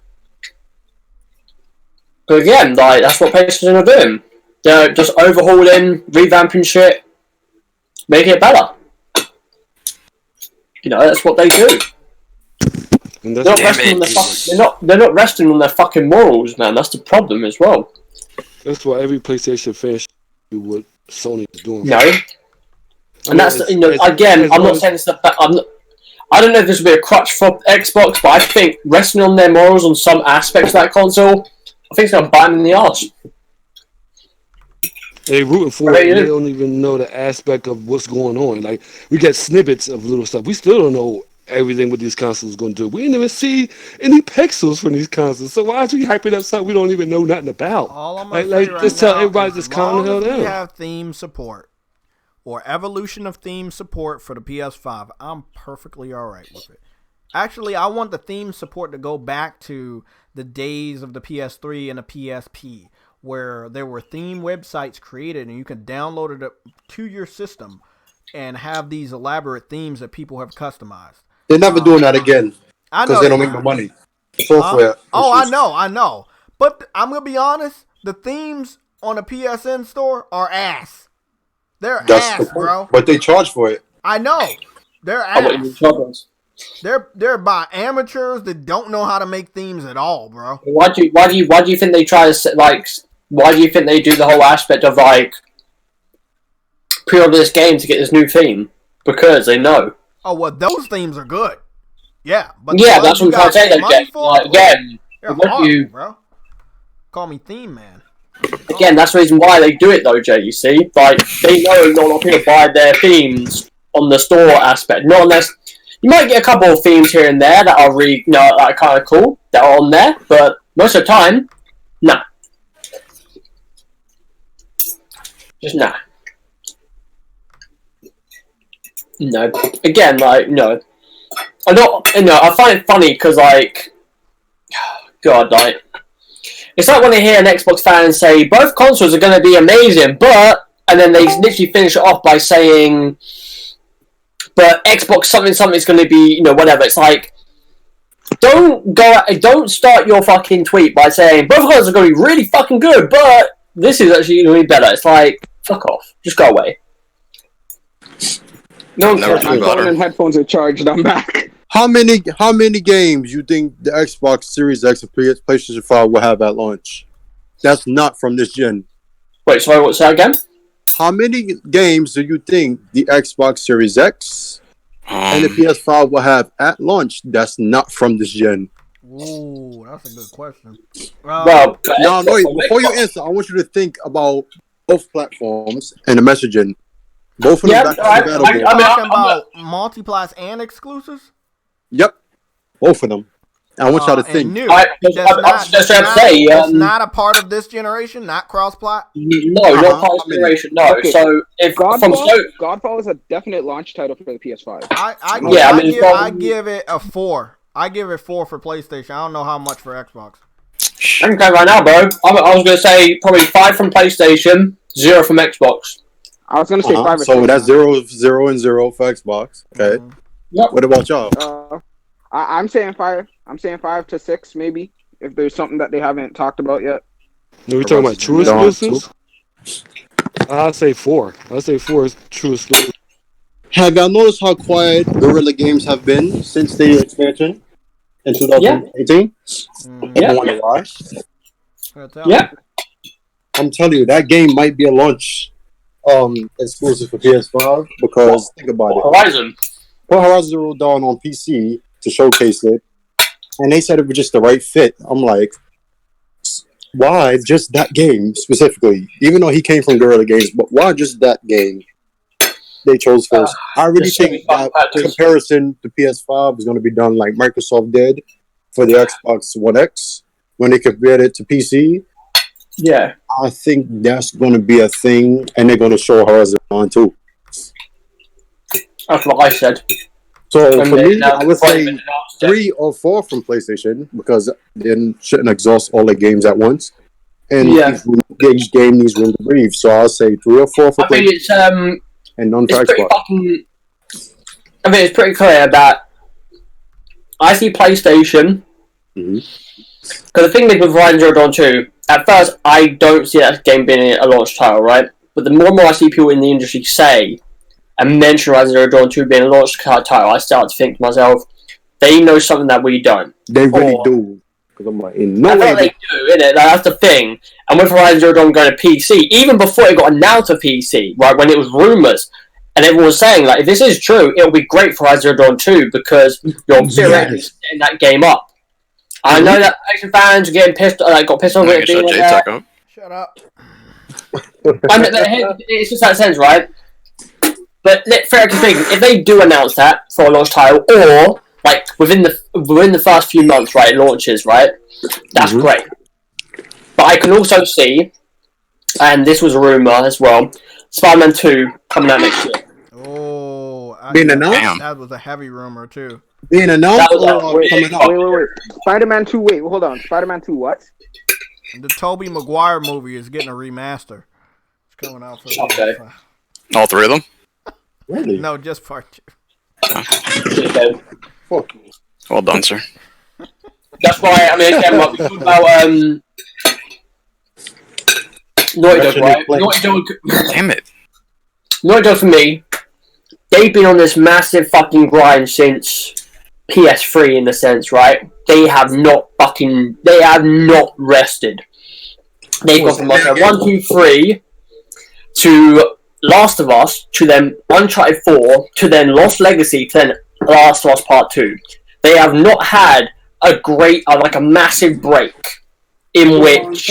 But again, like that's what PlayStation are doing. They're just overhauling, revamping shit, making it better. That's what they do. They're not resting on their fucking morals, man. That's the problem as well. That's why every PlayStation fan should do what Sony is doing. No. And that's again. I'm not saying it's the. I don't know if this will be a crutch for Xbox, but I think resting on their morals on some aspects of that console, I think it's going to bite them in the arse. They rooting for it. They don't even know the aspect of what's going on. Like, we get snippets of little stuff. We still don't know everything what these consoles are going to do. We didn't even see any pixels from these consoles. So why are we hyping up something we don't even know nothing about? All I'm going to say just tell everybody just calm the hell down. We have theme support or evolution of theme support for the PS5. I'm perfectly all right with it. Actually, I want the theme support to go back to the days of the PS3 and the PSP, where there were theme websites created and you can download it up to your system and have these elaborate themes that people have customized. They're never doing that again I know because they don't make no money. Software. I know. But I'm going to be honest, the themes on the PSN store are ass. They're ass, bro. But they charge for it. I know. They're ass. They're by amateurs that don't know how to make themes at all, bro. Why do you think they try to like? Why do you think they do the whole aspect of like pre-order this game to get this new theme? Because they know. Oh well, those themes are good. Yeah, but yeah, that's what I'm trying to say. Again, bro. Call me theme man. Again, that's the reason why they do it though, Jay. You see, like they know not a lot of people buy their themes on the store aspect. Not unless you might get a couple of themes here and there that are really, that are kind of cool that are on there, but most of the time, nah. Just nah. No. Again, like no. I find it funny because like, God, like. It's like when I hear an Xbox fan say, both consoles are going to be amazing, but... And then they literally finish it off by saying, but Xbox something's going to be, whatever. It's like, don't start your fucking tweet by saying, both consoles are going to be really fucking good, but this is actually going to be better. It's like, fuck off. Just go away. No, my phone and headphones are charged. I'm back. How many games you think the Xbox Series X and PlayStation 5 will have at launch? That's not from this gen. Wait, sorry, what's that again? How many games do you think the Xbox Series X and the PS5 will have at launch that's not from this gen? Ooh, that's a good question. Well, no, before you answer, I want you to think about both platforms and the messaging. Both of them I'm talking about multiplats and exclusives? Yep, both of them. I want y'all to think. It's not a part of this generation, not cross-plat? No, not part of this generation, no. Okay. So, if Godfall is a definite launch title for the PS5. I give it a 4. I give it 4 for PlayStation. I don't know how much for Xbox. I can go right now, bro. I was going to say probably 5 from PlayStation, 0 from Xbox. I was going to say 5 or 6. So that's 0, 0, and 0 for Xbox. Okay. Yep. What about y'all? I'm saying 5. I'm saying 5 to 6, maybe, if there's something that they haven't talked about yet. No, we're talking about true exclusives? I'll say 4. I'll say 4 is true exclusive. Have y'all noticed how quiet Guerrilla Games have been since the expansion in 2018? Yeah. Wonder why? Yeah. I'm telling you, that game might be a launch exclusive for PS5 because think about it. Horizon. Put Horizon Zero Dawn on PC to showcase it, and they said it was just the right fit. I'm like, why just that game specifically? Even though he came from Guerrilla Games, but why just that game they chose first? I really think that comparison to PS5 is going to be done like Microsoft did for the Xbox One X when they compared it to PC. Yeah. I think that's going to be a thing, and they're going to show Horizon on too. That's what I said. So for me, I would say 3 or 4 from PlayStation because they shouldn't exhaust all the games at once. And each game needs room to breathe. So I'll say 3 or 4 for PlayStation. I think it's and none for Xbox. I think it's pretty clear that I see PlayStation. Because the thing with Horizon Zero Dawn 2, at first I don't see that game being a launch title, right? But the more and more I see people in the industry say and mention Horizon Zero Dawn 2 being a launch title, I start to think to myself, they know something that we don't. They really do. Because I'm like, in no I way. they do, innit? Like, that's the thing. And with Horizon Zero Dawn going to PC, even before it got announced to PC, right, when it was rumours, and everyone was saying, like, if this is true, it'll be great for Horizon Zero Dawn 2 because you're theoretically setting that game up. I know that PlayStation fans are getting pissed, got pissed off with it being Shut up. I mean, it's just that sense, right? But fair to think, if they do announce that for a launch title, or like within the first few months, right, it launches, right, that's great. But I can also see, and this was a rumor as well, Spider-Man 2 coming out next year. Oh, being announced. That was a heavy rumor too. Being announced or coming out? Wait. Spider-Man 2. Wait, hold on. Spider-Man 2. What? The Tobey Maguire movie is getting a remaster. It's coming out for PS5. All three of them? Really? No, just part 2. Fuck. Well done, sir. That's why, I mean, again, what we talk about, Naughty Dog, right? Naughty Dog. Damn it. Naughty Dog, for me, they've been on this massive fucking grind since PS3, in a sense, right? They have not rested. They've gone from like a 1, 2, 3 to Last of Us, to then Uncharted 4, to then Lost Legacy, to then Last of Us Part 2. They have not had a great, like a massive break in which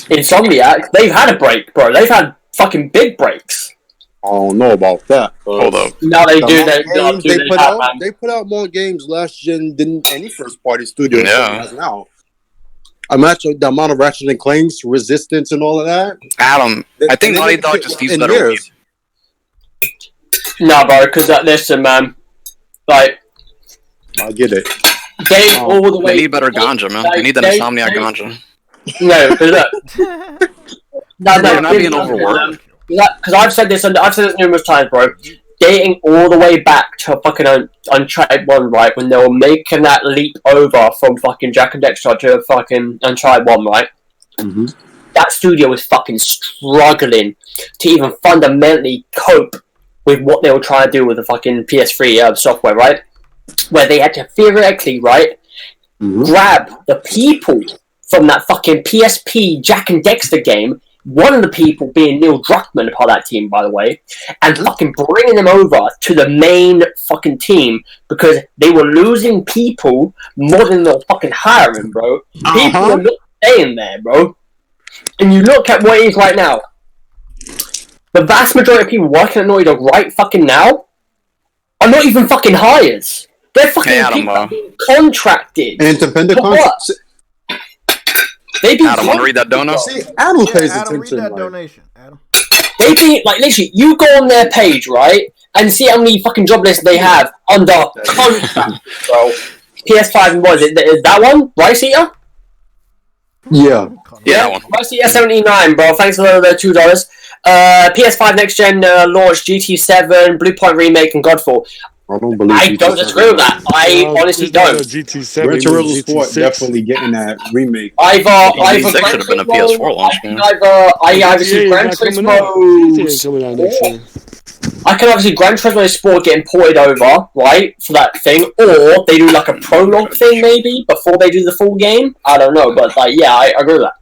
Insomniac, they've had a break, bro. They've had fucking big breaks. I don't know about that. Hold up. Now they do. They put out more games last gen than any first party studio has now. Imagine the amount of Ratchet and Clanks, Resistance, and all of that. Adam, I think Naughty Dog just needs better reviews. Nah, bro, because listen, man, like, I get it. They all the way. They need better ganja, man. They need that Insomniac ganja. No, look. They're not being overworked. Because I've said this numerous times, bro. Dating all the way back to fucking Uncharted 1, right? When they were making that leap over from fucking Jack and Dexter to fucking Uncharted 1, right? Mm-hmm. That studio was fucking struggling to even fundamentally cope with what they were trying to do with the fucking PS3 software, right? Where they had to theoretically, right, grab the people from that fucking PSP Jack and Dexter game, one of the people being Neil Druckmann, part of that team, by the way, and fucking bringing them over to the main fucking team because they were losing people more than they were fucking hiring, bro. People are not staying there, bro. And you look at what it is right now. The vast majority of people working at Naughty Dog right fucking now are not even fucking hires. They're fucking people being contracted. Independent contracts. Adam, want to read that donut? See, Adam pays attention. Read that donation, Adam. They be like, literally, you go on their page, right, and see how many fucking job lists they have under contract, bro. PS5 and what is it? Is that one? Rice Eater? Yeah. Yeah, that one. Rice Eater 79, bro. Thanks for the $2. PS5 next gen launch, GT7, Blue Point Remake, and Godfall. I don't believe. I don't disagree with that. I honestly don't. GT7, Gran Turismo Sport definitely getting that remake. Either GT6 should have been a PS4 launch. I either see Gran Turismo. I can obviously Gran Turismo Sport getting ported over, right, for that thing, or they do like a prologue thing maybe before they do the full game. I don't know, but like, yeah, I agree with that.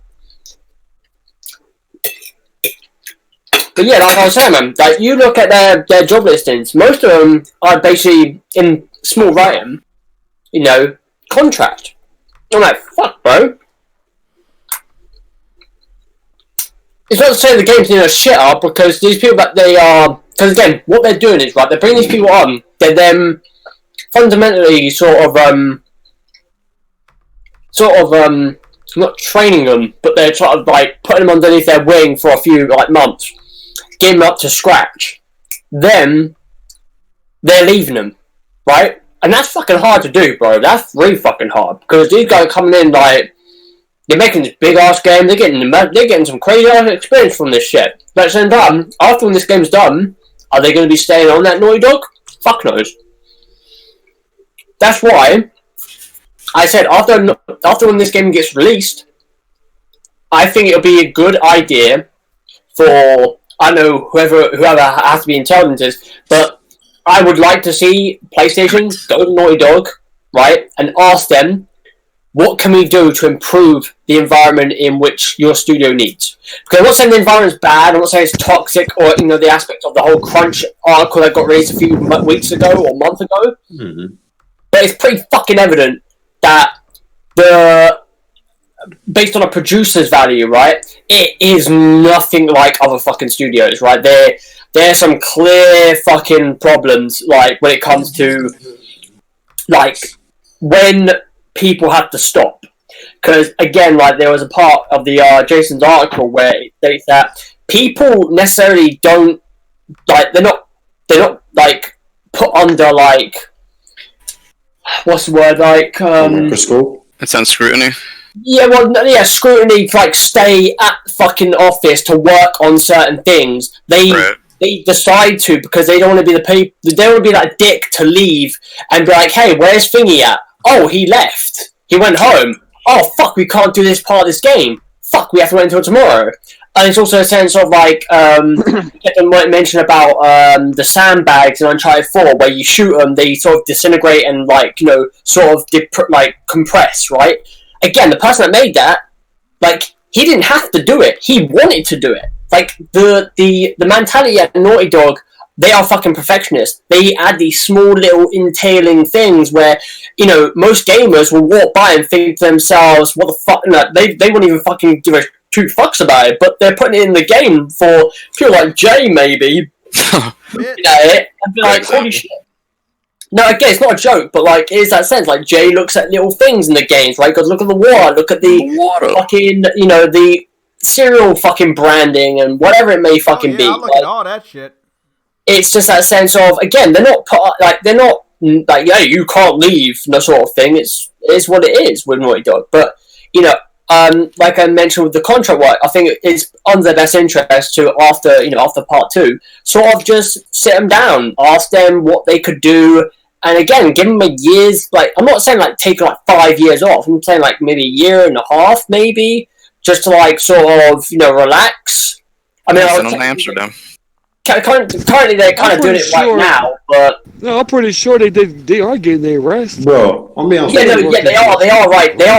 But yeah, like I was saying, man, like you look at their job listings, most of them are basically in small writing, you know, contract. I'm like, fuck, bro. It's not to say the game's, you know, shit up because these people that they are, because again, what they're doing is, right, they're bringing these people on, they're them fundamentally sort of not training them, but they're sort of like putting them underneath their wing for a few like months. Get them up to scratch, then they're leaving them, right? And that's fucking hard to do, bro. That's really fucking hard because these guys are coming in like they're making this big ass game. They're getting some crazy ass experience from this shit. But at the same time, after when this game's done, are they going to be staying on that Naughty Dog? Fuck knows. That's why I said after when this game gets released, I think it'll be a good idea for. I know whoever has to be intelligent, but I would like to see PlayStation go to Naughty Dog, right, and ask them, what can we do to improve the environment in which your studio needs? Because I'm not saying the environment's bad, I'm not saying it's toxic, or you know the aspect of the whole crunch article that got released a few weeks ago or a month ago. Mm-hmm. But it's pretty fucking evident that based on a producer's value, right, it is nothing like other fucking studios, right? There's some clear fucking problems, like, when it comes to, like, when people have to stop. Because, again, like, there was a part of the Jason's article where it states that people necessarily don't, like, they're not, like, put under, like, what's the word, like, microscope? Intense scrutiny. Yeah, well, yeah, scrutiny to like stay at the fucking office to work on certain things. They decide to because they don't want to be they don't want to be that dick to leave and be like, hey, where's Thingy at? Oh, he left. He went home. Oh, fuck, we can't do this part of this game. Fuck, we have to wait until tomorrow. And it's also a sense of like, Kevin might mention about the sandbags in Uncharted 4, where you shoot them, they sort of disintegrate and like, you know, sort of compress, right? Again, the person that made that, like, he didn't have to do it. He wanted to do it. Like, the mentality at Naughty Dog, they are fucking perfectionists. They add these small little entailing things where, you know, most gamers will walk by and think to themselves, what the fuck, no, they won't even fucking give a two fucks about it, but they're putting it in the game for people like Jay, maybe. And be like, holy shit. No, again, it's not a joke, but like, it is that sense. Like, Jay looks at little things in the games, right? Because look at the water, look at the fucking, you know, the cereal fucking branding and whatever it may fucking be. I look at all that shit. It's just that sense of, again, they're not like, yeah, you can't leave, no sort of thing. It's what it is with Naughty Dog. But, you know, like I mentioned with the contract work, I think it's under their best interest to, after part 2, sort of just sit them down, ask them what they could do, and again, give them a year's, like, I'm not saying like take like 5 years off, I'm saying like maybe a year and a half, maybe, just to like sort of, you know, relax. I mean, Amsterdam. Currently, they're kind of doing it right now, but no, I'm pretty sure they are getting their rest, bro. I mean, they are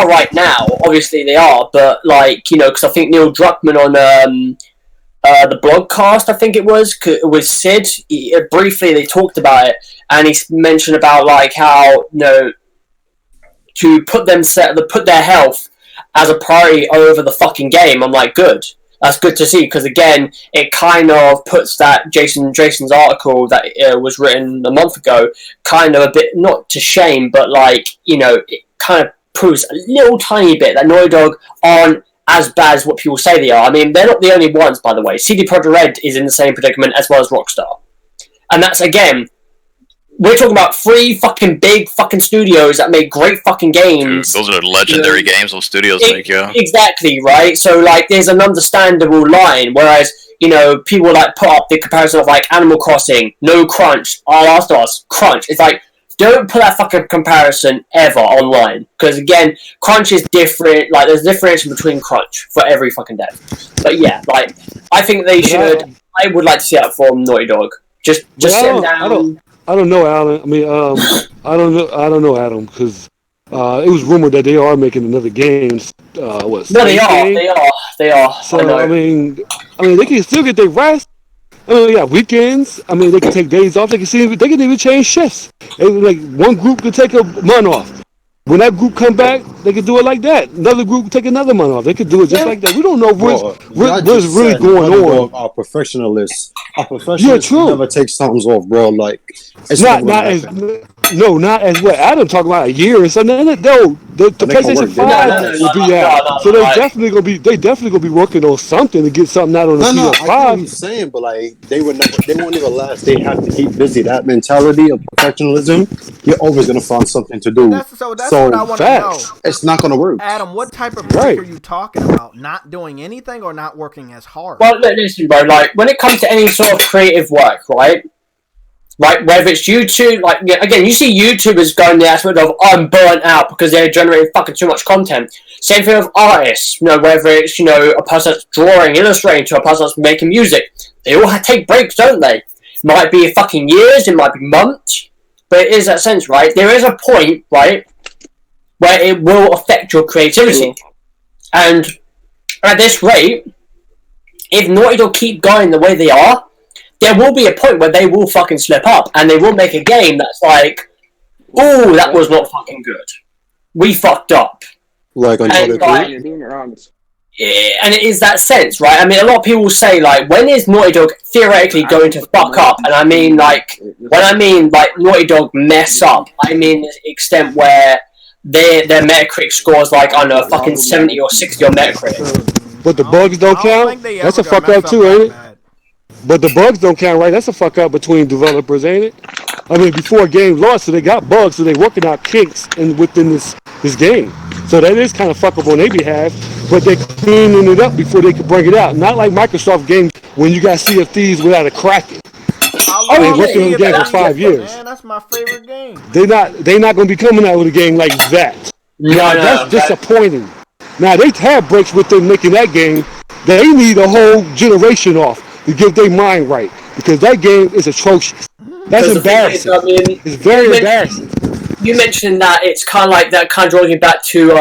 right now. Obviously, they are, but like, you know, because I think Neil Druckmann on the blogcast, I think it was with Sid. Briefly, they talked about it, and he mentioned about like how, you know, to put their health as a priority over the fucking game. I'm like, good. That's good to see, because again, it kind of puts that Jason's article that was written a month ago kind of a bit, not to shame, but like, you know, it kind of proves a little tiny bit that Naughty Dog aren't as bad as what people say they are. I mean, they're not the only ones, by the way. CD Projekt Red is in the same predicament as well as Rockstar. And that's, again, we're talking about 3 fucking big fucking studios that make great fucking games. Dude, those are legendary games those studios make, yeah. Exactly, right? So, like, there's an understandable line, whereas, you know, people, like, put up the comparison of, like, Animal Crossing, no crunch, Last of Us, crunch. It's like, don't put that fucking comparison ever online. Because, again, crunch is different. Like, there's a difference between crunch for every fucking dev. But, yeah, like, I think they should... I would like to see that from Naughty Dog. Just sit down... I don't know, Alan. I mean, I don't know, Adam, because it was rumored that they are making another game. No, they are. So I mean, they can still get their rest. I mean, yeah, weekends. I mean, they can take days off. They can even change shifts. Like one group could take a month off. When that group come back, they could do it like that. Another group could take another month off. They could do it just like that. We don't know what's really going on. Our professionalists. Our professionals never take something off, bro. Like, it's not as what Adam talking about, a year or something. The PlayStation 5 will be out, so they definitely gonna be working on something to get something out on the PS5. I get what you're saying, but like they won't even last. They have to keep busy. That mentality of professionalism, you're always gonna find something to do. That's what I want to know. It's not gonna work. Adam, what type of break are you talking about? Not doing anything or not working as hard? Well, listen, bro. Like when it comes to any sort of creative work, right? Like whether it's YouTube, like again, you see YouTubers going the aspect of I'm burnt out because they're generating fucking too much content. Same thing with artists, you know, whether it's, you know, a person that's drawing, illustrating, to a person that's making music. They all take breaks, don't they? It might be fucking years, it might be months, but it is that sense, right? There is a point, right, where it will affect your creativity, and at this rate, if Naughty Dog keep going the way they are, there will be a point where they will fucking slip up, and they will make a game that's like, ooh, that was not fucking good. We fucked up. Like Uncharted 3? And it is that sense, right? I mean, a lot of people say, like, when is Naughty Dog theoretically going to fuck up? And I mean, like, when I mean, like, Naughty Dog mess up, I mean the extent where their Metacritic scores, like, I don't know, fucking 70 or 60 on Metacritic. But the bugs don't count? That's a fuck up too, ain't it? But the bugs don't count, right? That's a fuck up between developers, ain't it? I mean, before a game launched, so they got bugs, so they working out kinks within this game. So that is kind of fuckable on their behalf, but they're cleaning it up before they can bring it out. Not like Microsoft games when you got Sea of Thieves without a cracking. They working on the game for 5 years. Man, that's my favorite game. They're not going to be coming out with a game like that. That's disappointing. Now they have breaks with them making that game. They need a whole generation off to get their mind right because that game is atrocious. That's embarrassing. It's very embarrassing. You mentioned that it's kind of like that, kind of drawing back to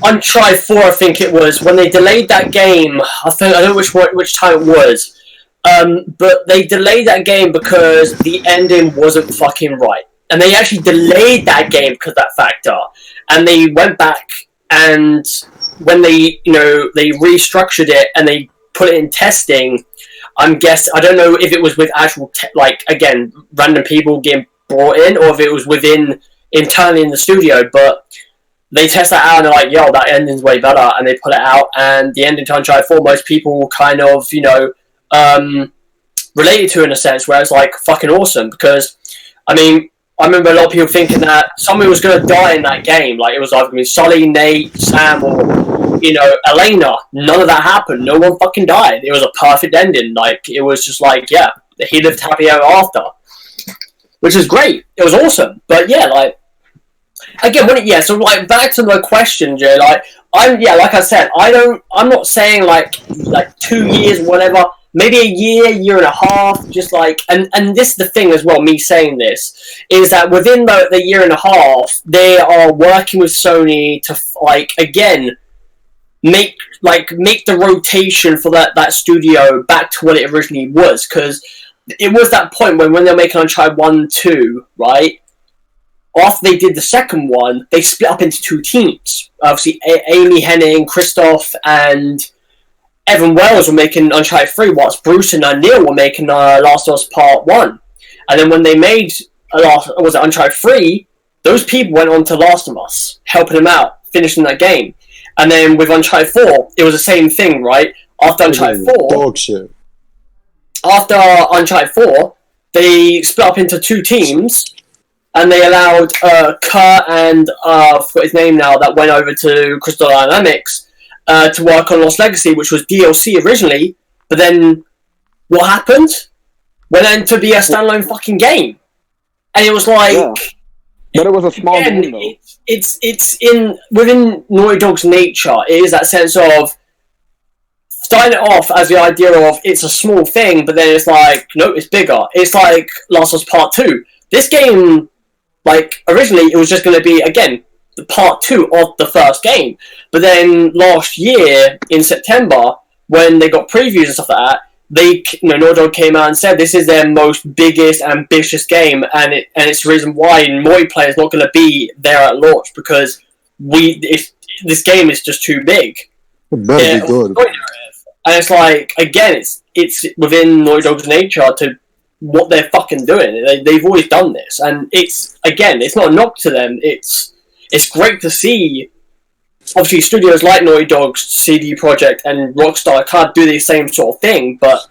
Uncharted 4, I think it was, when they delayed that game. I don't know which time it was. But they delayed that game because the ending wasn't fucking right. And they actually delayed that game because of that factor. And they went back and when they restructured it and they put it in testing, I don't know if it was with actual, again, random people getting brought in or if it was internally in the studio, but they test that out and they're like, yo, that ending's way better. And they put it out and the ending to Uncharted 4, most people kind of, related to in a sense where it's like fucking awesome because I remember a lot of people thinking that somebody was going to die in that game, like it was either going to be Sully, Nate, Sam or Elena. None of that happened. No one fucking died. It was a perfect ending. Like it was just like, yeah, he lived happy ever after, which is great. It was awesome. But yeah, like again, so like back to the question, Jay, like like I said, I'm not saying like 2 years, whatever. Maybe a year and a half, just like, and this is the thing as well, me saying this, is that within the year and a half, they are working with Sony to, like, again, make the rotation for that studio back to what it originally was, because it was that point when they were making Uncharted 1 2, right? After they did the second one, they split up into 2 teams. Obviously, Amy Henning, Christoph, and Evan Wells were making Uncharted 3, whilst Bruce and Neil were making Last of Us Part 1. And then when they made Uncharted 3, those people went on to Last of Us, helping them out, finishing that game. And then with Uncharted 4, it was the same thing, right? After Uncharted 4... Dog shit. After Uncharted 4, they split up into 2 teams, and they allowed Kurt and, I forgot his name now, that went over to Crystal Dynamics, to work on Lost Legacy, which was DLC originally, but then what happened? Went on to be a standalone fucking game. And it was like... Yeah. But it was a small game, though. It's within Naughty Dog's nature, it is that sense of starting it off as the idea of it's a small thing, but then it's like, no, it's bigger. It's like Last of Us Part 2. This game, like, originally it was just going to be, again, the part 2 of the first game. But then last year, in September, when they got previews and stuff like that, Naughty Dog came out and said this is their most biggest, ambitious game, and it's the reason why multiplayer is not going to be there at launch, because this game is just too big. It better be good. And it's like, again, it's within Naughty Dog's nature to what they're fucking doing. They've always done this, and it's not a knock to them. It's great to see. Obviously, studios like Naughty Dog, CD Projekt, and Rockstar can't do the same sort of thing. But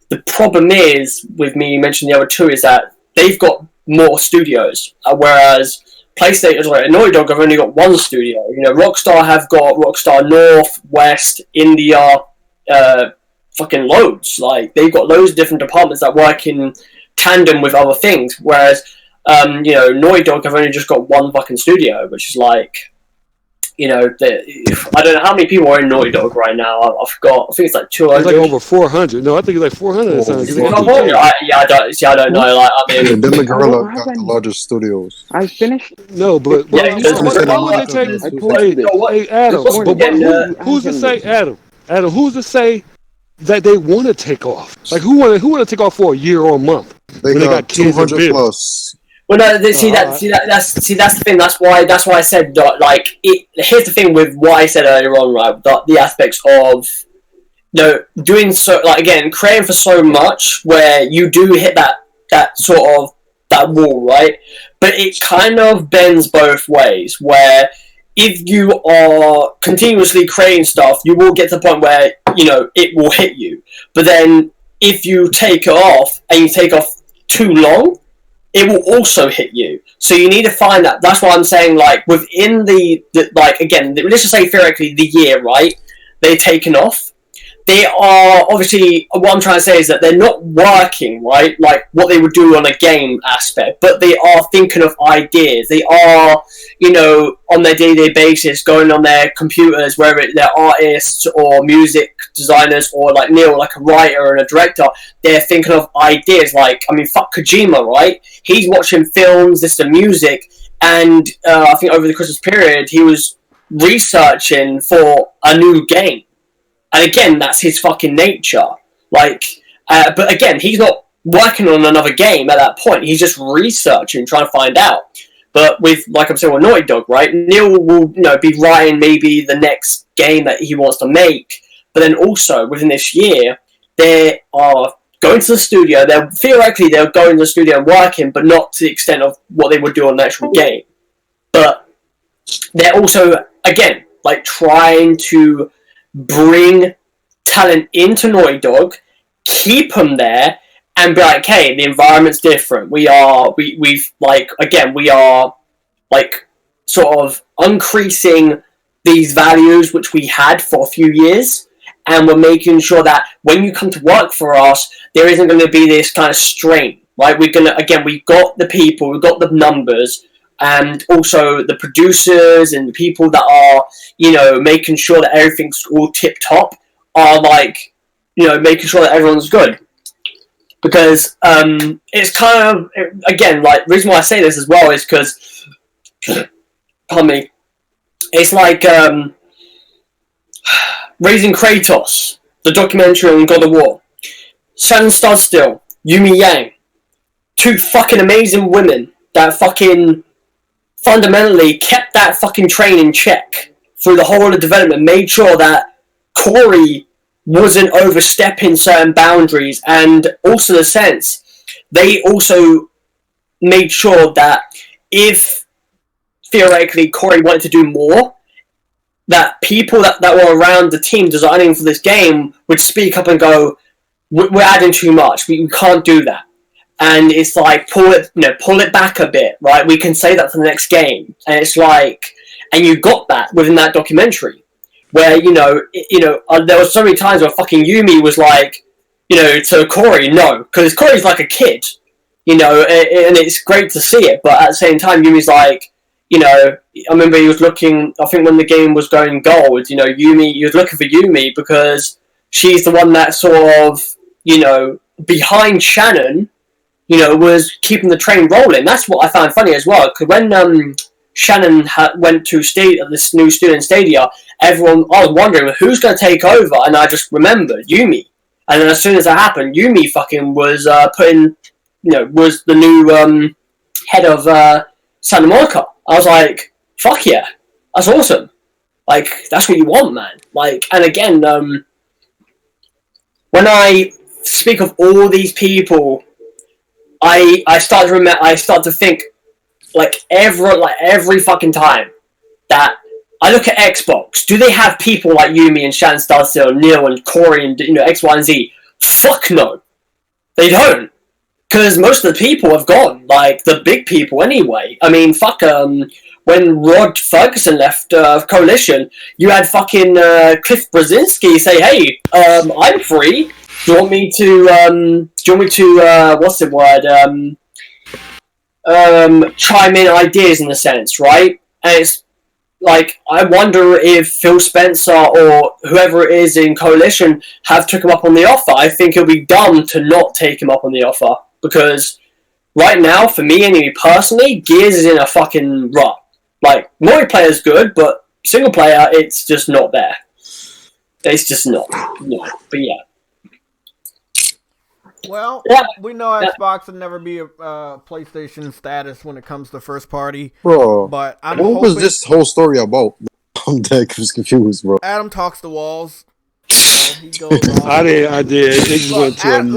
the problem is, with me mentioning the other 2, is that they've got more studios, whereas PlayStation, Naughty Dog have only got 1 studio. Rockstar have got Rockstar North, West, India, fucking loads. Like, they've got loads of different departments that work in tandem with other things, whereas Naughty Dog have only just got 1 fucking studio, which is like, I don't know how many people are in Naughty Dog right now. I forgot. I think it's like 200. It's like over 400. No, I think it's like 400 or something. I don't know. Like, I mean, then the Gorilla got the largest studios. I finished. No, but why would they take? Hey, Adam. Who's to say, Adam? Adam, who's to say that they want to take off? Like, who want to take off for a year or a month? They got 200 plus. Well, no, that's the thing. That's why I said, like, here's the thing with what I said earlier on, right? The aspects of, doing so, like, again, creating for so much where you do hit that sort of that wall, right? But it kind of bends both ways. Where if you are continuously creating stuff, you will get to the point where it will hit you. But then if you take it off and you take off too long, it will also hit you. So you need to find that. That's why I'm saying, like, within the like, again, let's just say theoretically the year, right? They're taken off. They are, obviously, what I'm trying to say is that they're not working, right? Like, what they would do on a game aspect, but they are thinking of ideas. They are, you know, on their day-to-day basis, going on their computers, whether they're artists or music designers or, like Neil, like a writer and a director, they're thinking of ideas. Like, I mean, fuck Kojima, right? He's watching films, this is music, and I think over the Christmas period, he was researching for a new game. And again, that's his fucking nature. Like, but again, he's not working on another game at that point. He's just researching, trying to find out. But with, like I'm saying, with Naughty Dog, right? Neil will, you know, be writing maybe the next game that he wants to make. But then also, within this year, they are going to the studio. Theoretically, they're going to the studio and working, but not to the extent of what they would do on the actual game. But they're also, again, like, trying to bring talent into Naughty Dog, keep them there, and be like, hey, the environment's different. We are like sort of increasing these values which we had for a few years, and we're making sure that when you come to work for us, there isn't going to be this kind of strain, right? We've got the people, we've got the numbers, and also the producers and the people that are, you know, making sure that everything's all tip-top are, like, you know, making sure that everyone's good. Because it's kind of, again, like, the reason why I say this as well is because, pardon me, it's like Raising Kratos, the documentary on God of War, Shannon Studstill, Yumi Yang, two fucking amazing women that fucking fundamentally kept that fucking train in check through the whole of the development, made sure that Corey wasn't overstepping certain boundaries, and also the sense they also made sure that if theoretically Corey wanted to do more, that people that were around the team designing for this game would speak up and go, we're adding too much, we can't do that. And it's like, pull it back a bit, right? We can say that for the next game. And it's like, and you got that within that documentary, where, there were so many times where fucking Yumi was like, to Corey, no, because Corey's like a kid, and it's great to see it, but at the same time, Yumi's like, I remember he was looking, I think when the game was going gold, he was looking for Yumi because she's the one that sort of, behind Shannon, was keeping the train rolling. That's what I found funny as well, because when Shannon went to this new student stadia, I was wondering who's going to take over, and I just remembered Yumi. And then as soon as that happened, Yumi fucking was was the new head of Santa Monica. I was like, fuck yeah, that's awesome. Like, that's what you want, man. Like, and again, when I speak of all these people, I start to think, every fucking time that I look at Xbox, do they have people like Yumi and Shan Starstill, Neil and Corey and X, Y, and Z? Fuck no, they don't, because most of the people have gone, like the big people anyway. I mean, fuck, when Rod Ferguson left Coalition, you had fucking Cliff Brzezinski say, "Hey, I'm free. Do you want me to what's the word? Chime in ideas in a sense, right?" And it's like, I wonder if Phil Spencer or whoever it is in Coalition have took him up on the offer. I think it would be dumb to not take him up on the offer, because right now, for me anyway, personally, Gears is in a fucking rut. Like, multiplayer's good, but single player, it's just not there. It's just not. No. But yeah. Well, we know Xbox will never be a PlayStation status when it comes to first party. Bro, but what was this whole story about? I'm dead confused, bro. Adam talks to walls. He goes on. I did. It just went to Adam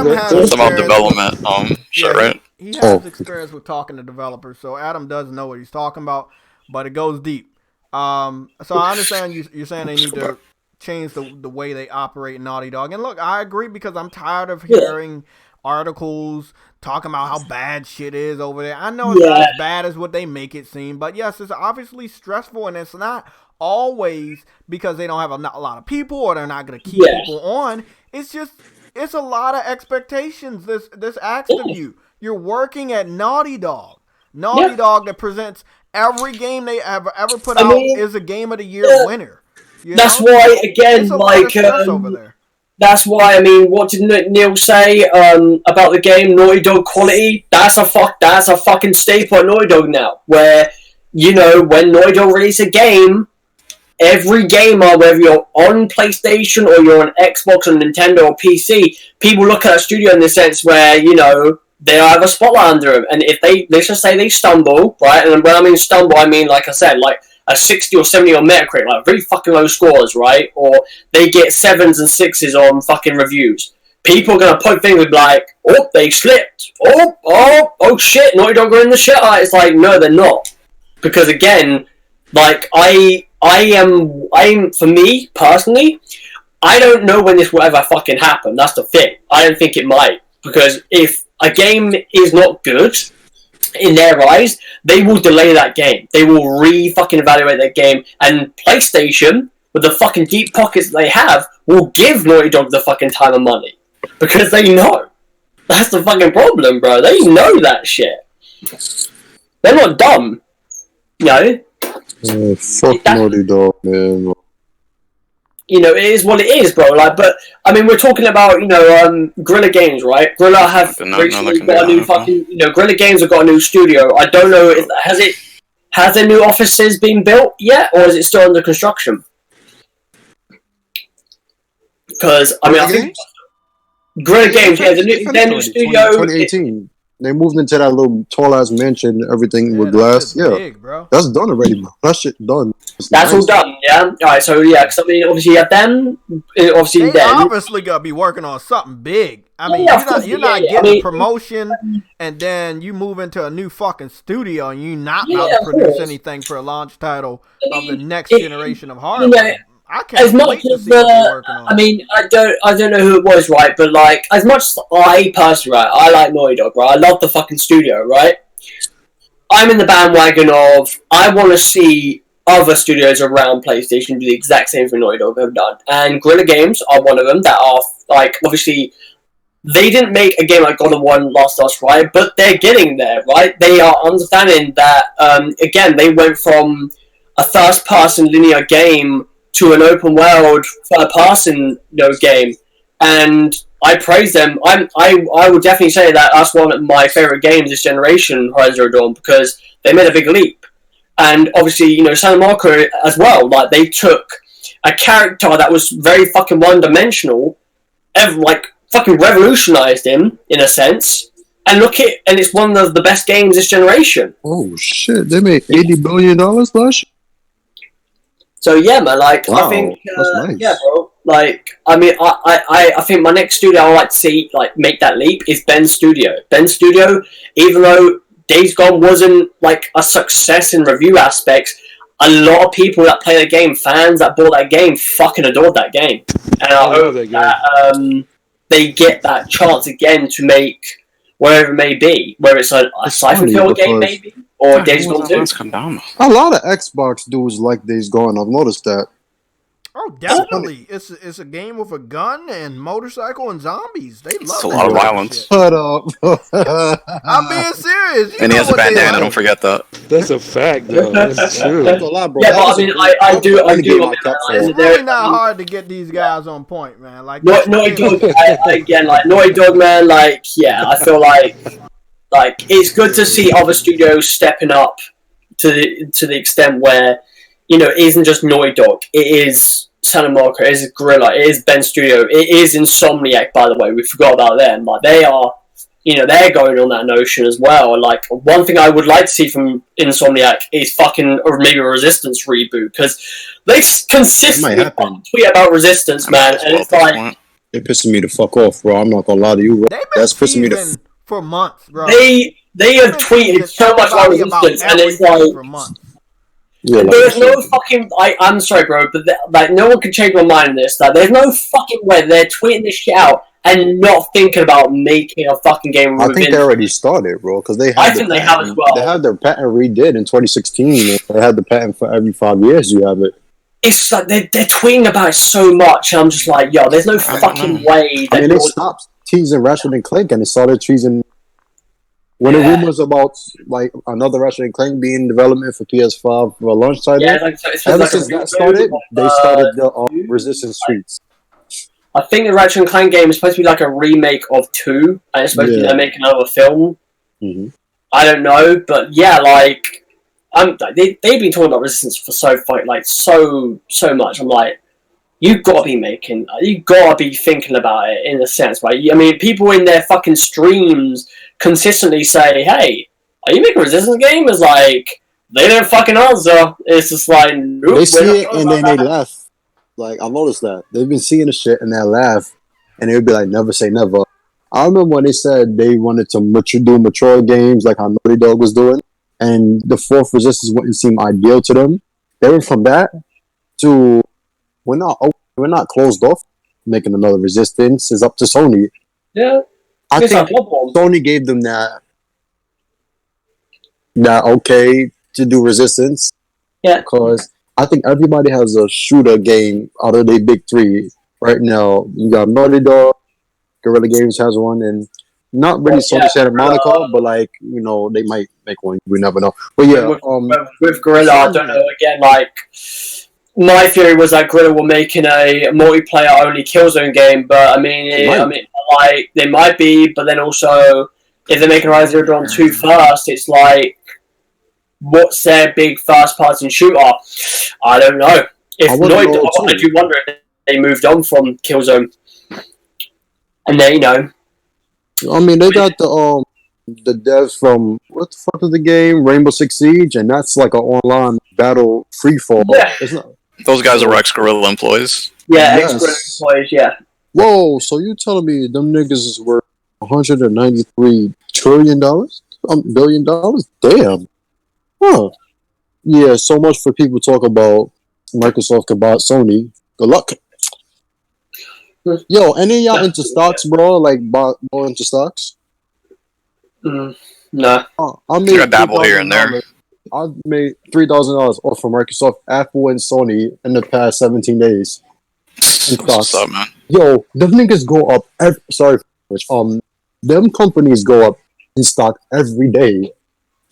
has it's about development. Shit, right? He has experience with talking to developers, so Adam does know what he's talking about, but it goes deep. So I understand you're saying they need to change the way they operate in Naughty Dog. And look, I agree, because I'm tired of hearing articles talking about how bad shit is over there. I know it's not as bad as what they make it seem, but yes, it's obviously stressful, and it's not always because they don't have a lot of people or they're not going to keep people on. It's just, it's a lot of expectations this asks of you. You're working at Naughty Dog. Naughty Dog that presents every game they ever put out is a Game of the Year winner. That's why, again, like, over there. That's why, I mean, what did Neil say about the game, Naughty Dog quality? That's a fucking staple at Naughty Dog now, where, you know, when Naughty Dog release a game, every gamer, whether you're on PlayStation or you're on Xbox or Nintendo or PC, people look at that studio in the sense where, you know, they have a spotlight under them, and if let's just say they stumble, right, and when I mean stumble, I mean, like I said, like, a 60 or 70 on Metacritic, like really fucking low scores, right? Or they get 7s and 6s on fucking reviews. People are gonna point fingers like, oh, they slipped. Oh shit, Naughty Dog are in the shit. It's like, no, they're not. Because again, like, I'm for me, personally, I don't know when this will ever fucking happen. That's the thing. I don't think it might. Because if a game is not good, in their eyes, they will delay that game. They will fucking evaluate that game, and PlayStation, with the fucking deep pockets they have, will give Naughty Dog the fucking time and money. Because they know. That's the fucking problem, bro. They know that shit. They're not dumb. You know? Fuck Naughty Dog, man. You know, it is what it is, bro. Like, but I mean, we're talking about, you know, Guerrilla Games, right? Guerrilla have recently got a new fucking, you know, Guerrilla Games have got a new studio. I don't know, has their new offices been built yet, or is it still under construction? Because I mean, I think Guerrilla Games, their new studio. 2018. They moved into that little tall ass mansion, everything with glass. Big, bro. That's done already, bro. That shit done. That's all done, yeah. All right, so yeah, because I mean, obviously you have them. Obviously, they obviously gotta be working on something big. I mean, you're not getting promotion, and then you move into a new fucking studio, and you're not about to produce anything for a launch title of the next generation of hardware. You know, I can't wait to see what they're working on. I mean, I don't know who it was, right? But like, as much as I personally, right, I like Naughty Dog, right? I love the fucking studio, right? I'm in the bandwagon of I want to see other studios around PlayStation do the exact same thing Naughty Dog have done, and Guerrilla Games are one of them that are like, obviously they didn't make a game like God of War and Last of Us, right? But they're getting there, right? They are understanding that again, they went from a first-person linear game to an open world third-person game, and I praise them. I would definitely say that that's one of my favorite games this generation, Horizon Zero Dawn, because they made a big leap. And obviously, you know, Santa Marco as well. Like, they took a character that was very fucking one-dimensional, like fucking revolutionized him in a sense. And and it's one of the best games this generation. Oh shit! They made $80 billion last year. So yeah, man, like, wow, I think, nice. Yeah, bro, like, I mean, I think my next studio I would like to see, like, make that leap is Ben's Studio. Ben's Studio, even though Days Gone wasn't, like, a success in review aspects, a lot of people that play the game, fans that bought that game, fucking adored that game. And I hope that they get that chance again to make wherever it may be, whether it's a Siphon Filter game, maybe. Or Days Gone 2. A lot of Xbox dudes like Days Gone. I've noticed that. Oh, definitely. It's a game with a gun and motorcycle and zombies. They love it. It's a lot of violence. Shut up. I'm being serious. And he has a bandana, don't forget that. That's a fact, though. That's true. That's a lot, bro. Yeah, but I mean, I do. It's really not hard to get these guys on point, man. Like, Naughty Dog, again, like, Naughty Dog, man, like, yeah, I feel like it's good to see other studios stepping up to the extent where, you know, it isn't just Naughty Dog. It is Santa Monica, it is Guerrilla, it is Ben Studio, it is Insomniac, by the way. We forgot about them. Like, they are, you know, they're going on that notion as well. Like, one thing I would like to see from Insomniac is fucking, or maybe a Resistance reboot, because they consistently tweet about Resistance, man, and it's like... They're pissing me the fuck off, bro. I'm not gonna lie to you, bro. That's pissing me the for months, bro. They have tweeted so much about Resistance, and it's like... For months. Yeah, there's no fucking... I'm sorry, bro, but like, no one can change my mind on this. Like, there's no fucking way they're tweeting this shit out, and not thinking about making a fucking game. I think they already started, bro, because they. I think they have as well. They had their patent redid in 2016. They had the patent for every 5 years. You have it. It's like they're tweeting about it so much. And I'm just like, yo, there's no fucking way. I mean, they stopped teasing Ratchet and Clank, and they started teasing. When the rumors about like another Ratchet and Clank being in development for PS5 for a launch title, ever since that started, they started the Resistance Streets. I think the Ratchet and Clank game is supposed to be like a remake of 2, and it's supposed to be they're making another film. Mm-hmm. I don't know, but yeah, like they've been talking about Resistance for so much. I'm like, you gotta be thinking about it in a sense, right? I mean, people in their fucking streams consistently say, "Hey, are you making a Resistance game?" It's like they don't fucking answer. It's just like, nope, they see it and then they laugh. Like, I noticed that. They've been seeing the shit and they laugh. And they would be like, never say never. I remember when they said they wanted to do mature games like how Naughty Dog was doing. And the fourth Resistance wouldn't seem ideal to them. They went from that to, we're not closed off making another Resistance. It's up to Sony. Yeah. I think Sony gave them that okay to do Resistance. Yeah. Because I think everybody has a shooter game out of the big three right now. You got Naughty Dog, Guerrilla Games has one, and not really Sony Santa Monica, but like, you know, they might make one. We never know. But yeah, with Guerrilla, I don't know. Again, like my theory was that Guerrilla were making a multiplayer only Killzone game, but I mean, like they might be, but then also if they're making Horizon Zero Dawn 2 first, it's like, what's their big first-person shooter? I don't know. If not, I do wonder if they moved on from Killzone. And then, you know. I mean, they got the devs from, what the fuck is the game? Rainbow Six Siege, and that's like an online battle free-fall. Yeah. Those guys are ex-Guerrilla employees. Yeah, ex-Guerrilla employees, yeah. Whoa, so you telling me them niggas is worth $193 trillion? Billion dollars? Damn. Huh. Yeah, so much for people talk about Microsoft could buy Sony. Good luck. Yo, any of y'all into stocks, bro? Like, bought into stocks? No. I made I dabble here and there. I made $3,000 off from Microsoft, Apple, and Sony in the past 17 days. What's up, man? Yo, them niggas go up. Them companies go up in stock every day.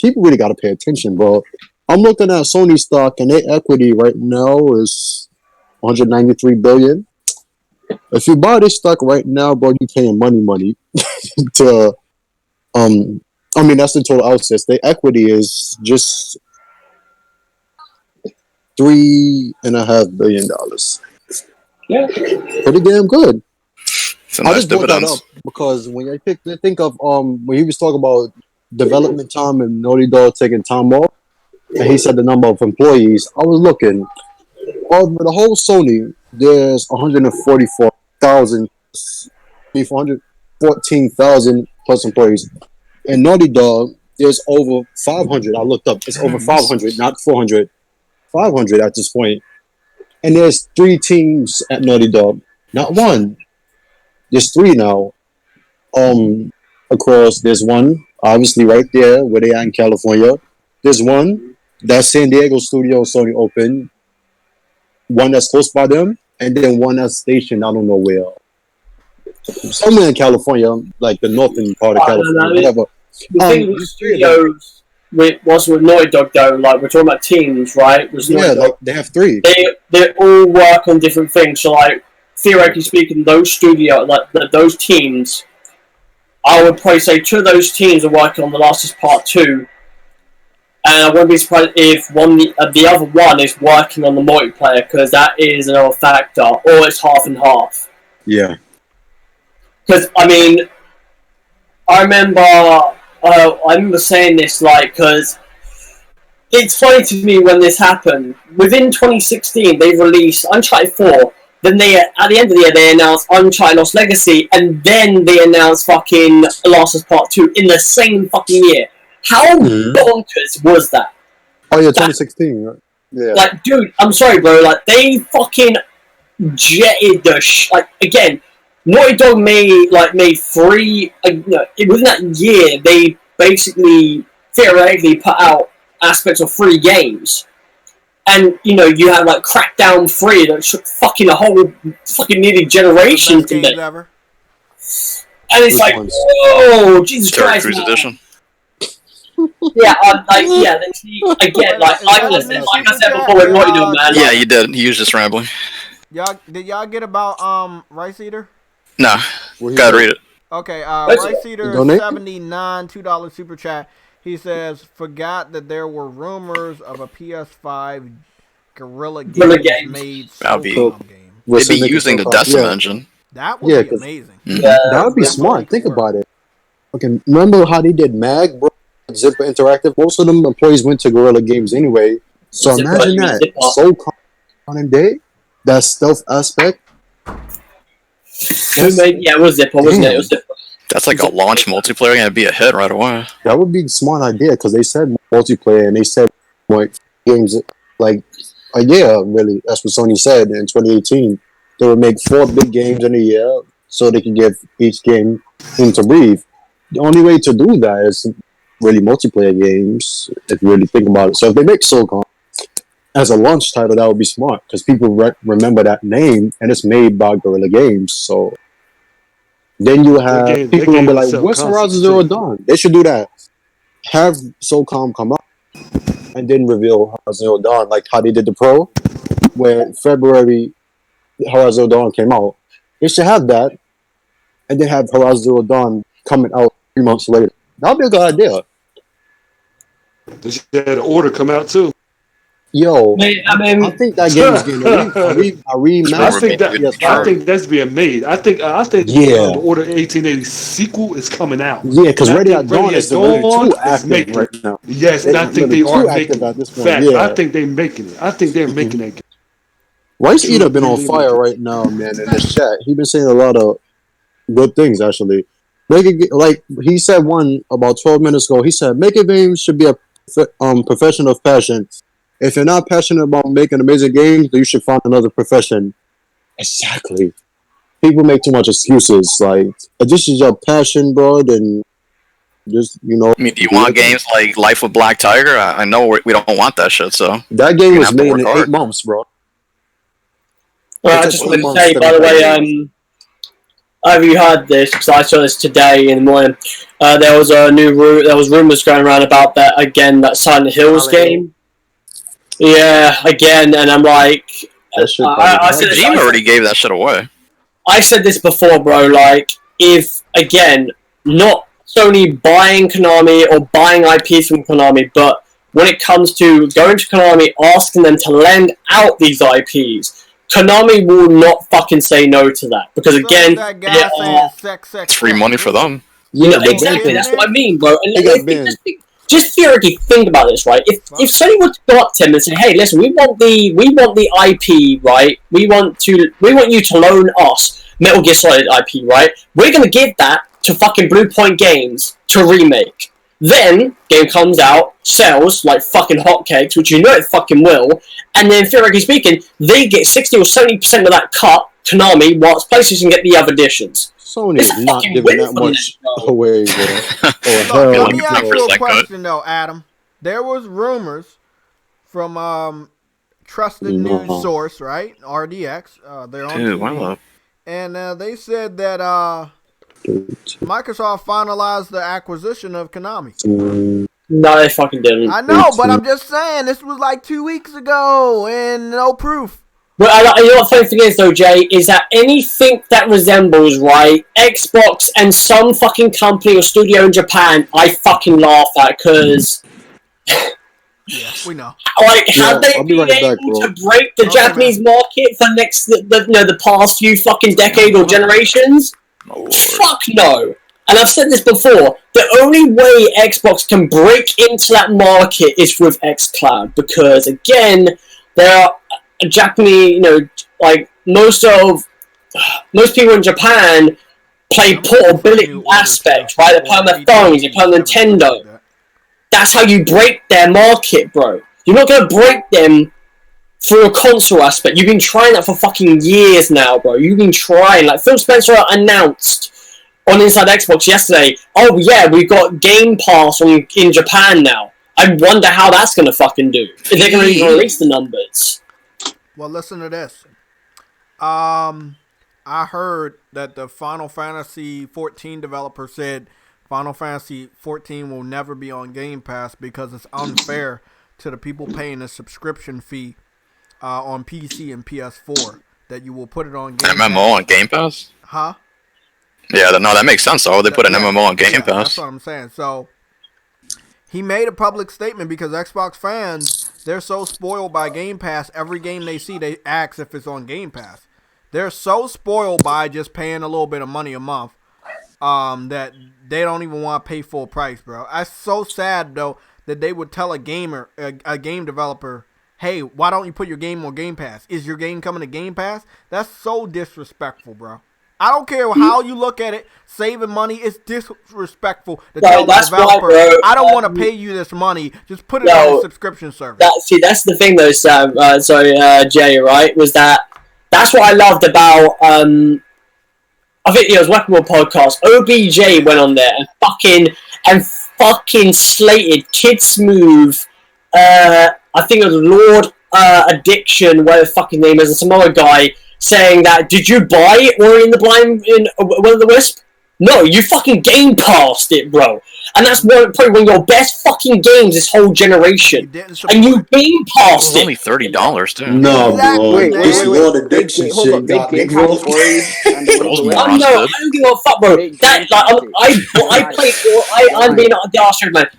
People really got to pay attention, bro. I'm looking at Sony stock, and their equity right now is $193 billion. If you buy this stock right now, bro, you paying money to. I mean, that's the total assets. Their equity is just $3.5 billion. Yeah, pretty damn good. I just brought that up because when I think of when he was talking about development time and Naughty Dog taking time off, and he said the number of employees, I was looking. With the whole Sony, there's 414,000 plus employees. And Naughty Dog, there's over 500. I looked up. It's over 500, not 400. 500 at this point. And there's 3 teams at Naughty Dog. Not one. There's 3 now. Across, there's one, obviously right there where they are in California. There's one that's San Diego studio Sony opened. One that's close by them, and then one that's stationed, I don't know where. Somewhere in California, like the northern part of California, whatever. The thing with studios was with Naughty Dog, though, like we're talking about teams, right? Like they have 3. They all work on different things. So, like theoretically speaking, those studios, like those teams, I would probably say 2 of those teams are working on The Last of Us Part 2. And I wouldn't be surprised if the other one is working on the multiplayer, because that is another factor, or it's half and half. Yeah. Because, I mean, I remember saying this, like, because it's funny to me when this happened. Within 2016, they released Uncharted 4. Then at the end of the year, they announced Uncharted Lost Legacy, and then they announced fucking Last of Us Part 2 in the same fucking year. How bonkers was that? Oh yeah, 2016. Right? Yeah. Like, dude, I'm sorry, bro. Like, they fucking jetted the like again. Naughty Dog made 3. Within that year, they basically theoretically put out aspects of 3 games. And, you have, like, Crackdown 3 that shook fucking a whole fucking nearly generation to make. Ever. And it's like, whoa, Jesus Christ, Cruise Edition. Yeah, again, like I said before with Naughty Dog, man. Yeah, you did. You was just rambling. Did y'all get about Rice Eater? No, gotta read it. Okay, Rice Eater 79 $2 super chat. He says, forgot that there were rumors of a PS5 Guerrilla Games made SOCOM game. They'd be using the Decima engine. That would be amazing. That would be smart. Think about it. Okay, remember how they did Mag, bro? Zipper Interactive? Most of them employees went to Guerrilla Games anyway. So imagine that. SOCOM on a day. That stealth aspect. It was Zipper, wasn't it? It was Zipper. That's like a launch multiplayer gonna be a hit right away. That would be a smart idea because they said multiplayer and they said games like a year. Really, that's what Sony said in 2018. They would make 4 big games in a year so they can give each game room to breathe. The only way to do that is really multiplayer games. If you really think about it, so if they make SOCOM as a launch title, that would be smart because people remember that name and it's made by Guerrilla Games. So. Then you have people gonna be like, "What's Horizon Zero Dawn?" They should do that. Have SOCOM come up and then reveal Horizon Zero Dawn, like how they did the Pro, where February Horizon Zero Dawn came out. They should have that, and then have Horizon Zero Dawn coming out 3 months later. That'd be a good idea. They should have the order come out too. Yo, I think that game is getting a remaster. I think that's being made. I think the Order 1880 sequel is coming out. Yeah, because Ready at Dawn is too active right now. Yes, and I think they are making it. Fact, I think they're making it. I think they're making that game. Rice Eater been on fire right now, man. In this chat, he been saying a lot of good things actually. Like he said one about 12 minutes ago. He said making games should be a profession of passion. If you're not passionate about making amazing games, then you should find another profession. Exactly. People make too much excuses. Like, if this is your passion, bro, then just, I mean, do you want games like Life with Black Tiger? I know we don't want that shit, so. That game was made in 8 months, bro. Well, I just wanted to say, by the way, have you heard this? Because I saw this today in the morning. There was rumors going around about that Silent Hills game. Yeah, again, and I'm like, I said Jim already gave that shit away. I said this before, bro. Like, if again, not Sony buying Konami or buying IPs from Konami, but when it comes to going to Konami, asking them to lend out these IPs, Konami will not fucking say no to that because again, it's free money for them. Exactly. That's what I mean, bro. And just theoretically think about this, right? If Sony were to go up to him and say, "Hey, listen, we want the IP, right? We want you to loan us Metal Gear Solid IP, right? We're gonna give that to fucking Blue Point Games to remake." Then game comes out, sells like fucking hotcakes, which it fucking will, and then theoretically speaking, they get 60 or 70% of that cut, Konami, whilst PlayStation get the other editions. Sony is not giving that much away, bro. Let me ask you a question, though, Adam. There was rumors from trusted news source, right? RDX. They're on TV. And they said that Microsoft finalized the acquisition of Konami. No, they fucking didn't. I know, but I'm just saying, this was like 2 weeks ago, and no proof. Well, you know what the funny thing is, though, Jay, is that anything that resembles, right, Xbox and some fucking company or studio in Japan, I fucking laugh at, because... Yeah, we know. Like, have they been able to break the Japanese market for the past few fucking decades or generations? Oh, fuck no. And I've said this before, the only way Xbox can break into that market is with xCloud, because, again, there are... Japanese, like most people in Japan play portability aspect, right? They play on their phones, they play on Nintendo. That's how you break their market, bro. You're not gonna break them for a console aspect. You've been trying that for fucking years now, bro. You've been trying. Like, Phil Spencer announced on Inside Xbox yesterday, oh yeah, we've got Game Pass in Japan now. I wonder how that's going to fucking do. If they're going to even release the numbers. Well, listen to this. I heard that the Final Fantasy 14 developer said Final Fantasy 14 will never be on Game Pass because it's unfair to the people paying a subscription fee on PC and PS4 that you will put it on Game MMO Pass. on Game Pass? Huh? Yeah, no, that makes sense. Though they put an MMO on Game Pass. That's what I'm saying. So he made a public statement because Xbox fans, they're so spoiled by Game Pass. Every game they see, they ask if it's on Game Pass. They're so spoiled by just paying a little bit of money a month that they don't even want to pay full price, bro. That's so sad, though, that they would tell a gamer, a game developer, hey, why don't you put your game on Game Pass? Is your game coming to Game Pass? That's so disrespectful, bro. I don't care how you look at it. Saving money is disrespectful to tell the developer, I don't want to pay you this money. Just put it on a subscription service. That's the thing, though, Sam. Jay, right? Was that's what I loved about. I think it was Weapon Podcast. OBJ went on there and fucking slated Kid Smooth. I think it was Lord Addiction, whatever the fucking name is, and some other guy. Saying that, did you buy Ori in the Blind in Will of the Wisp? No, you fucking Game Passed it, bro. And that's probably one of your best fucking games this whole generation. And you Game Passed it. Only $30 too. No, bro. Wait, this Lord Addiction shit got me, bro. I don't give a fuck, bro.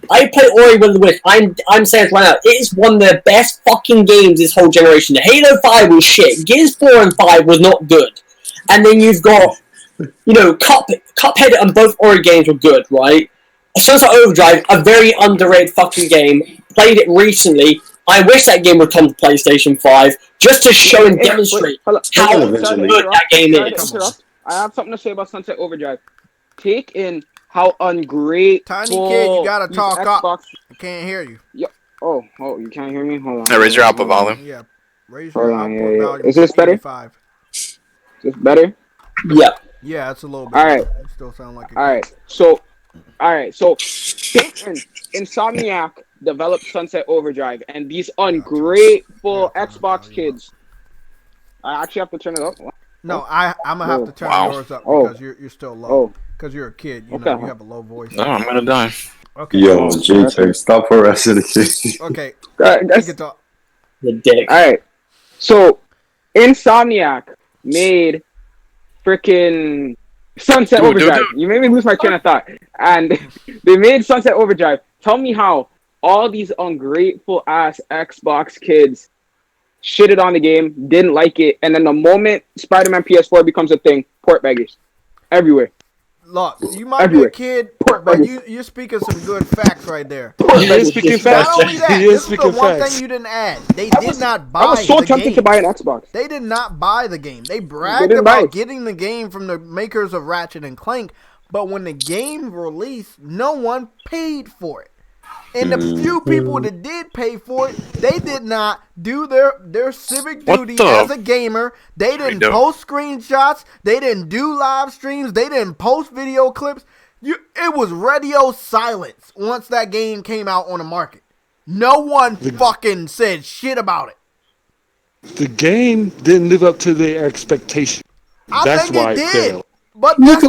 I play Ori Will of the Wisp. I'm saying it right now. It is one of the best fucking games this whole generation. The Halo 5 was shit. Gears 4 and 5 was not good. And then you've got, Cuphead and both Ori games were good, right? Sunset Overdrive, a very underrated fucking game. Played it recently. I wish that game would come to PlayStation 5 just to show and demonstrate how good that game is. I have something to say about Sunset Overdrive. Take in how ungrateful. Tiny kid, you gotta talk Xbox... up. I can't hear you. Yep. Oh, you can't hear me? Hold on. Hey, raise your output volume. Yeah, raise your output volume. Is this better? 85. Is this better? Yeah. Yeah, it's a little bit. All right. It still sound like. All right. So, Insomniac developed Sunset Overdrive, and these ungrateful Xbox kids. I actually have to turn it up. No, I'm gonna have to turn yours up because you're still low. Because you're a kid, you know you have a low voice. No, I'm gonna die. Okay. Yo, J-Tech, stop harassing the kid. Okay. The dick. All right. So, Insomniac made freaking Sunset Overdrive. You made me lose my train of thought. And they made Sunset Overdrive. Tell me how all these ungrateful ass Xbox kids shitted on the game, didn't like it, and then the moment Spider-Man PS4 becomes a thing, port beggars everywhere. Look, you might be a kid, but you're speaking some good facts right there. He is speaking facts. Not only that, this is the one thing you didn't add. They did not buy the game. I was so tempted to buy an Xbox. They did not buy the game. They bragged about getting the game from the makers of Ratchet and Clank, but when the game released, no one paid for it. And the few people that did pay for it, they did not do their civic duty as a gamer. They didn't post screenshots. They didn't do live streams. They didn't post video clips. It was radio silence once that game came out on the market. No one fucking said shit about it. The game didn't live up to their expectation. That's why it failed. But that's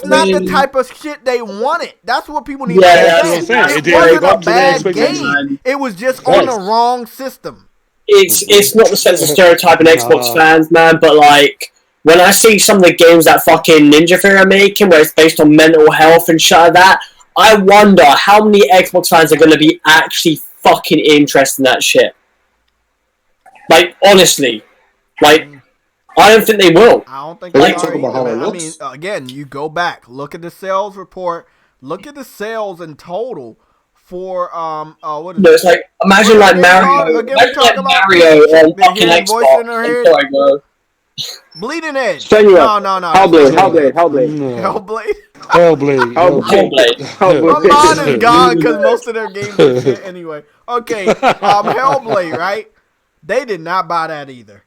not the type of shit they wanted. That's what people need to understand. It wasn't a bad game. It was just on the wrong system. It's not the sense of stereotyping Xbox fans, man, but like when I see some of the games that fucking Ninja Theory are making, where it's based on mental health and shit like that, I wonder how many Xbox fans are going to be actually fucking interested in that shit. Like, honestly. Like, I don't think they will. I don't think they are. I mean, again, you go back, look at the sales report, look at the sales in total for what is it? It's like imagine like Mario. Imagine like Mario on fucking Xbox. Sorry, bro. Bleeding Edge. No. Hellblade. My mind is gone because most of their games are shit anyway. Okay, Hellblade, right? They did not buy that either.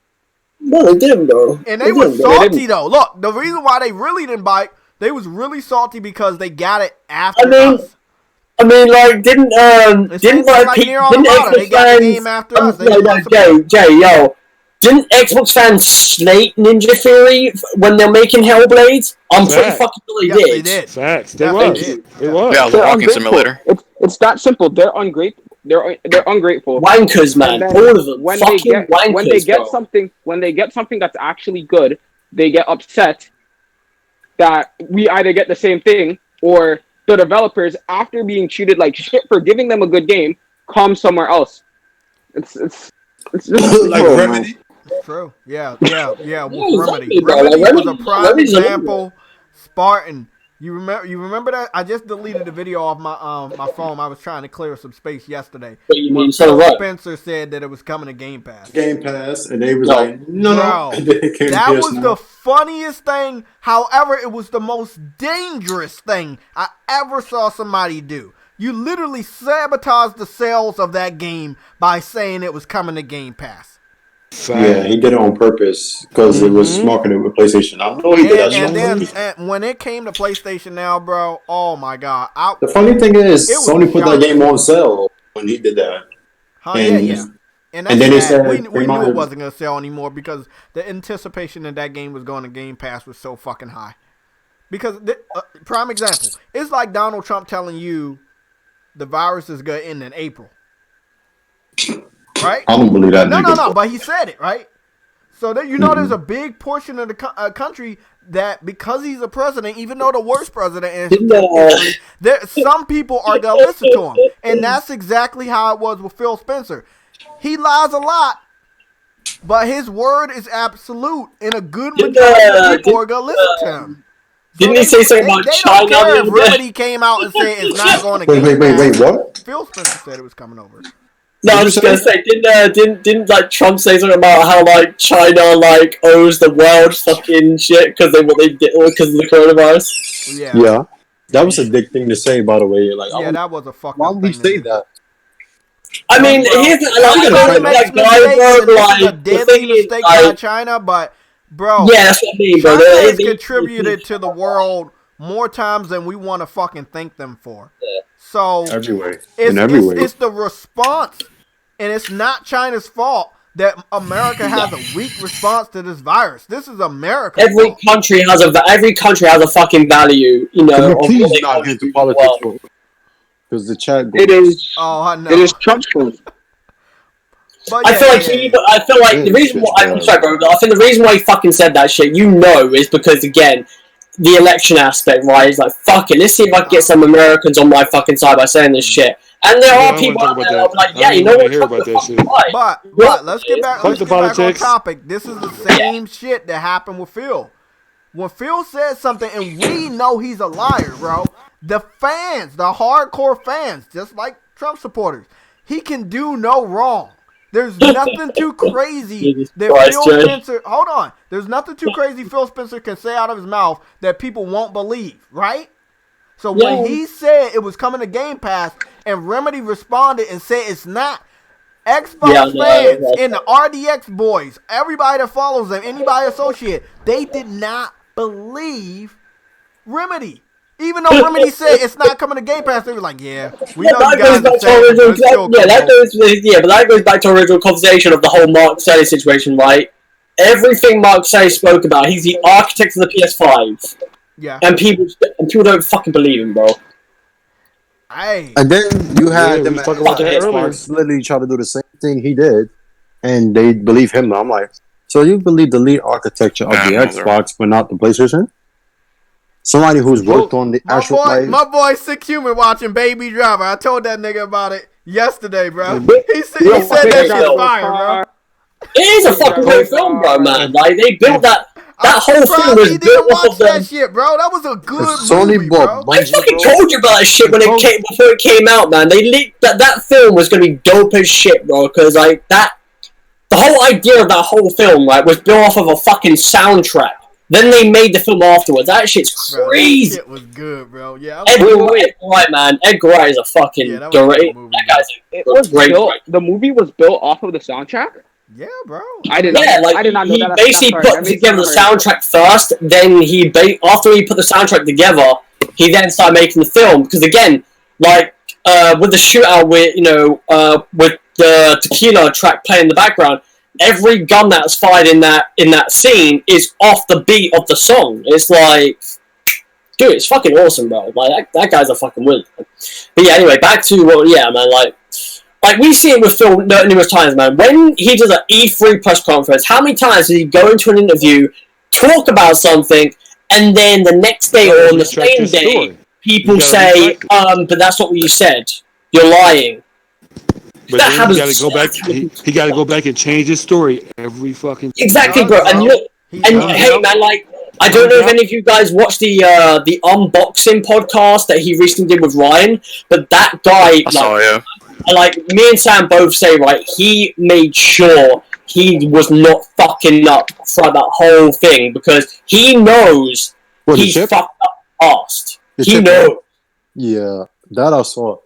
No, they didn't, bro. And they were salty, though. Look, the reason why they really didn't buy it, they was really salty because they got it after us. I mean, like, didn't Nier Automata, they got the game after us. Didn't Xbox fans slate Ninja Theory when they're making Hellblade? I'm pretty fucking sure they did. They did. Facts. They was. Yeah, the walking simulator. It's that simple. They're ungrateful. They're ungrateful. Wankers, man. All of them. When Fucking wankers, when they get something that's actually good, they get upset that we either get the same thing or the developers, after being treated like shit for giving them a good game, come somewhere else. It's just like Remedy. True. Yeah. With Remedy. Remedy was a prime example. Spartan. You remember that? I just deleted the video off my phone. I was trying to clear some space yesterday. When Phil Spencer said that it was coming to Game Pass. Game Pass, and they was like, no. That was the funniest thing. However, it was the most dangerous thing I ever saw somebody do. You literally sabotaged the sales of that game by saying it was coming to Game Pass. Yeah, he did it on purpose because it was marketed with PlayStation. I know he did that. And when it came to PlayStation Now, bro, oh my god! The funny thing is, Sony put that game on sale when he did that. And then they said we knew it wasn't gonna sell anymore because the anticipation that game was going to Game Pass was so fucking high. Because prime example, it's like Donald Trump telling you the virus is gonna end in April. Right? I don't believe that. No, but he said it, right? So that there's a big portion of the country that because he's a president, even though the worst president in history, some people are gonna listen to him, and that's exactly how it was with Phil Spencer. He lies a lot, but his word is absolute, and a good majority of people are gonna listen to him. Didn't he say something about China? They don't care if Remedy came out and said it's not going to Wait, what? Phil Spencer said it was coming over. No, I was just gonna say, didn't like Trump say something about how like China like owes the world fucking shit because of the coronavirus? Yeah, that was a dick thing to say, by the way. Like, that was a fucking. Why would we say that? I mean, here's a deadly mistake by China, but bro, yeah, that's what I mean, bro. China has contributed to the world more times than we want to fucking thank them for. Yeah. So it's the response. And it's not China's fault that America has a weak response to this virus. This is America. Every country has a fucking value, you know. Please not get into politics, because the chat goes. It is. Oh, I know. It is Trump's fault. I feel like the reason why I'm sorry, bro. I think the reason why he fucking said that shit, is because again, the election aspect, right? He's like, fuck it, let's see if I can get some Americans on my fucking side by saying this shit. And there are people out there that are like, yeah, you know what? But let's get back on topic. This is the same shit that happened with Phil. When Phil says something and we know he's a liar, bro, the fans, the hardcore fans, just like Trump supporters, he can do no wrong. There's nothing too crazy that Phil Spencer... Hold on. There's nothing too crazy Phil Spencer can say out of his mouth that people won't believe, right? So when he said it was coming to Game Pass and Remedy responded and said it's not, Xbox fans and the RDX boys, everybody that follows them, anybody associated, they did not believe Remedy. Even though Remedy said it's not coming to Game Pass, they were like, we know you guys are saying but that goes back to our original conversation of the whole Mark Cerny situation, right? Everything Mark Cerny spoke about, he's the architect of the PS5. Yeah. And people don't fucking believe him, bro. And then you had them at Xbox literally try to do the same thing he did, and they believe him. I'm like, so you believe the lead architecture of the Xbox, but not the PlayStation? Somebody who's worked on the actual life. My boy Sick Human watching Baby Driver. I told that nigga about it yesterday, bro. He said that shit's fire, bro. It is a fucking great film, bro, man. Like, they built that whole thing was built off of that shit, bro. That was a good movie, bro. I fucking told you about that shit before it came out, man. They leaked that film was gonna be dope as shit, bro. Because like the whole idea of that whole film, right, was built off of a fucking soundtrack. Then they made the film afterwards. That shit's crazy. That shit was good, bro. Yeah. Edgar Wright, man. Edgar Wright is a fucking great. That guy's a great. The movie was built off of the soundtrack. Yeah, bro. I did not know he that. basically put together the soundtrack first. Then after he put the soundtrack together, he then started making the film. Because again, like with the shootout, with with the tequila track playing in the background, every gun that's fired in that scene is off the beat of the song. It's like, dude, it's fucking awesome, bro. Like that guy's a fucking wizard. But yeah, anyway, back to man. Like we see it with Phil numerous times, man. When he does an E3 press conference, how many times does he go into an interview, talk about something, and then the next day or on the same day, people say, but that's not what you said. You're lying. But that then he got to go back. He got to go back and change his story every fucking. Exactly, bro. And hey, man, like I don't know if any of you guys watched the unboxing podcast that he recently did with Ryan, but that guy, like me and Sam both say, right, he made sure he was not fucking up throughout that whole thing because he knows he fucked up past. He knows. Yeah, that I saw.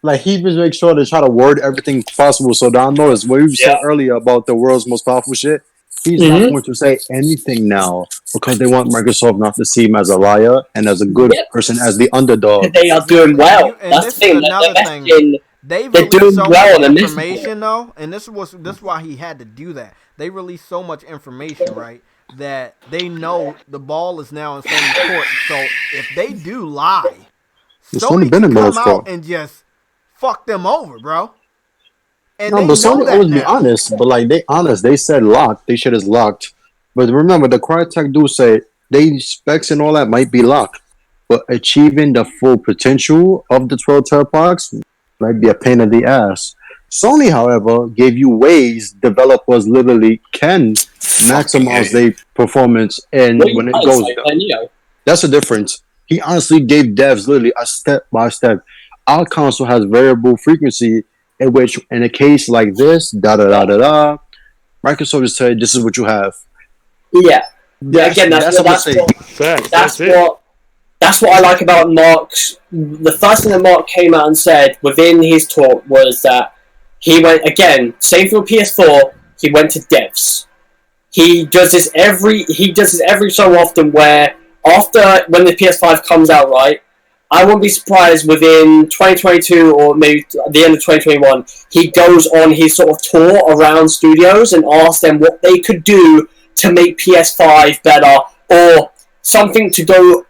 Like, he just makes sure to try to word everything possible. So Don knows what you said earlier about the world's most powerful shit. He's not going to say anything now because they want Microsoft not to see him as a liar and as a good person, as the underdog. They are doing well. That's the thing. Another thing. They released so much information, though, and this is why he had to do that. They released so much information, right, that they know the ball is now in Sony's court. So if they do lie, Sony can come out and just fuck them over, bro. And no, but Sony always be honest. But like they said locked. They shit is locked. But remember, the Crytek do say they specs and all that might be locked, but achieving the full potential of the 12 terabytes might be a pain in the ass. Sony, however, gave you ways developers literally can maximize their performance, and when it goes down, that's the difference. He honestly gave devs literally a step by step. Our console has variable frequency, in which, in a case like this, Microsoft just said, "This is what you have." Yeah. Again, that's what I like about Mark's. The first thing that Mark came out and said within his talk was that he went, again, same for PS4, he went to devs. He does this every so often where when the PS5 comes out, right, I won't be surprised within 2022 or maybe the end of 2021, he goes on his sort of tour around studios and asks them what they could do to make PS5 better or something to go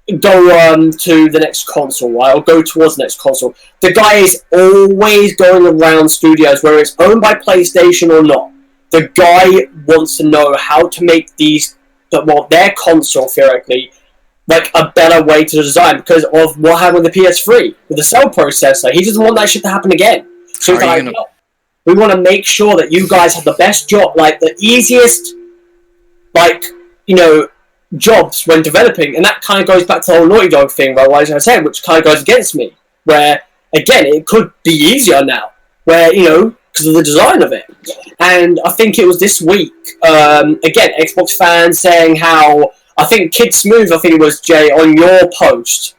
to the next console, right? Or go towards the next console. The guy is always going around studios, whether it's owned by PlayStation or not. The guy wants to know how to make their console, theoretically, like a better way to design because of what happened with the PS3, with the cell processor. He doesn't want that shit to happen again. So he's like, we want to make sure that you guys have the best job, like the easiest, jobs when developing, and that kind of goes back to the whole Naughty Dog thing, right, as I said, which kind of goes against me, where, again, it could be easier now, where, because of the design of it. And I think it was this week, again, Xbox fans saying how, I think Kid Smooth, it was, Jay, on your post,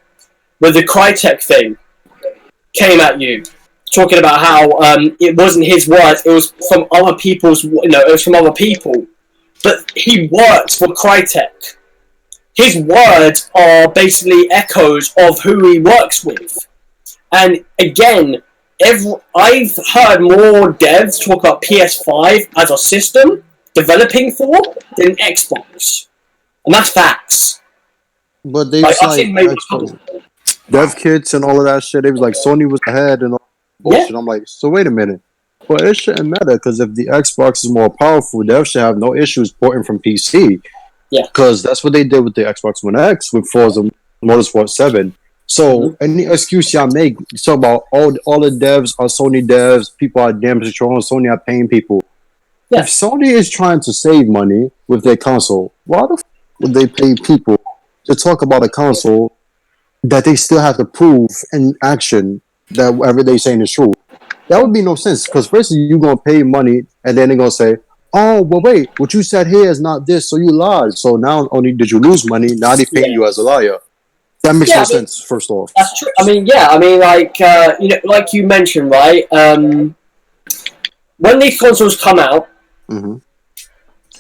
with the Crytek thing, came at you, talking about how it wasn't his words, it was from other people's, it was from other people. But he works for Crytek. His words are basically echoes of who he works with. And again, I've heard more devs talk about PS5 as a system developing for than Xbox. And that's facts. But they dev kits and all of that shit, it was like Sony was ahead and all that bullshit. Yeah. I'm like, so wait a minute. But it shouldn't matter because if the Xbox is more powerful, devs should have no issues porting from PC. Yeah. Because that's what they did with the Xbox One X with Forza Motorsport 7. So any excuse y'all make, you talk about all the devs are Sony devs, people are damage control, and Sony are paying people. Yeah. If Sony is trying to save money with their console, why the f would they pay people to talk about a console that they still have to prove in action that whatever they're saying is true? That would be no sense, because first you're going to pay money, and then they're going to say, oh, well, wait, what you said here is not this, so you lied. So now only did you lose money, now they pay you as a liar. That makes no sense, first off. That's true. Like you mentioned, right, when these consoles come out, Mm-hmm.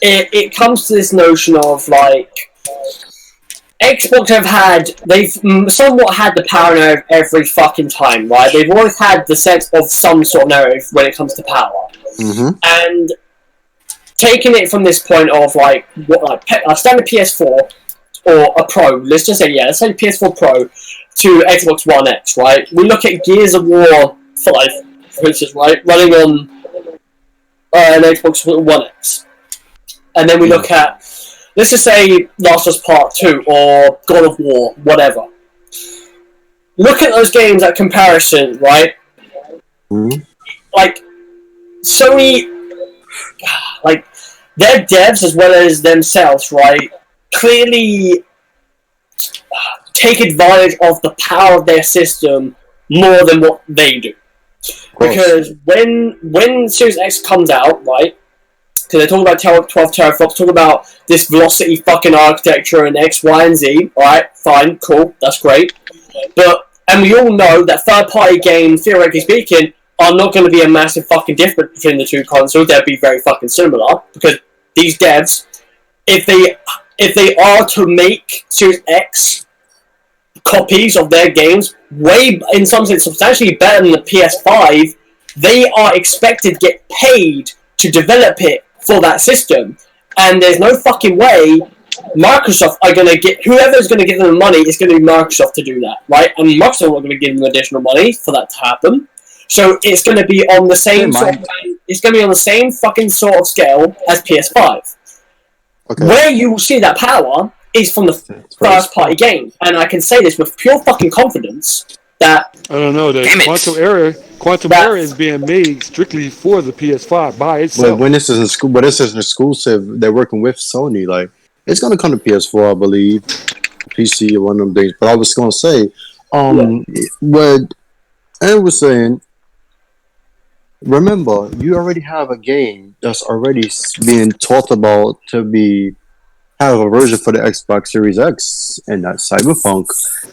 It comes to this notion of like Xbox they've somewhat had the power narrative every fucking time, right? They've always had the sense of some sort of narrative when it comes to power, and taking it from this point of like a standard PS4 or a Pro, let's say PS4 Pro to Xbox One X, right? We look at Gears of War 5, for instance, right, running on an Xbox One X, and then we look at, let's just say, Last of Us Part 2 or God of War, whatever. Look at those games at comparison, right? Like, Sony, like, their devs as well as themselves, right, clearly take advantage of the power of their system more than what they do. Because when Series X comes out, right, because they talk about 12 teraflops, talk about this velocity fucking architecture and X, Y, and Z, alright, fine, cool, that's great. And we all know that third-party games, theoretically speaking, are not going to be a massive fucking difference between the two consoles. They'll be very fucking similar, because these devs, if they are to make Series X copies of their games, in some sense, substantially better than the PS5, they are expected to get paid to develop it for that system, and there's no fucking way Microsoft are going to get, whoever's going to give them the money is going to be Microsoft to do that, right? And Microsoft are going to give them additional money for that to happen. So it's going to be on the same it's going to be on the same fucking sort of scale as PS5. Okay. Where you will see that power is from the first party game, and I can say this with pure fucking confidence that I don't know that Quantum Error is being made strictly for the PS5 by itself. But when this is an exclusive, they're working with Sony. Like, it's gonna come to PS4, I believe, PC or one of them things. But I was gonna say, what Ed was saying. Remember, you already have a game that's already being talked about to have a version for the Xbox Series X, and that's Cyberpunk.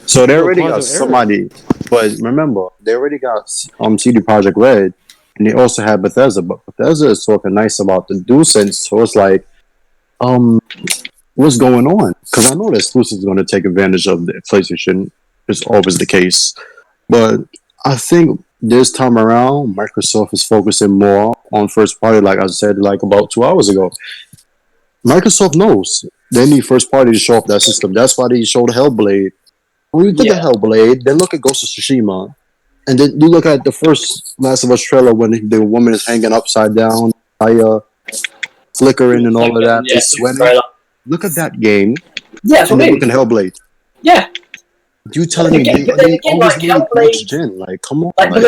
So they already got somebody. But remember, they already got CD Projekt Red, and they also have Bethesda. But Bethesda is talking nice about the DualSense. So it's like, what's going on? Because I know the exclusive is going to take advantage of the PlayStation. It's always the case, but I think this time around, Microsoft is focusing more on first party, like I said, like about 2 hours ago. Microsoft knows they need first party to show off that system. That's why they showed Hellblade. When you think of Hellblade, then look at Ghost of Tsushima. And then you look at the first Last of Us trailer when the woman is hanging upside down, flickering and all of that. It's sweating. Look at that game. Yeah, and then look at Hellblade. Yeah. You telling me they always need next gen? Like, come on. I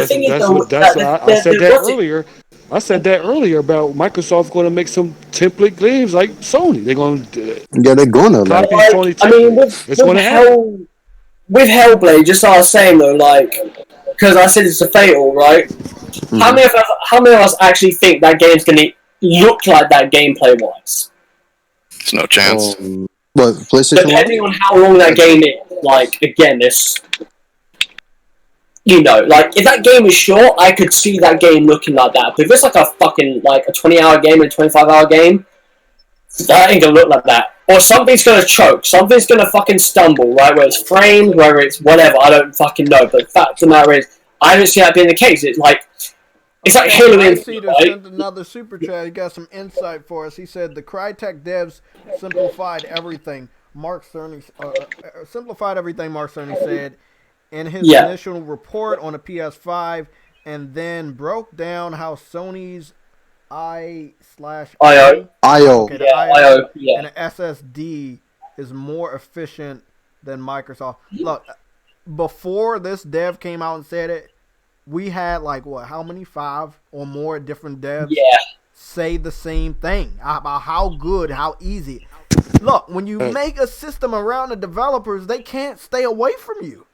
said that earlier about Microsoft going to make some template games like Sony. They're going to. Yeah, they're going to. Like, I mean, with Hellblade, just like I was saying though, like, because I said it's a fatal, right? Mm-hmm. How many of us actually think that game's going to look like that gameplay wise? There's no chance. But PlayStation, depending on how long that game is, like, again, this, like, if that game is short, I could see that game looking like that. But if it's like a fucking, like, a 20-hour game and a 25-hour game, that ain't gonna look like that. Or something's gonna choke, something's gonna fucking stumble, right? Whether it's framed, whether it's whatever, I don't fucking know. But the fact of the matter is, I don't see that being the case. It's like Halo Infinite, right? Sent another super chat. He got some insight for us. He said the Crytek devs simplified everything. Mark Cerny said in his initial report on the PS5, and then broke down how Sony's IO and an SSD is more efficient than Microsoft. Look, before this dev came out and said it, we had how many 5 or more different devs say the same thing about how good, how easy. Look, when you make a system around the developers, they can't stay away from you.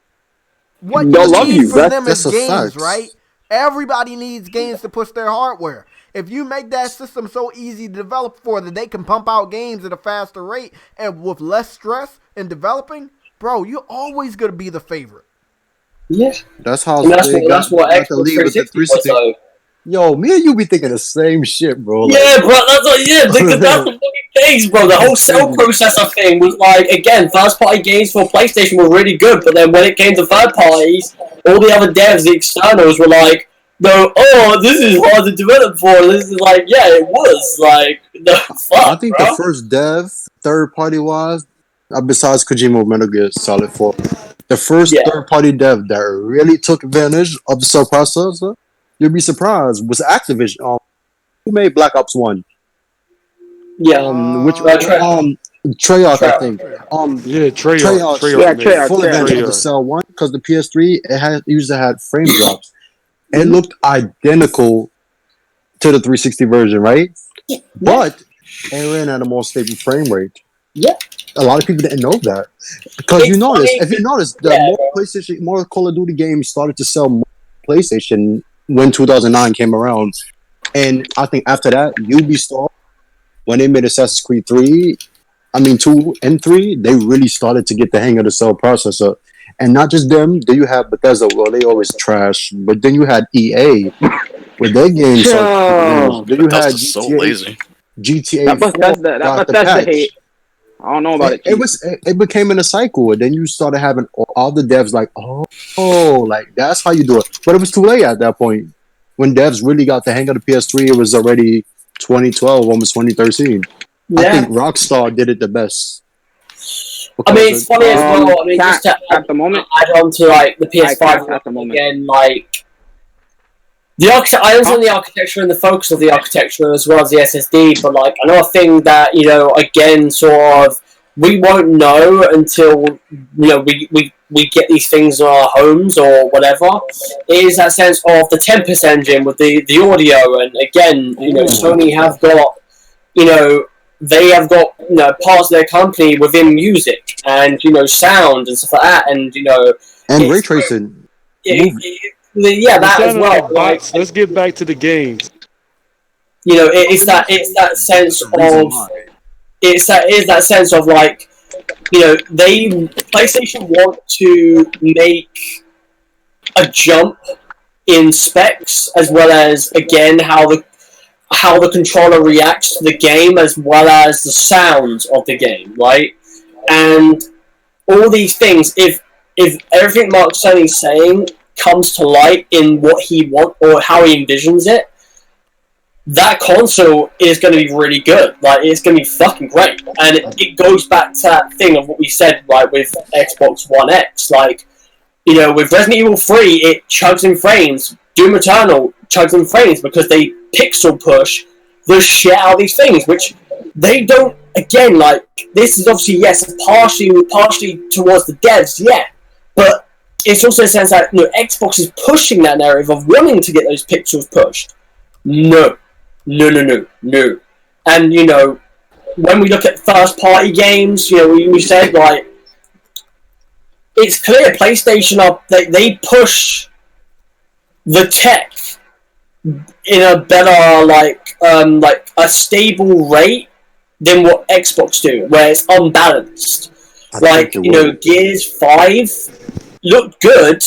What you need from them is games, right? Everybody needs games to push their hardware. If you make that system so easy to develop for that they can pump out games at a faster rate and with less stress in developing, bro, you're always going to be the favorite. Yeah, that's how. That's what Xbox 360 was, though. Yo, me and you be thinking the same shit, bro. Like, yeah, bro, that's the fucking things, bro. The whole cell processor thing was like, again, first-party games for PlayStation were really good, but then when it came to third parties, all the other devs, the externals, were like, no, this is hard to develop for. This is like, yeah, it was. Like, the fuck, I think the first dev, third-party wise, besides Kojima Metal Gear Solid 4, the first third-party dev that really took advantage of the cell processor, you'd be surprised, was Activision. Who made Black Ops 1? Yeah. Treyarch, I think. Treyarch. Full advantage of the Cell 1, because the PS3, it usually had frame drops. It looked identical to the 360 version, right? Yeah. But it ran at a more stable frame rate. Yeah. A lot of people didn't know that. Because if you notice, more Call of Duty games started to sell more PlayStation when 2009 came around. And I think after that, Ubisoft, when they made Assassin's Creed 2 and 3, they really started to get the hang of the cell processor. And not just them, then you have Bethesda, well, they always trash. But then you had EA with their games. Then you had GTA, so lazy. GTA. That Bethesda hate. I don't know about it. It became in a cycle, and then you started having all the devs like, like that's how you do it. But it was too late at that point. When devs really got the hang of the PS3, it was already 2012, almost 2013. Yeah. I think Rockstar did it the best. I mean, it's funny as well. I mean, just to at the moment, add on to like the PS5 at the moment. Again, like the I understand the architecture and the focus of the architecture as well as the SSD, but like another thing that again, sort of, we won't know until we get these things in our homes or whatever. Is that sense of the Tempest engine with the audio, and again, Sony have got they have got parts of their company within music and sound and stuff like that, and and ray tracing. That as well. Like, let's get back to the games. It's that sense of like PlayStation want to make a jump in specs as well as again how the controller reacts to the game as well as the sounds of the game, right? And all these things, if everything Mark Sony's saying comes to light in what he wants or how he envisions it, that console is going to be really good. Like, it's going to be fucking great. And it goes back to that thing of what we said, right, with Xbox One X. Like, with Resident Evil 3, it chugs in frames. Doom Eternal chugs in frames because they pixel push the shit out of these things, which they don't. Again, like, this is obviously, yes, partially towards the devs, yeah, but it's also a sense that Xbox is pushing that narrative of wanting to get those pixels pushed. No. And when we look at first-party games, we said like it's clear PlayStation they push the tech in a better like a stable rate than what Xbox do, where it's unbalanced. Gears 5 looked good,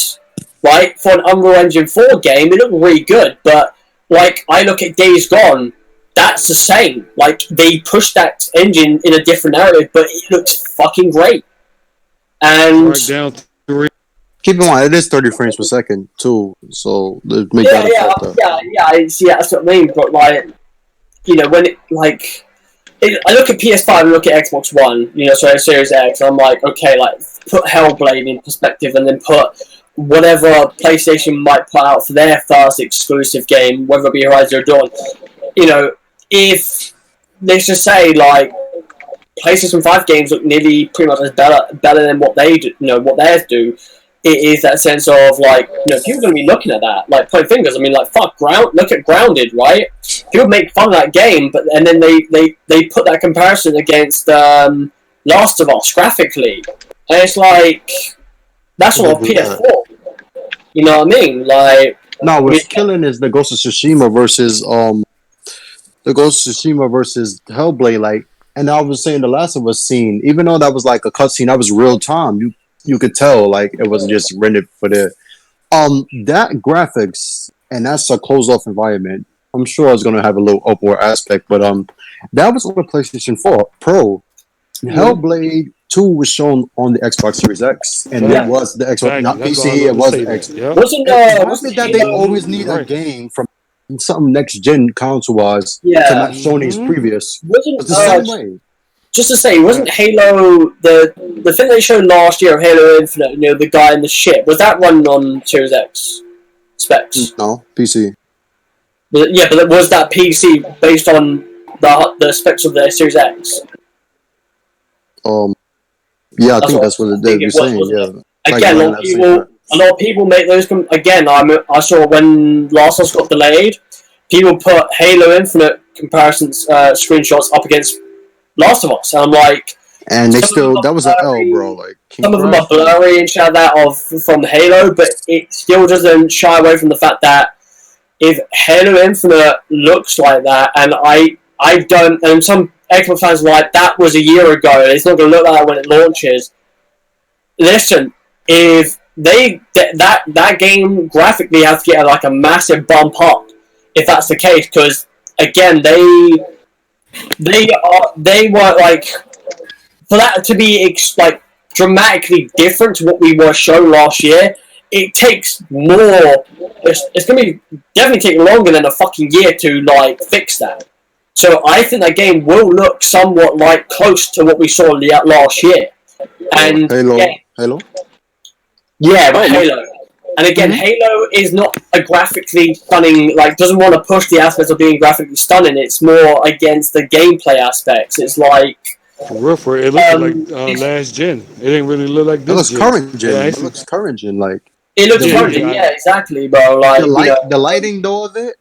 right? For an Unreal Engine 4 game, it looked really good, but like, I look at Days Gone, that's the same. Like, they pushed that engine in a different narrative, but it looks fucking great. And keep in mind, it is 30 frames per second, too, so let's make that's what I mean, but like, when it, like, I look at PS5 and look at Xbox One, Series X, and I'm like, okay, like, put Hellblade in perspective and then put whatever PlayStation might put out for their first exclusive game, whether it be Horizon or Dawn. If, let's just say, like, PlayStation 5 games look nearly pretty much as better than what they do, what theirs do, it is that sense of, like, people are going to be looking at that, like, point fingers. I mean, like, look at Grounded, right? People make fun of that game, and then they put that comparison against Last of Us graphically. And it's like, that's all on PS4. You know what I mean? Like, no, what's killing is the Ghost of Tsushima versus Hellblade. Like, and I was saying the Last of Us scene, even though that was like a cutscene, that was real time. You could tell like it wasn't just rendered for the that graphics and that's a closed-off environment. I'm sure it's gonna have a little upward aspect, but that was on the PlayStation 4 Pro. Hellblade 2 was shown on the Xbox Series X, and it was the Xbox, not PC. It was the Xbox. Yep. Wasn't that they always need a game from something next gen console wise to match Sony's previous? Wasn't it's the same way. Just to say, wasn't Halo the thing they showed last year of Halo Infinite? You know, the guy in the ship, was that running on Series X specs? No, PC. But was that PC based on the specs of the Series X? Yeah, I think that's what they're saying. Yeah. Again, a lot of people make those. Again, I saw when Last of Us got delayed, people put Halo Infinite comparisons screenshots up against Last of Us, and I'm like, and they still that was an L, bro. Like some of them are blurry and shit like that from Halo, but it still doesn't shy away from the fact that if Halo Infinite looks like that, and I don't, and some Xbox fans are like, that was a year ago, it's not going to look like that when it launches. Listen, if that game graphically has to get like a massive bump up, if that's the case, because again, they were like, for that to be like dramatically different to what we were shown last year, it takes more. It's going to be definitely taking longer than a fucking year to like fix that. So I think that game will look somewhat like close to what we saw last year. And Halo. Yeah, but Halo. And again, Halo is not a graphically stunning, like, doesn't want to push the aspects of being graphically stunning. It's more against the gameplay aspects. It's like... For real, it looks like last gen. It didn't really look like this gen. Current gen. Yeah, it looks current gen, like... It looks current gen, yeah, exactly, bro. Like, the lighting, though, of it,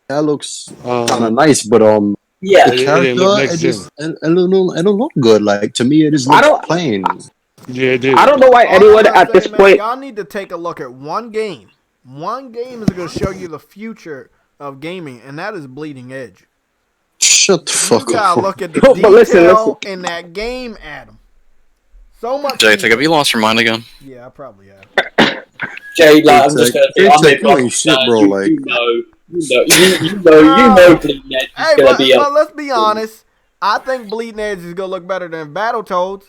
that looks kind of nice, but, yeah, the character, it don't look good. Like, to me, it is plain. Yeah, it did. I don't know why anyone at this point... Y'all need to take a look at one game. One game is going to show you the future of gaming, and that is Bleeding Edge. Shut the fuck up. You gotta look at the detail in that game, Adam. So much. Jay, have you lost your mind again? Yeah, I probably have. Jay, like, I'm just gonna say, I'm like shit, bro. Like, you know, Bleeding Edge is gonna be up. Let's be honest. I think Bleeding Edge is gonna look better than Battletoads.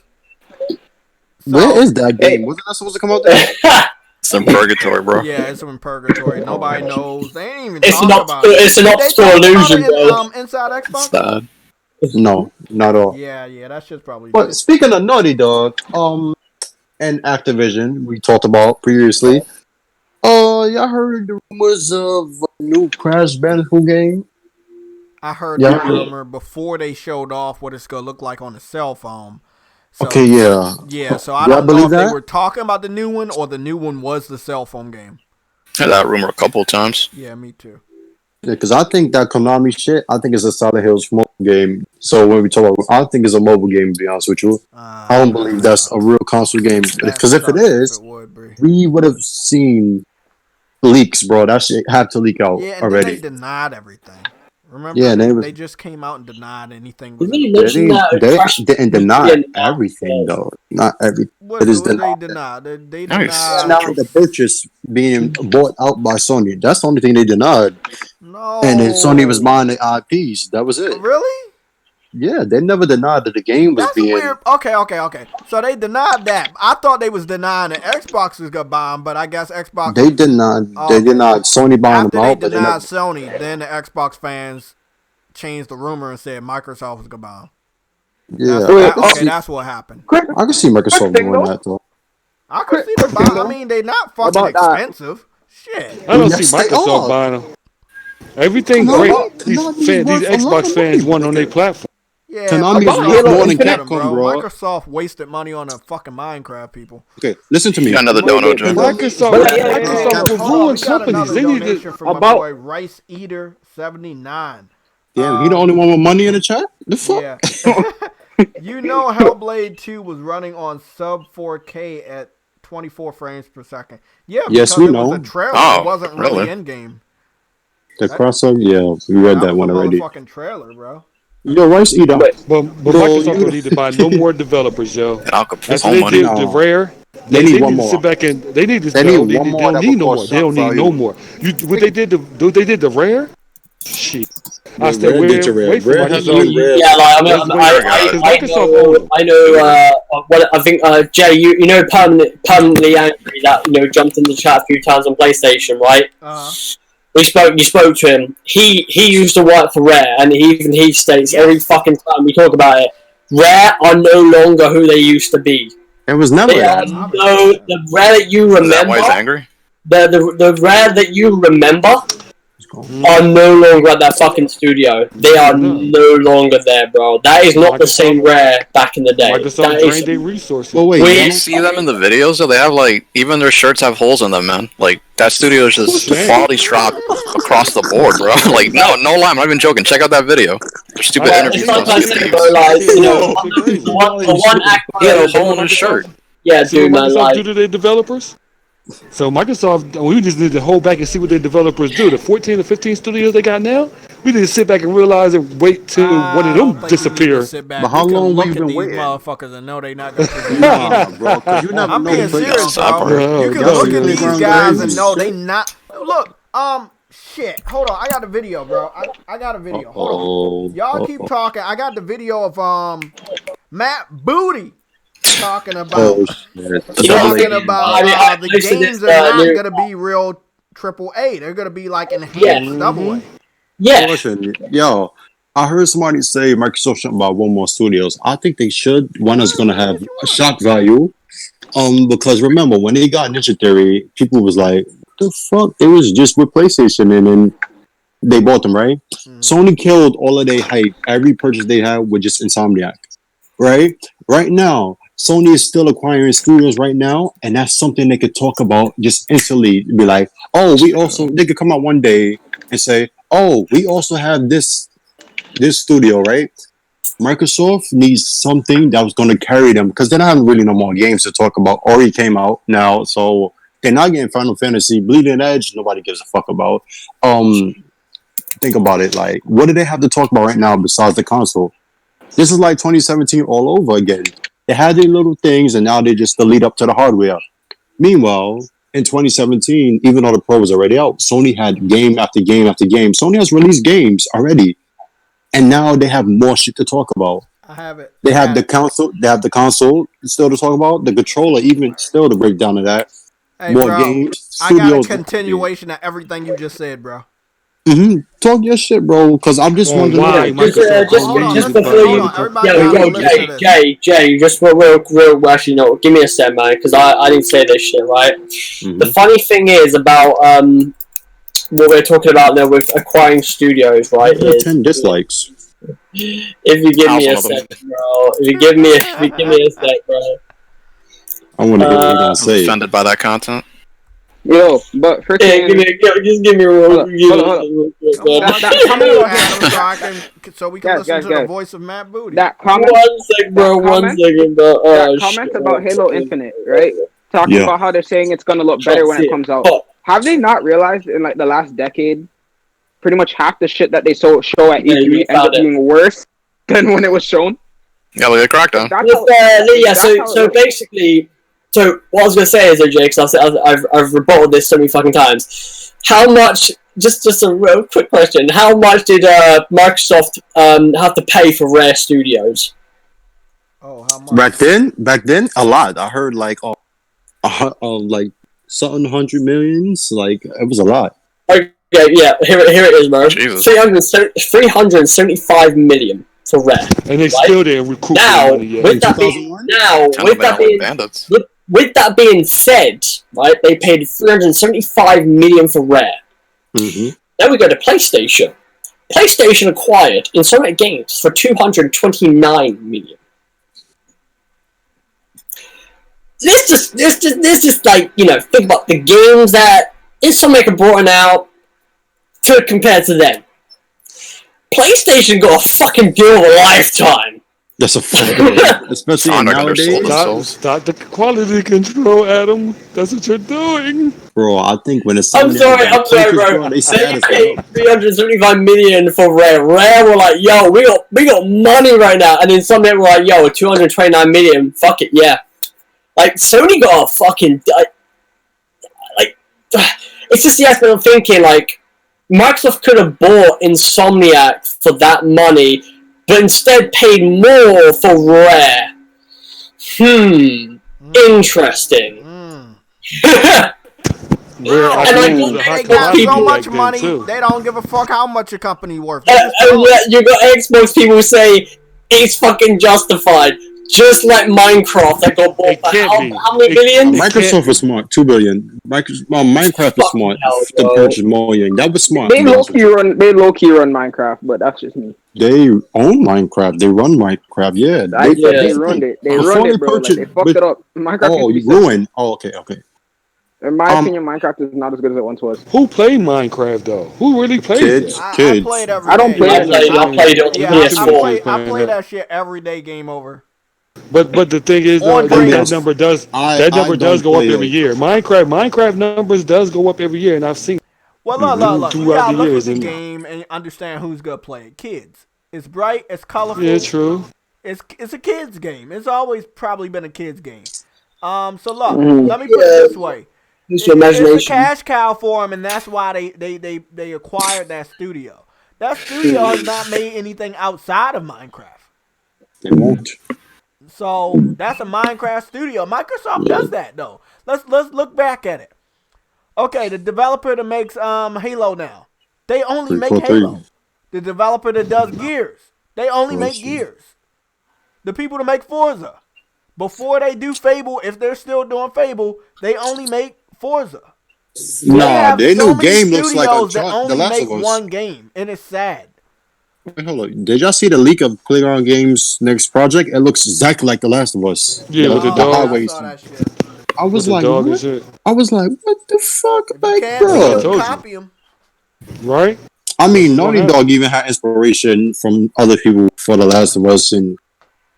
Where is that game? Wasn't that supposed to come out there? It's in purgatory, bro. Yeah, it's in purgatory. Nobody knows. They ain't even talking about it. It's an obscure illusion, bro. Inside Xbox? No, not at all. Yeah, that shit's probably... But speaking of Naughty Dog, and Activision, we talked about previously, y'all heard the rumors of a new Crash Bandicoot game? I heard that rumor before they showed off what it's gonna look like on the cell phone. So, okay, yeah. Yeah, so I don't know if they were talking about the new one or the new one was the cell phone game. I had that rumor a couple of times. Yeah, me too. Yeah, because I think that Konami shit, I think it's a Silent Hills mobile game. So when we talk about, I think it's a mobile game, to be honest with you. I don't believe that's a real console game. Because if it is, we would have seen leaks, bro. That shit had to leak out already. They denied everything. Remember, they just came out and denied anything. They didn't deny everything, though. Not everything. What did they deny? They denied the purchase being bought out by Sony. That's the only thing they denied. No. And then Sony was buying the IPs. That was it. Really? Yeah, they never denied that the game was being... weird. Okay. So they denied that. I thought they was denying that Xbox was gonna buy them, but I guess Xbox... They denied Sony buying them out. After they denied Sony, then the Xbox fans changed the rumor and said Microsoft was gonna buy them. Yeah. That's what happened. I can see Microsoft doing that, though. I can see them buying. I mean, they're not fucking expensive. Shit. I don't see Microsoft buying them. Everything great. These Xbox fans want on their platform. Yeah, Konami is more than Capcom, bro. Microsoft wasted money on the fucking Minecraft people. Okay, listen to me. You got another dono, Jim. Microsoft will ruin companies. They need to... From my boy Rice Eater 79. Damn, he the only one with money in the chat? The fuck? Yeah. You know Hellblade 2 was running on sub 4K at 24 frames per second. Yeah, yes, we know. Was a trailer. It wasn't really in-game. The crossover? Yeah, we read that one already. Fucking trailer, bro. Yo, Rice Eater. But Microsoft don't need to buy no more developers, yo. That's what they did to Rare. They need one to more. sit back and they need to. They They need one more. don't need no more. They don't need no more. What they did the rare? Shit. I said, wait for Microsoft. Yeah, like I know. I think Jay, you know, permanently angry that jumped in the chat a few times on PlayStation, right? You spoke to him. He used to work for Rare, and he states every fucking time we talk about it, Rare are no longer who they used to be. It was never that. The Rare that you remember. Is that why he's angry? The Rare that you remember are no longer at that fucking studio. They are no longer there, bro. That is not the same Rare back in the day. Microsoft drained their resources. Well, wait, you see them in the videos, though? They have, like, even their shirts have holes in them, man. Like, that studio is just, the quality's dropped across the board, bro. Like, no lie, I'm not even joking. Check out that video. Their stupid interviews. He had a hole in his shirt. Yeah, dude, man. Microsoft do to their developers? So Microsoft, we just need to hold back and see what their developers do. The 14 or 15 studios they got now, we need to sit back and realize and wait till one of them disappear. But how long we been waiting? Motherfuckers and know they not going to. Nah, bro, because you never I'm know. being serious, bro. You can look at these guys and know they not. Look, shit. Hold on, I got the video, bro. I got a video. Hold on. Y'all keep talking. I got the video of Matt Booty. Talking about the games are not gonna be real AAA. They're gonna be like enhanced double A. Yeah. Listen, yo, I heard somebody say Microsoft should buy one more studios. I think they should. One is gonna have a shock value. Because remember when they got Ninja Theory, people was like, "The fuck?" It was just with PlayStation, and then they bought them, right? Sony killed all of their hype. Every purchase they had was just Insomniac, right? Right now. Sony is still acquiring studios right now, and that's something they could talk about just instantly. Be like, oh, they could come out one day and say, oh, we also have this studio, right? Microsoft needs something that was going to carry them because they don't have really no more games to talk about. Ori came out now, so they're not getting Final Fantasy. Bleeding Edge, nobody gives a fuck about. Think about it. Like, what do they have to talk about right now besides the console? This is like 2017 all over again. They had their little things, and now they just the lead up to the hardware. Meanwhile, in 2017, even though the Pro was already out, Sony had game after game after game. Sony has released games already, and now they have more shit to talk about. I have it. They have the console. They have the console still to talk about. The controller, even still to break down to that. Hey, more bro, games. Studios. I got a continuation of everything you just said, bro. Talk your shit, bro. Because I'm just wondering. Just before you, Jay, just real. Actually, no. Give me a sec, man, because I didn't say this shit, right? The funny thing is about what we're talking about now with acquiring studios, right? 10 dislikes. If you give me a sec, bro. If you give me a sec, bro. I want to hear what you're gonna say. Offended by that content. Yo, but first thing, just give me a roll. So we can listen to the voice of Matt Booty. That comment, one second, bro. That comment about Halo Infinite, right? Talking about how they're saying it's gonna look better when it comes out. Have they not realized in like the last decade, pretty much half the shit that they show at E3 ends up being worse than when it was shown? Yeah, like a Crackdown. So basically. So what I was gonna say is, Jay, because I've rebutted this so many fucking times. How much? Just a real quick question. How much did Microsoft have to pay for Rare Studios? Oh, how much? Back then, a lot. I heard like like something 100 millions. Like it was a lot. Okay, yeah. Here it is, bro. 375 million. For Rare, and they still didn't recoup now. Money With that being said, right, they paid 375 million for Rare. Then we go to PlayStation. PlayStation acquired Insomniac Games for 229 million. This just like think about the games that Insomniac brought out to compare to them. PlayStation got a fucking deal of a lifetime. That's a fact. Especially nowadays. Stop the quality control, Adam. That's what you're doing. Bro, I think when it's... I'm sorry, bro. They paid 375 million for Rare. Rare were like, yo, we got money right now. And then some people were like, yo, 229 million. Fuck it, yeah. Like, Sony got a fucking... Like, it's just the aspect of thinking, like, Microsoft could have bought Insomniac for that money, but instead paid more for Rare. Interesting. They got so much money, they don't give a fuck how much a company worth. And you got Xbox people who say it's fucking justified. Just like Minecraft that got bought for how many billion? Microsoft was smart, $2 billion. Minecraft was smart to purchase more. That was smart. They low key run Minecraft, but that's just me. They own Minecraft. They run Minecraft. Yeah, they run it. They run it, bro. Like, they fucked it up. Minecraft. You ruined. Oh, okay. In my opinion, Minecraft is not as good as it once was. Who played Minecraft though? Who really plays it? I played every day. I don't play it. I played it on PS4. I play that shit every day. Game over. But the thing is, that number does go up every year. Minecraft numbers does go up every year, and I've seen. Well, look. You gotta look at the game and understand who's gonna play it. Kids. It's bright. It's colorful. Yeah, true. It's a kids game. It's always probably been a kids game. So look, let me put it this way. It's a cash cow for them, and that's why they acquired that studio. That studio has not made anything outside of Minecraft. They won't. So that's a Minecraft studio. Microsoft does that though. Let's look back at it. Okay, the developer that makes Halo now, they only make Halo. The developer that does Gears, they only make Gears. The people that make Forza, before they do Fable, if they're still doing Fable, they only make Forza. Their new game looks like Uncharted. The Last of Us. One game, and it's sad. Wait, hold on. Did y'all see the leak of Playground Games' next project? It looks exactly like The Last of Us. Yeah, with the dog. I was like, what? What the fuck? Like, bro. Copy them. Right? I mean, Naughty Dog even had inspiration from other people for The Last of Us and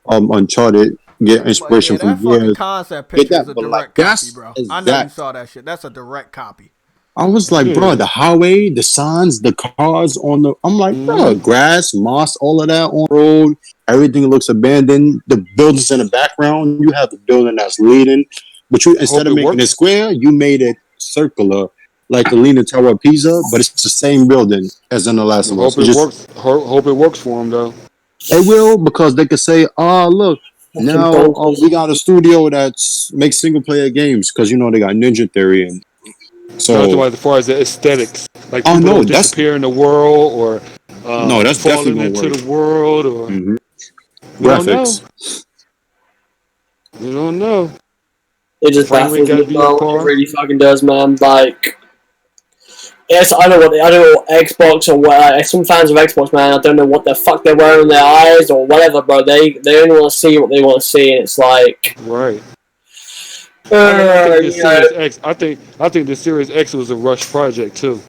Uncharted. Get inspiration from that concept picture is a direct copy, bro. I know you saw that shit. That's a direct copy. I was like, bro, the highway, the signs, the cars on the... I'm like, bro, grass, moss, all of that on the road. Everything looks abandoned. The buildings in the background, you have the building that's leading. But you instead of making it square, you made it circular, like the Leaning Tower of Pisa, but it's the same building as in The Last of Us. Hope it works for them, though. It will, because they could say, look, now we got a studio that makes single-player games, because, they got Ninja Theory and... So, as far as the aesthetics, like people disappear in the world, or that's falling into the world, or graphics. We don't know. It just baffles me. It really fucking does, man. Like, yes, I don't know what Xbox or what. Some fans of Xbox, man, I don't know what the fuck they're wearing in their eyes or whatever, bro. They only want to see what they want to see, and it's like right. I think the Series X was a rush project too.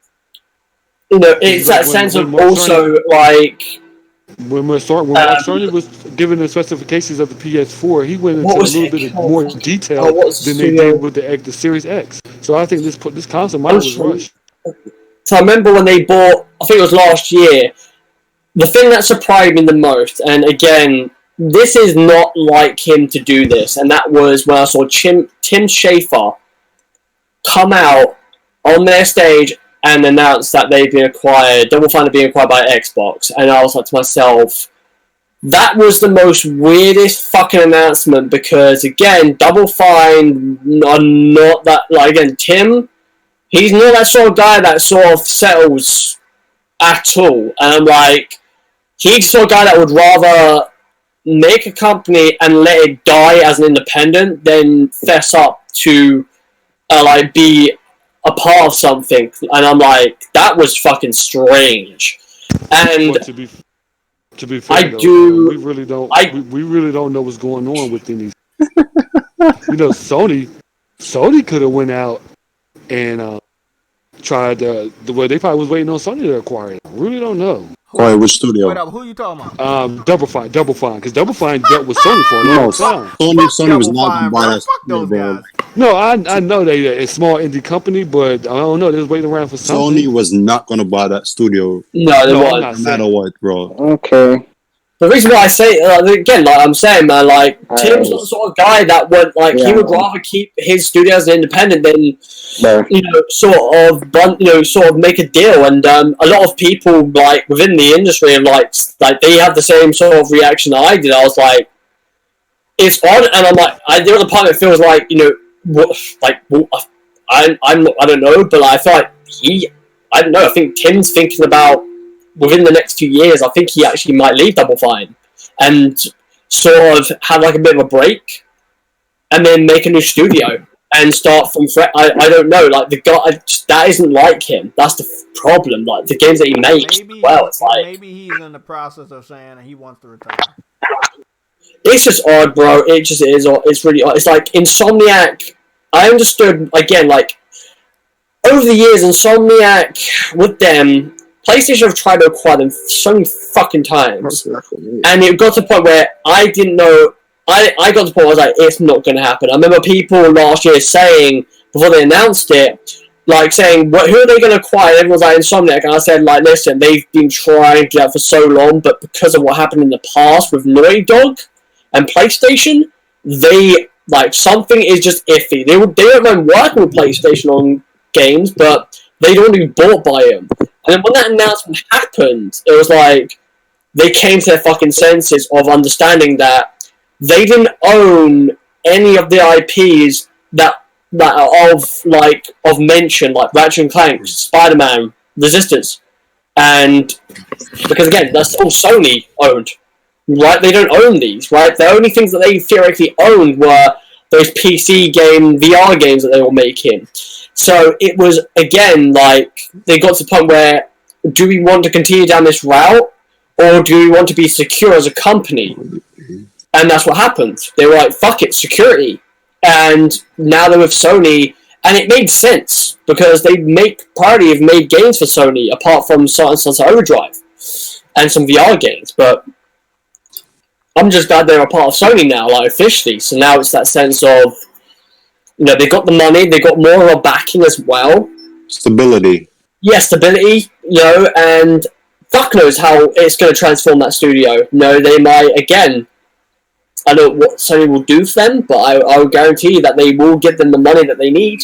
It's that sense of also like when Sony was given the specifications of the PS4, he went into a little bit more detail than they did with the Series X. So I think this console model was rushed. So I remember when they bought, I think it was last year, the thing that surprised me the most, and again, this is not like him to do this, and that was when I saw Tim Schafer come out on their stage and announce that they've been acquired, Double Fine had been acquired by Xbox, and I was like to myself, that was the most weirdest fucking announcement, because again, Double Fine are not that, like, again, Tim, he's not that sort of guy that sort of settles at all, and I'm like, he's the sort of guy that would rather make a company and let it die as an independent than fess up to be a part of something. And I'm like, that was fucking strange. And to be fair, we really don't know what's going on within these. Sony could have went out and tried they probably was waiting on Sony to acquire it. We really don't know. Which studio? Wait up, who you talking about? Double Fine, because Double Fine dealt with Sony for a long time. Sony was not going to buy that. Fuck those guys. No, I know they're a small indie company, but I don't know. They was waiting around for something. Sony was not going to buy that studio. No, they weren't. No matter what, bro. Okay. The reason why I say again, like I'm saying, man, like Tim's not the sort of guy that would he would rather keep his studio as an independent than sort of make a deal. And a lot of people like within the industry have like they have the same sort of reaction that I did. I was like, it's odd, and I'm like, the other part of it feels like I don't know, but I feel like I don't know. I think Tim's thinking about within the next 2 years. I think he actually might leave Double Fine and sort of have like a bit of a break, and then make a new studio and start from fresh. I don't know. Like the guy that isn't like him. That's the problem. Like the games that he makes. It's like maybe he's in the process of saying he wants to retire. It's just odd, bro. It just is. It's really odd. It's like Insomniac. I understood again, like over the years, Insomniac with them, PlayStation have tried to acquire them so many fucking times, and it got to the point where I didn't know. I got to the point where I was like, it's not going to happen. I remember people last year saying before they announced it, like saying, who are they going to acquire? Everyone was like Insomniac, and I said, like, listen, they've been trying to do that for so long, but because of what happened in the past with Naughty Dog and PlayStation, they like something is just iffy. They don't mind working with PlayStation on games, but they don't be bought by them. And then when that announcement happened, it was like they came to their fucking senses of understanding that they didn't own any of the IPs that are of mention, like Ratchet and Clank, Spider-Man, Resistance, and because again, that's all Sony owned. Right, they don't own these, right? The only things that they theoretically owned were those PC game, VR games that they were making. So it was, again, like, they got to the point where, do we want to continue down this route, or do we want to be secure as a company? And that's what happened. They were like, fuck it, security. And now they're with Sony, and it made sense, because they Priority have made games for Sony, apart from Sunset Overdrive, and some VR games, but I'm just glad they're a part of Sony now, like officially. So now it's that sense of, they got the money, they got more of a backing as well. Stability. Yeah, stability, and fuck knows how it's going to transform that studio. They might, again, I don't know what Sony will do for them, but I will guarantee you that they will give them the money that they need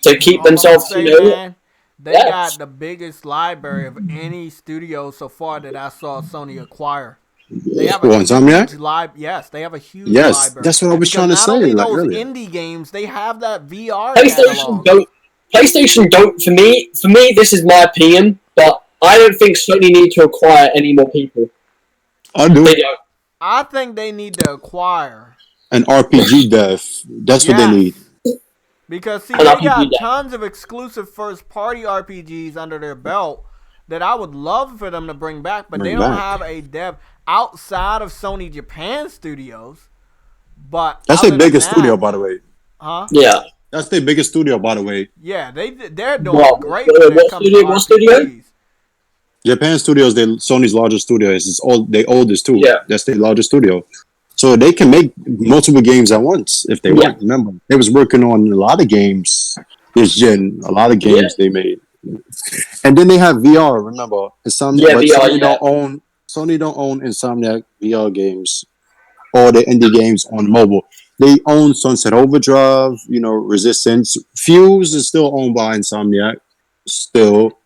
to keep themselves, They got the biggest library of any studio so far that I saw Sony acquire. They have a huge yes, they have a huge library. That's what I was trying to say. Not only those indie games, they have that VR catalog. PlayStation don't. For me, this is my opinion, but I don't think Sony need to acquire any more people. I do. They don't. I think they need to acquire an RPG dev. That's what they need. Because see, they got tons of exclusive first-party RPGs under their belt that I would love for them to bring back, but they don't have a dev outside of Sony Japan studios. But that's their biggest studio, by the way. Huh? Yeah. That's their biggest studio, by the way. Yeah, they're doing great. What studio? Japan Studios, Sony's largest studio. It's the oldest too. Yeah. That's their largest studio. So they can make multiple games at once if they want. Remember, they was working on a lot of games this gen. A lot of games they made. And then they have VR. Remember, Insomniac. Sony don't own Insomniac VR games or the indie games on mobile. They own Sunset Overdrive. Resistance. Fuse is still owned by Insomniac. Still,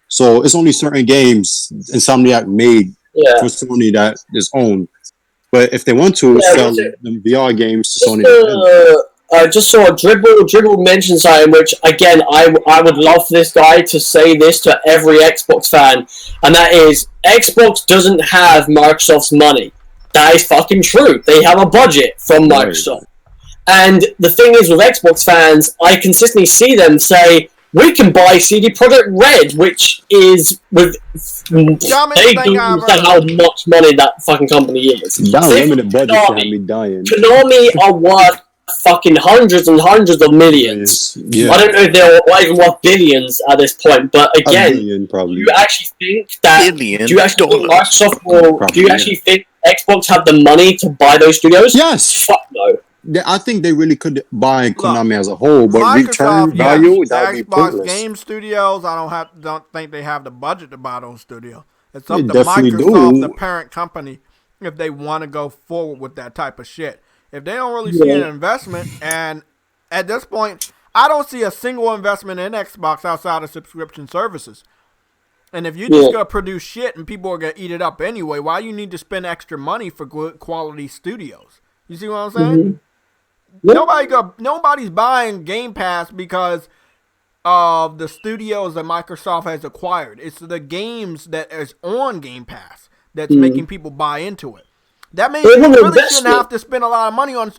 so it's only certain games Insomniac made for Sony that is owned. But if they want to sell them VR games to Sony. I just saw Dribble mention something, which, again, I would love for this guy to say this to every Xbox fan, and that is, Xbox doesn't have Microsoft's money. That is fucking true. They have a budget from Microsoft. And the thing is, with Xbox fans, I consistently see them say, we can buy CD Projekt Red, which is with they don't understand how much money that fucking company is. Limited budget for me dying. Konami are worth fucking hundreds and hundreds of millions. Yeah. I don't know if they're even worth billions at this point, but again, do you actually think that? Do you actually think Microsoft will? Do you actually think Xbox have the money to buy those studios? Yes. Fuck no. I think they really could buy Konami as a whole, but return value that would be pointless. Game Studios, I don't think they have the budget to buy those studios. It's up to Microsoft, the parent company, if they want to go forward with that type of shit. If they don't really see an investment, and at this point, I don't see a single investment in Xbox outside of subscription services. And if you just gonna produce shit and people are gonna eat it up anyway, why you need to spend extra money for good quality studios? You see what I'm saying? Nobody's buying Game Pass because of the studios that Microsoft has acquired. It's the games that is on Game Pass that's making people buy into it. That means you really shouldn't have to spend a lot of money on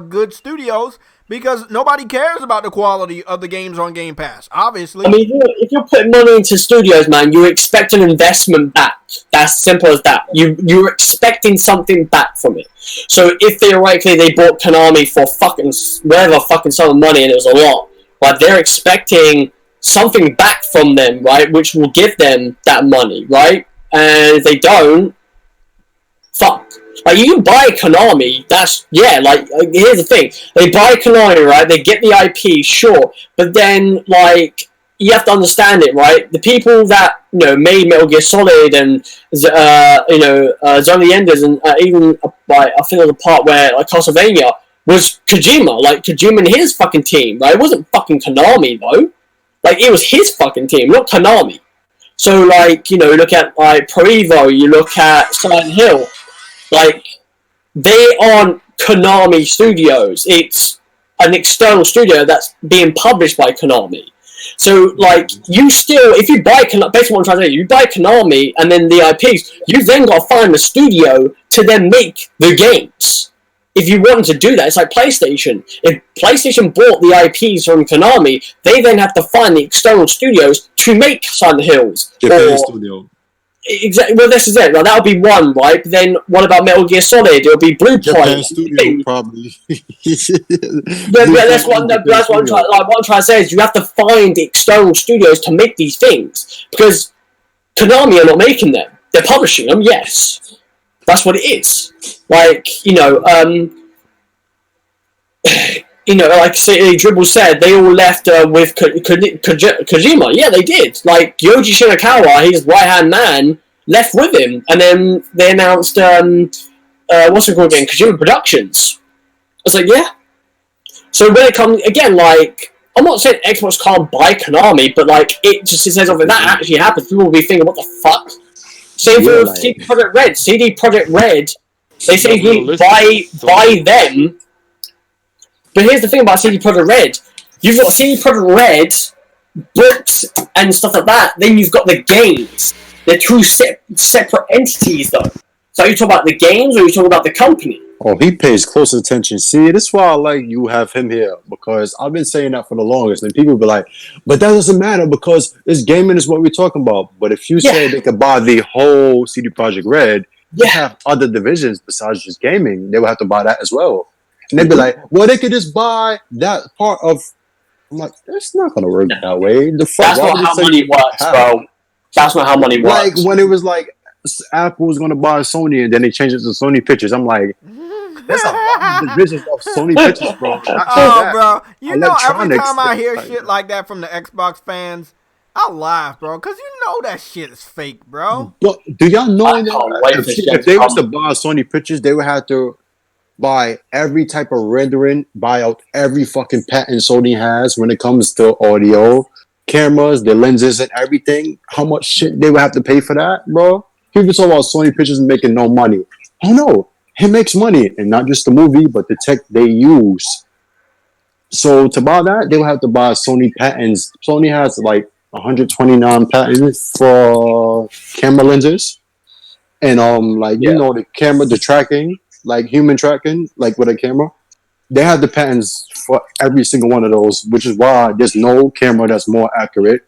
good studios because nobody cares about the quality of the games on Game Pass, obviously. I mean, if you're putting money into studios, man, you expect an investment back. That's simple as that. You're expecting something back from it. So if theoretically they bought Konami for fucking whatever fucking sum of money, and it was a lot, but they're expecting something back from them, right, which will give them that money, right? And if they don't, fuck. Like, you can buy Konami, here's the thing. They buy Konami, right, they get the IP, sure, but then, like, you have to understand it, right? The people that, made Metal Gear Solid and, Zone Enders, and even, I think the part where, like, Castlevania, was Kojima. Like, Kojima and his fucking team, right? It wasn't fucking Konami, though. Like, it was his fucking team, not Konami. So, like, look at, like, Pro Evo, you look at Silent Hill. Like, they aren't Konami Studios. It's an external studio that's being published by Konami. So, like, you still, if you buy Konami, basically what I'm trying to say, you buy Konami and then the IPs, you then got to find the studio to then make the games. If you wanted to do that, it's like PlayStation. If PlayStation bought the IPs from Konami, they then have to find the external studios to make Silent Hills. Japan studio. Exactly. Well, this is it. Like, that would be one, right? But then what about Metal Gear Solid? It would be Blue Point. Studio, probably. That's what I'm trying to say is you have to find the external studios to make these things because Konami are not making them. They're publishing them, yes. That's what it is. Like, like Dribble said, they all left with Kojima. Yeah, they did. Like, Yoji Shinakawa, his right-hand man, left with him. And then they announced, what's it called again? Kojima Productions. I was like, yeah. So when it comes, again, like, I'm not saying Xbox can't buy Konami, but, like, it says, if that actually happens, people will be thinking, what the fuck? Same thing with CD Projekt Red. CD Projekt Red, they say you buy them. But here's the thing about CD Projekt Red. You've got CD Projekt Red, books, and stuff like that. Then you've got the games. They're two separate entities, though. So are you talking about the games, or are you talking about the company? Oh, he pays close attention. See, this is why I like you have him here, because I've been saying that for the longest, and people be like, but that doesn't matter because this gaming is what we're talking about. But if you say they could buy the whole CD Projekt Red, they have other divisions besides just gaming. They would have to buy that as well. And they'd be like, well, they could just buy that part of... I'm like, it's not going to work that way. That's not how money works, bro. That's not how money works. Like, when it was like, Apple was going to buy Sony, and then they changed it to Sony Pictures. I'm like... That's a lot of divisions of Sony Pictures, bro. Oh, bro. You know, every time I hear shit like that from the Xbox fans, I laugh, bro, because you know that shit is fake, bro. But do y'all know that if they was to buy Sony Pictures, they would have to buy every type of rendering, buy out every fucking patent Sony has when it comes to audio, cameras, the lenses, and everything? How much shit they would have to pay for that, bro? People talk about Sony Pictures making no money. Oh, no. It makes money, and not just the movie, but the tech they use. So to buy that, they will have to buy Sony patents. Sony has like 129 patents for camera lenses, and you know, the camera, the tracking, like human tracking, like with a camera. They have the patents for every single one of those, which is why there's no camera that's more accurate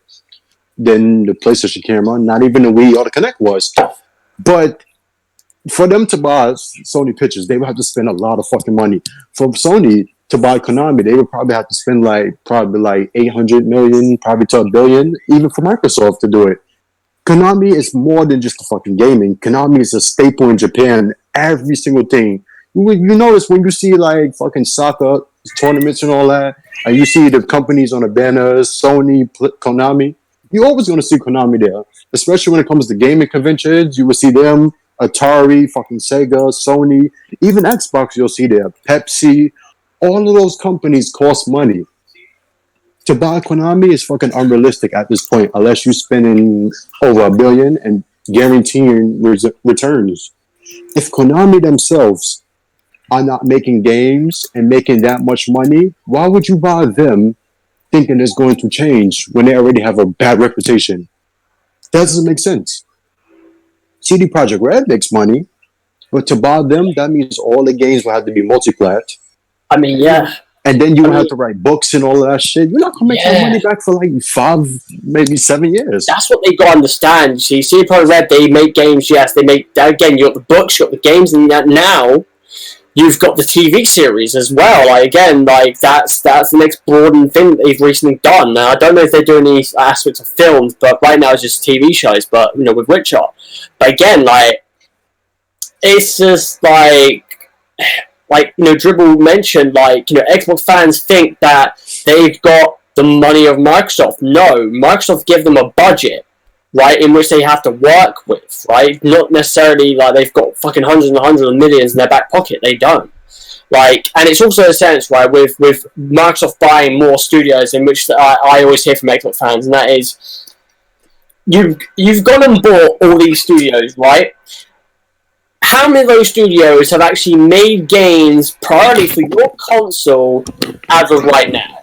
than the PlayStation camera. Not even the Wii or the Kinect was, but. For them to buy Sony Pictures, they would have to spend a lot of fucking money. For Sony to buy Konami, they would probably have to spend probably 800 million, probably to $1 billion, even for Microsoft to do it. Konami is more than just the fucking gaming. Konami is a staple in Japan. Every single thing. You notice when you see like fucking soccer tournaments and all that, and you see the companies on the banners, Sony, Konami, you're always going to see Konami there. Especially when it comes to gaming conventions, you will see them. Atari, fucking Sega, Sony, even Xbox. You'll see there, Pepsi. All of those companies cost money. To buy Konami is fucking unrealistic at this point, unless you're spending over $1 billion and guaranteeing returns. If Konami themselves are not making games and making that much money, why would you buy them thinking it's going to change when they already have a bad reputation? That doesn't make sense. CD Projekt Red makes money, but to buy them, that means all the games will have to be multi-plat. I mean, yeah. And then you will have to write books and all of that shit. You're not going to make that money back for like 5, maybe 7 years. That's what they got to understand. You see, CD Projekt Red, they make games, yes. They make, again, you got the books, you got the games, and now you've got the TV series as well. Like, again, like that's the next broadened thing that they've recently done. Now, I don't know if they're doing any aspects of films, but right now it's just TV shows, but, you know, with Witcher. But again, like, it's just like, you know, Dribble mentioned, like, you know, Xbox fans think that they've got the money of Microsoft. No, Microsoft give them a budget, right, in which they have to work with, right? Not necessarily like they've got fucking hundreds and hundreds of millions in their back pocket. They don't. Like, and it's also a sense, right, with Microsoft buying more studios, in which I always hear from Xbox fans, and that is, you've gone and bought all these studios, right? How many of those studios have actually made games priority for your console as of right now?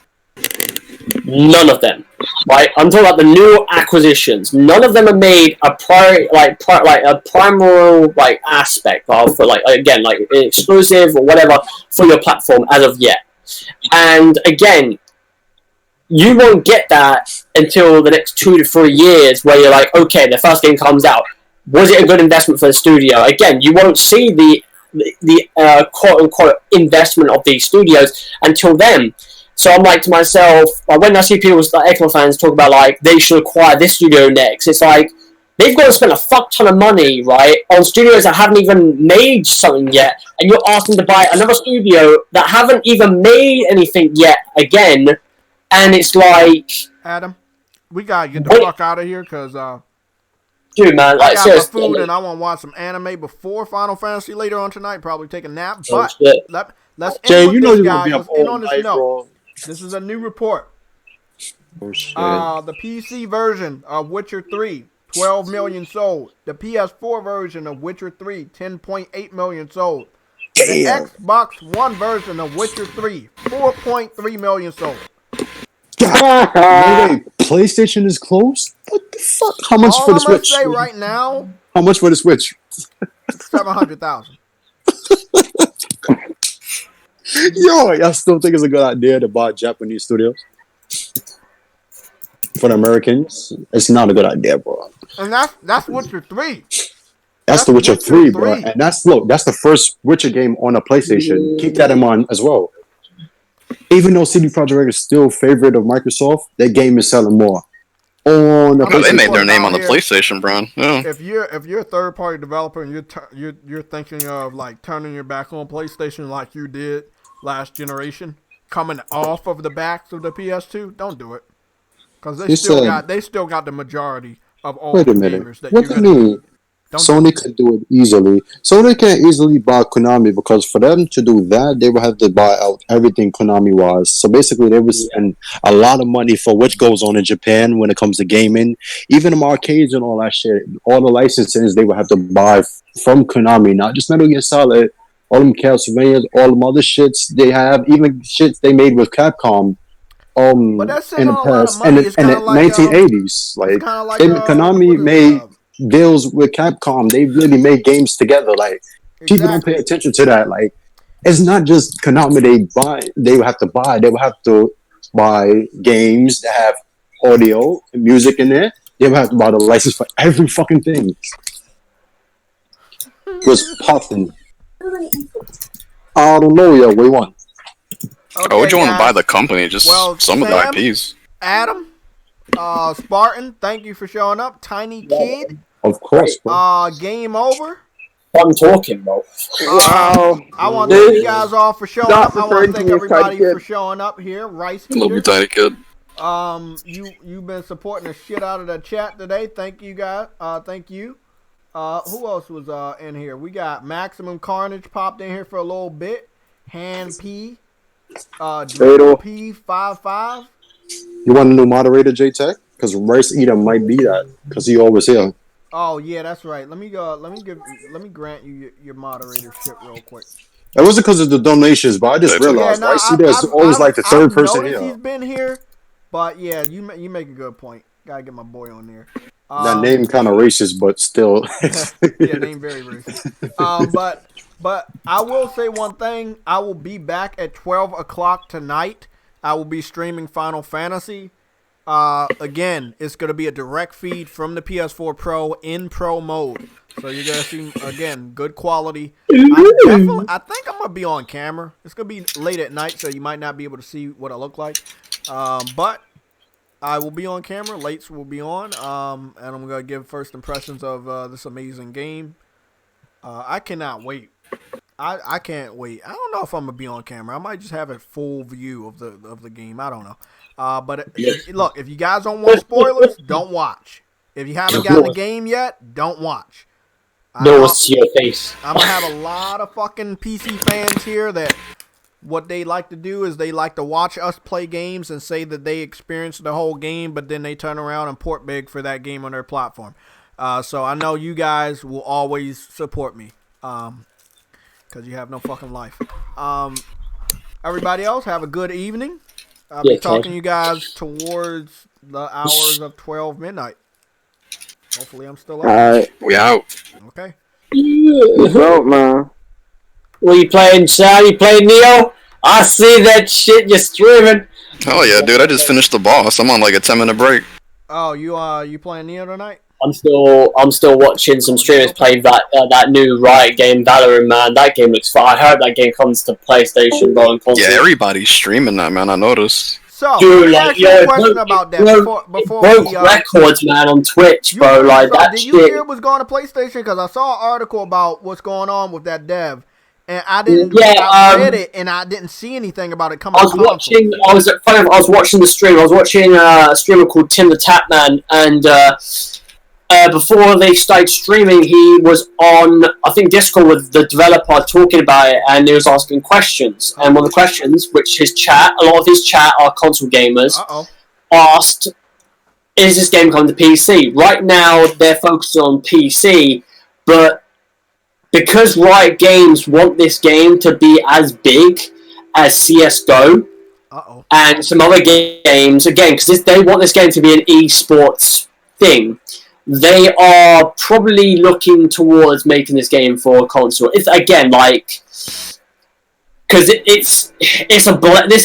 None of them, right? I'm talking about the new acquisitions. None of them are made a primary aspect of, for, like, again, like an exclusive or whatever for your platform as of yet. And again, you won't get that until the next 2 to 3 years, where you're like, okay, the first game comes out. Was it a good investment for the studio? Again, you won't see the quote-unquote investment of these studios until then. So I'm like to myself, like, when I see people, like Xbox fans, talk about, like, they should acquire this studio next, it's like, they've got to spend a fuck ton of money, right, on studios that haven't even made something yet, and you're asking to buy another studio that haven't even made anything yet again, and it's like... Adam, we gotta get the fuck out of here, because, dude, man, like, I got my food and I want to watch some anime before Final Fantasy later on tonight. Probably take a nap. But let's Jay, end with you know this, you're gonna guys. be up Let's end all on this night, note. bro. This is a new report. Oh shit! The PC version of Witcher 3, 12 million sold. The PS4 version of Witcher 3, 10.8 million sold. Damn. The Xbox One version of Witcher 3, 4.3 million sold. Wait, PlayStation is closed? What the fuck? How much for the Switch? All I'm gonna say right now, how much for the Switch? 700,000. Yo, y'all still think it's a good idea to buy Japanese studios? For the Americans, it's not a good idea, bro. And that's Witcher 3. That's the Witcher 3, bro. And that's the first Witcher game on a PlayStation. Keep that in mind as well. Even though CD Projekt Red is still favorite of Microsoft, that game is selling more. On the they made their name on the PlayStation, bro. Yeah. If you're a third party developer and you're thinking of, like, turning your back on PlayStation like you did last generation, coming off of the backs of the PS2, don't do it, because they still got the majority of all the gamers that what do you mean? Sony could do it easily. Sony can't easily buy Konami, because for them to do that, they would have to buy out everything Konami was. So basically, they would spend a lot of money for what goes on in Japan when it comes to gaming. Even the arcades and all that shit, all the licenses they would have to buy from Konami, not just Metal Gear Solid, all them Castlevanias, all them other shits they have, even shits they made with Capcom. In the past, in the 1980s, like Konami made deals with Capcom. They really made games together. Like, people don't pay attention to that. Like, it's not just Konami they would have to buy. They would have to buy games that have audio and music in there. They would have to buy the license for every fucking thing. It was popping. I don't know, what you want? Okay, would you want to buy the company? Just some of the IPs. Adam, Spartan, thank you for showing up. Tiny Kid. Of course, bro. Game Over. I'm talking, bro. Wow. I want to thank you guys all for showing up. I want to thank everybody for showing up here. Rice Peter. Love you, Tiny Kid. You've been supporting the shit out of the chat today. Thank you, guys. Thank you. Who else was in here? We got Maximum Carnage popped in here for a little bit. Han P. Fatal P55. You want a new moderator, J-Tech? Because Rice Eater might be that. Because he always here. Oh yeah, that's right. Let me grant you your moderatorship real quick. It wasn't because of the donations, but I just realized Rice Eater is always like the third person here. He's been here, but yeah, you make a good point. Gotta get my boy on there. That name kind of racist, but still. Yeah, name very racist. But I will say one thing. I will be back at 12 o'clock tonight. I will be streaming Final Fantasy. Again, it's going to be a direct feed from the PS4 Pro in Pro mode. So you're going to see, again, good quality. I think I'm going to be on camera. It's going to be late at night, so you might not be able to see what I look like. But I will be on camera. Lates will be on. And I'm going to give first impressions of this amazing game. I cannot wait. I can't wait. I don't know if I'm gonna be on camera. I might just have a full view of the game. I don't know. But look, if you guys don't want spoilers, don't watch. If you haven't got the game yet, don't watch. No, it's your face. I'm gonna have a lot of fucking PC fans here that what they like to do is they like to watch us play games and say that they experienced the whole game, but then they turn around and port big for that game on their platform. So I know you guys will always support me. Because you have no fucking life. Everybody else, have a good evening. I'll be talking to you guys towards the hours of 12 midnight. Hopefully I'm still out. Alright, we out. Okay. What's up, man? What you playing, Sean? You playing Neo? I see that shit you're streaming. Oh yeah, dude, I just finished the boss. I'm on like a 10-minute break. Oh, you playing Neo tonight? I'm still watching some streamers play that new Riot game, Valorant, man. That game looks fun. I heard that game comes to PlayStation, bro, and console. Yeah, everybody's streaming that, man. I noticed. So, dude, like, a question about that before broke records, man, on Twitch, bro. Like that did shit. you hear it was going to PlayStation? Because I saw an article about what's going on with that dev, and I didn't. I read it, and I didn't see anything about it coming. I was watching the stream. I was watching a streamer called Tim the Tapman, and before they started streaming, he was on, I think, Discord with the developer talking about it, and he was asking questions. And one of the questions, which a lot of his chat are console gamers, asked, is this game coming to PC? Right now, they're focused on PC, but because Riot Games want this game to be as big as CSGO, and some other games, again, because they want this game to be an esports thing, they are probably looking towards making this game for a console. It's again like because this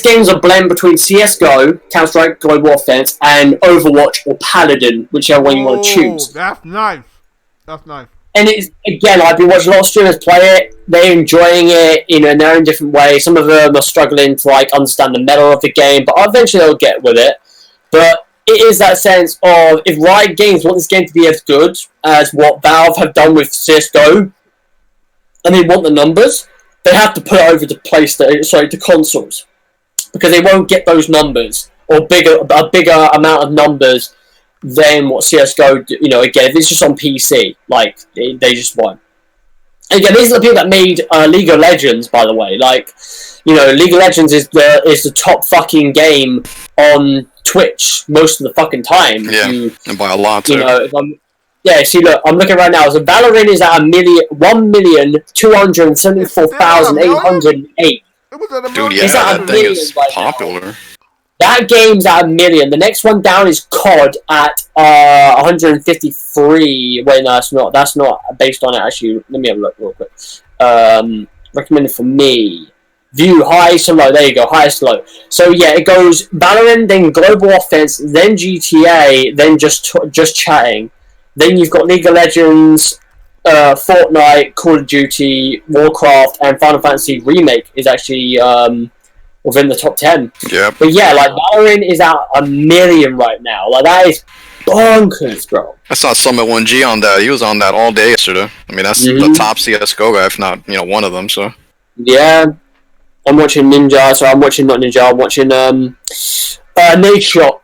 game's a blend between CS:GO, Counter-Strike Global Offense, and Overwatch or Paladin, whichever one you want to choose. That's nice. That's nice. And it's again, I've been watching a lot of streamers play it. They're enjoying it, in their own different way. Some of them are struggling to understand the meta of the game, but eventually they'll get with it. But it is that sense of, if Riot Games want this game to be as good as what Valve have done with CSGO, and they want the numbers, they have to put it over to consoles. Because they won't get those numbers, or a bigger amount of numbers than what CSGO, again, if it's just on PC, they just won't. Again, these are the people that made League of Legends, by the way. League of Legends is the top fucking game on Twitch most of the fucking time. Yeah, and by a lot too. See, look, I'm looking right now. So Valorant is at 1,274,808. Dude, yeah, that thing is popular. That game's at 1 million. The next one down is COD at 153. Wait, no, that's not based on it, actually. Let me have a look real quick. Recommended for me. View, highest and low. There you go, highest low. So yeah, it goes Valorant, then Global Offense, then GTA, then just chatting. Then you've got League of Legends, Fortnite, Call of Duty, Warcraft, and Final Fantasy Remake is actually within the top 10. Yeah. But yeah, Valorant is at 1 million right now. That is bonkers, bro. I saw Summit 1G on that. He was on that all day yesterday. I mean, that's the top CSGO guy, if not, one of them, so. Yeah. I'm watching Ninja, so I'm watching not Ninja, I'm watching Nate Shot.